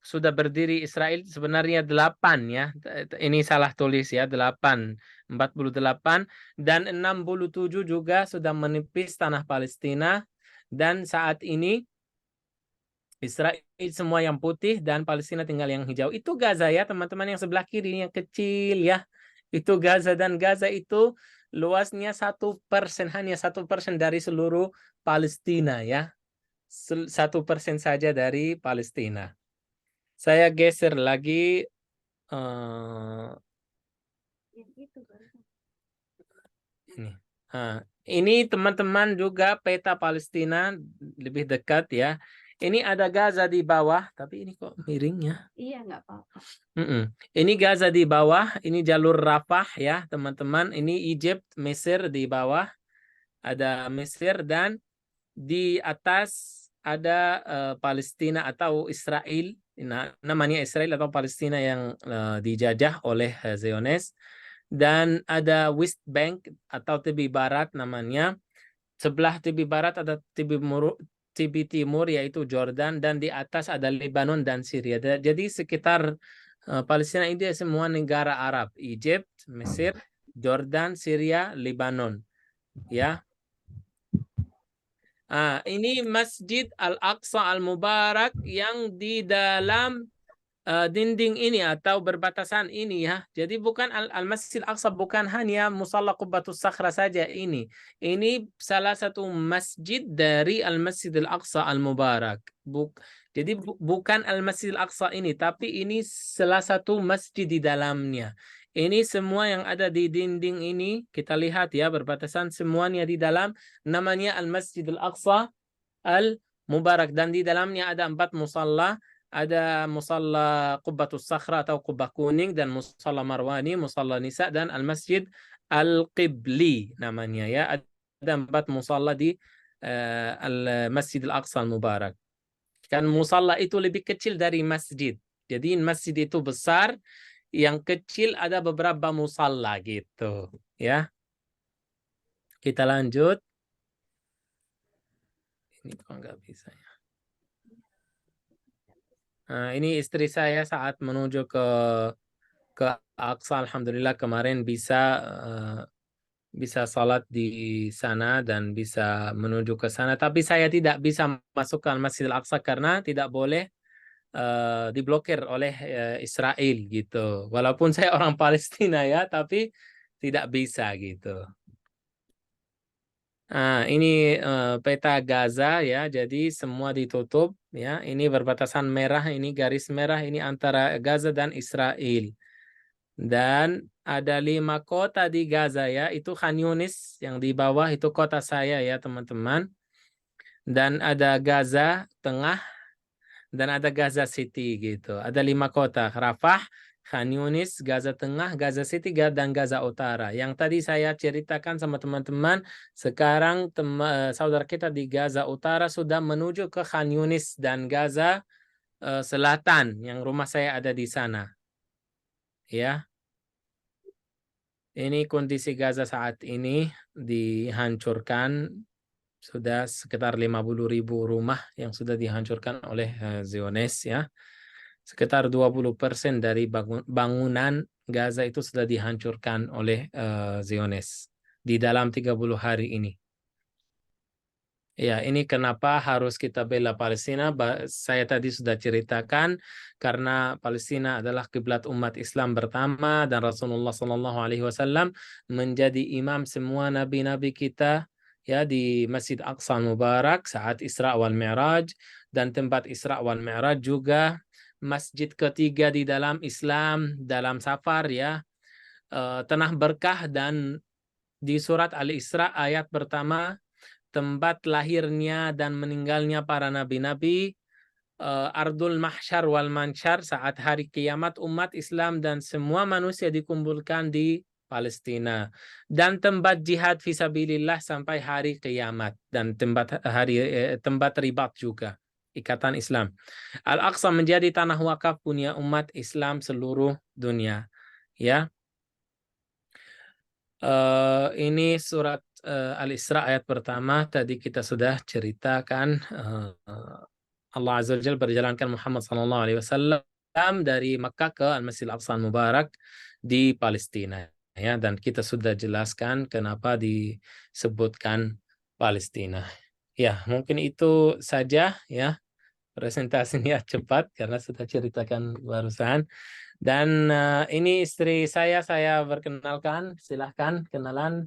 sudah berdiri Israel, sebenarnya 8 ya. Ini salah tulis ya, 48. Dan 67 juga sudah menipis tanah Palestina. Dan saat ini Israel semua yang putih dan Palestina tinggal yang hijau. Itu Gaza ya teman-teman, yang sebelah kiri yang kecil ya. Itu Gaza, dan Gaza itu luasnya 1%, hanya 1% dari seluruh Palestina ya. 1% saja dari Palestina. Saya geser lagi. Ini teman-teman juga peta Palestina lebih dekat ya. Ini ada Gaza di bawah, tapi ini kok miringnya. Iya, nggak apa-apa. Ini Gaza di bawah, ini jalur Rafah ya teman-teman. Ini Egypt, Mesir di bawah. Ada Mesir, dan di atas ada Palestina atau Israel. Namanya Israel atau Palestina yang dijajah oleh Zionis. Dan ada West Bank atau tepi barat namanya. Sebelah tepi barat ada tepi timur yaitu Jordan, dan di atas ada Lebanon dan Syria. Jadi sekitar Palestina ini semua negara Arab, Egypt, Mesir, Jordan, Syria, Lebanon. Ya. Ini Masjid Al-Aqsa Al-Mubarak yang di dalam dinding ini atau berbatasan ini ya. Jadi bukan Al-Masjid Al-Aqsa bukan hanya Musalla Qubbatus Sakhra saja ini. Ini salah satu masjid dari Al-Masjid Al-Aqsa Al-Mubarak. Jadi bukan Al-Masjid Al-Aqsa ini, tapi ini salah satu masjid di dalamnya. Ini semua yang ada di dinding ini, kita lihat ya, berbatasan semuanya di dalam, namanya Al-Masjid Al-Aqsa Al-Mubarak. Dan di dalamnya ada 4 musalla. Ada musalla Qubbatus Sakhra atau Qubbah Kuning, dan musalla Marwani, musalla Nisa, dan Al-Masjid Al-Qibli namanya ya. Ada 4 musalla di Al-Masjid Al-Aqsa Al-Mubarak. Kan musalla itu lebih kecil dari masjid. Jadi masjid itu besar, yang kecil ada beberapa musalla gitu ya. Kita lanjut. Ini kok nggak bisa ya. Ini istri saya saat menuju ke Aqsa, alhamdulillah kemarin bisa salat di sana dan bisa menuju ke sana. Tapi saya tidak bisa masuk ke Masjid Al-Aqsa karena tidak boleh diblokir oleh Israel gitu. Walaupun saya orang Palestina ya, tapi tidak bisa gitu. Ini peta Gaza ya, jadi semua ditutup ya. Ini berbatasan merah, ini garis merah, ini antara Gaza dan Israel. Dan ada 5 kota di Gaza ya, itu Khan Yunis yang di bawah itu kota saya ya teman-teman. Dan ada Gaza Tengah dan ada Gaza City gitu. Ada 5 kota, Rafah, Khan Yunis, Gaza Tengah, Gaza City, dan Gaza Utara. Yang tadi saya ceritakan sama teman-teman, sekarang saudara kita di Gaza Utara sudah menuju ke Khan Yunis dan Gaza Selatan, yang rumah saya ada di sana. Ya. Ini kondisi Gaza saat ini dihancurkan. Sudah sekitar 50.000 rumah yang sudah dihancurkan oleh Zionis ya. Sekitar 20% dari bangunan Gaza itu sudah dihancurkan oleh Zionis di dalam 30 hari ini. Ya, ini kenapa harus kita bela Palestina. Saya tadi sudah ceritakan karena Palestina adalah kiblat umat Islam pertama dan Rasulullah Shallallahu Alaihi Wasallam menjadi imam semua nabi-nabi kita ya di Masjid Aqsa Mubarak saat Isra wal Mi'raj, dan tempat Isra wal Mi'raj juga masjid ketiga di dalam Islam dalam safar ya, tanah berkah. Dan di surat Al-Isra ayat pertama, tempat lahirnya dan meninggalnya para nabi-nabi, Ardul Mahsyar wal Mansyar, saat hari kiamat umat Islam dan semua manusia dikumpulkan di Palestina, dan tempat jihad fisabilillah sampai hari kiamat, dan tempat ribat juga ikatan Islam. Al-Aqsa menjadi tanah wakaf punya umat Islam seluruh dunia. Ya, ini surat Al-Isra ayat pertama tadi kita sudah ceritakan. Allah Azza wa Jalla berjalankan Muhammad sallallahu alaihi wasallam dari Makkah ke Al-Masjidil Aqsa Mubarak di Palestina ya, dan kita sudah jelaskan kenapa disebutkan Palestina. Ya, mungkin itu saja ya presentasinya cepat karena sudah ceritakan barusan. Dan ini istri saya perkenalkan, silahkan kenalan.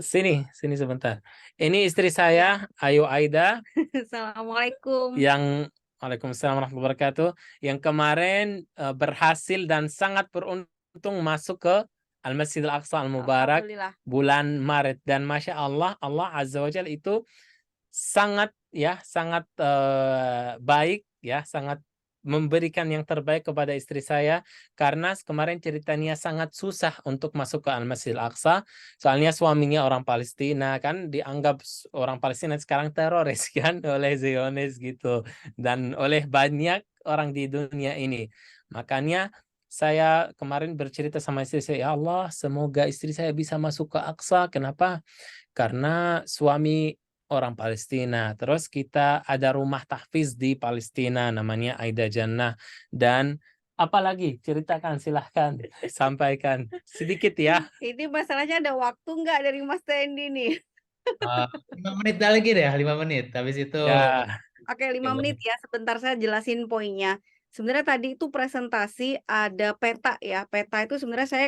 Sini sebentar. Ini istri saya, Ayu Aida, Assalamualaikum. yang Waalaikumsalam warahmatullahi wabarakatuh, yang kemarin berhasil dan sangat beruntung masuk ke Al-Masjidil Aqsa Al-Mubarak Alhamdulillah. bulan Maret, dan Masya Allah, Allah Azza wa Jalla itu sangat baik ya, sangat memberikan yang terbaik kepada istri saya, karena kemarin ceritanya sangat susah untuk masuk ke Al-Masjidil Aqsa. Soalnya suaminya orang Palestina, kan dianggap orang Palestina sekarang teroris kan oleh Zionis gitu, dan oleh banyak orang di dunia ini. Makanya saya kemarin bercerita sama istri saya, ya Allah, semoga istri saya bisa masuk ke Aqsa. Kenapa? Karena suami orang Palestina. Terus kita ada rumah tahfiz di Palestina namanya Aida Jannah. Dan apalagi ceritakan, silahkan sampaikan sedikit ya. Ini masalahnya ada waktu nggak dari Mas Tendi nih? 5 menit lagi deh, 5 menit. Habis itu Ya, Oke, 5 menit ya. Sebentar saya jelasin poinnya. Sebenarnya tadi itu presentasi ada peta ya. Peta itu sebenarnya saya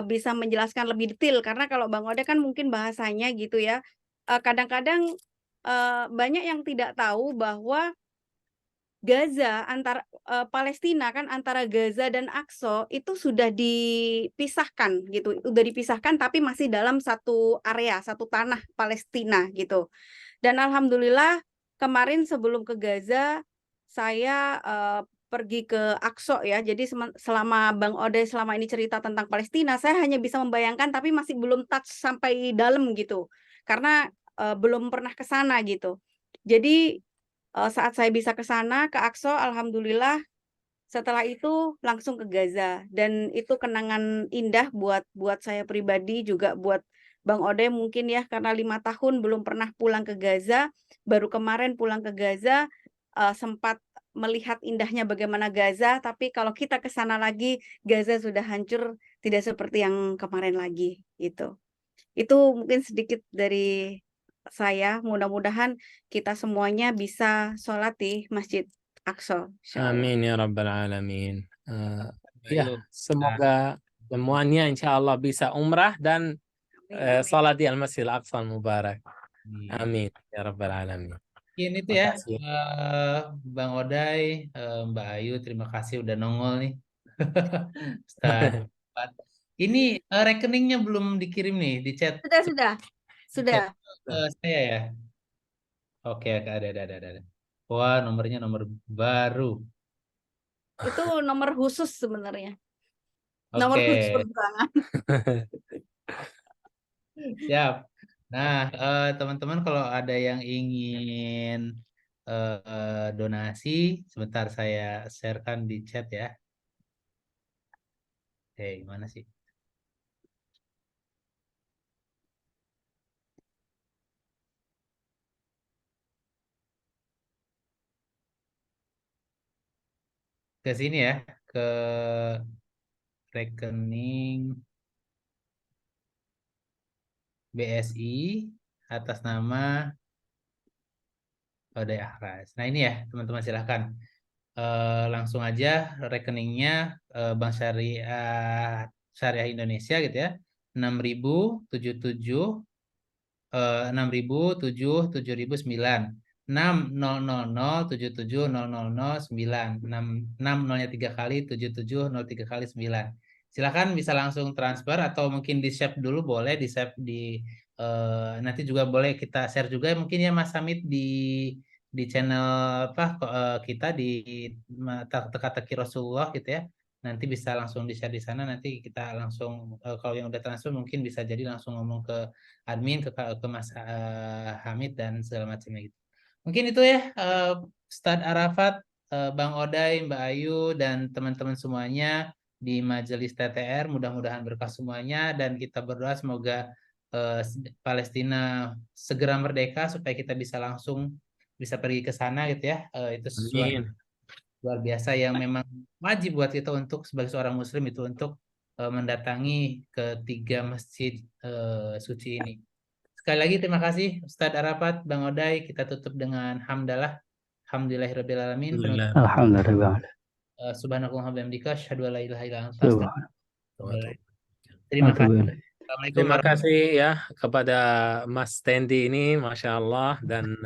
bisa menjelaskan lebih detail karena kalau Bang Ode kan mungkin bahasanya gitu ya. Kadang-kadang banyak yang tidak tahu bahwa Gaza Palestina kan antara Gaza dan Aqsa itu sudah dipisahkan gitu. Udah dipisahkan tapi masih dalam satu area, satu tanah Palestina gitu. Dan alhamdulillah kemarin sebelum ke Gaza saya pergi ke Aqsa ya. Jadi selama Bang Ode selama ini cerita tentang Palestina, saya hanya bisa membayangkan tapi masih belum touch sampai dalam gitu. Karena belum pernah ke sana gitu. Jadi saat saya bisa ke sana, ke Aqsa, alhamdulillah setelah itu langsung ke Gaza. Dan itu kenangan indah buat saya pribadi, juga buat Bang Ode mungkin ya, karena 5 tahun belum pernah pulang ke Gaza, baru kemarin pulang ke Gaza, sempat melihat indahnya bagaimana Gaza, tapi kalau kita ke sana lagi, Gaza sudah hancur, tidak seperti yang kemarin lagi, gitu. Itu mungkin sedikit dari saya, mudah-mudahan kita semuanya bisa sholat di Masjid Aqsa. Insya Allah. amin ya rabbal alamin. Ya, Ayu. semoga semuanya insya Allah bisa umrah dan Amin. salat di Al-Masjidil Aqsa Mubarak. Iya. Amin ya rabbal alamin. Mungkin itu ya, Makasih. Bang Oday, Mbak Ayu, terima kasih udah nongol nih. Ustaz. Ini rekeningnya belum dikirim nih di chat. Sudah. Di chat Sudah. saya ya. Oke, ada. Wah, nomornya nomor baru. Itu nomor khusus sebenarnya. Nomor Oke, khusus perubahan. siap. Nah, teman-teman kalau ada yang ingin donasi, sebentar saya sharekan di chat ya. Oke, gimana sih? Ke sini ya, ke rekening BSI. atas nama Odai Ahras. Nah ini ya teman-teman silahkan. Langsung aja rekeningnya Bank Syariah Indonesia gitu ya. 6.077 6.007 6.000 6 nolnya 3 kali 7703 kali 9. Silakan bisa langsung transfer atau mungkin di save dulu, boleh di save di nanti juga boleh kita share juga mungkin ya Mas Hamid di channel kita di teka-teki Rasulullah gitu ya. Nanti bisa langsung di-share di sana, nanti kita langsung kalau yang udah transfer mungkin bisa jadi langsung ngomong ke admin ke Mas Hamid dan segala macamnya gitu. Mungkin itu ya Ustadz Arafat, Bang Oday, Mbak Ayu dan teman-teman semuanya di Majelis TTR, mudah-mudahan berkah semuanya dan kita berdoa semoga Palestina segera merdeka supaya kita bisa langsung bisa pergi ke sana gitu ya. Itu sesuatu Amin. luar biasa yang memang wajib buat kita untuk sebagai seorang muslim itu untuk mendatangi ketiga masjid suci ini. Sekali lagi terima kasih Ustadz Arafat, Bang Oday. Kita tutup dengan hamdalah. Alhamdulillahirrabbilalamin. Alhamdulillah. Alhamdulillah. Subhanakallahumma wa bihamdika asyhadu an la ilaha illa anta Subhanallah. astaghfiruka. Terima kasih. Assalamualaikum Terima warahmatullahi kasih ya kepada Mas Tendi ini, Masya Allah, dan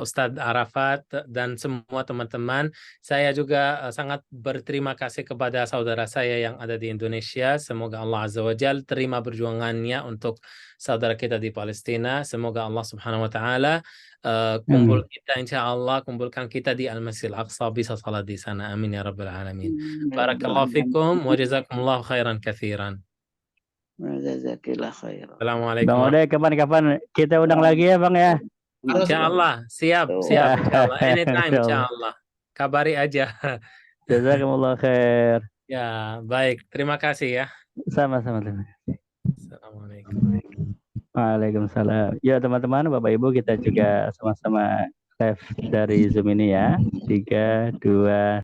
Ustadz Arafat dan semua teman-teman. Saya juga sangat berterima kasih kepada saudara saya yang ada di Indonesia. Semoga Allah Azza wa Jal terima perjuangannya untuk saudara kita di Palestina. Semoga Allah Subhanahu wa Ta'ala kumpulkan kita di Al-Masjidil Aqsa, bisa salat di sana. Amin ya Rabbal Alamin. Barakallahu fikum wa jazakumullahu khairan katsiran. Jazakillah khair. Assalamualaikum. Bang Oday, kapan-kapan kita undang lagi ya Bang ya. Insyaallah, siap, insyaallah. Anytime, insyaallah. Kabari aja. Jazakumullah khair. Ya, baik. Terima kasih ya. Sama-sama. Assalamualaikum. Waalaikumsalam. Ya teman-teman, Bapak Ibu, kita juga sama-sama live dari Zoom ini ya. 3, 2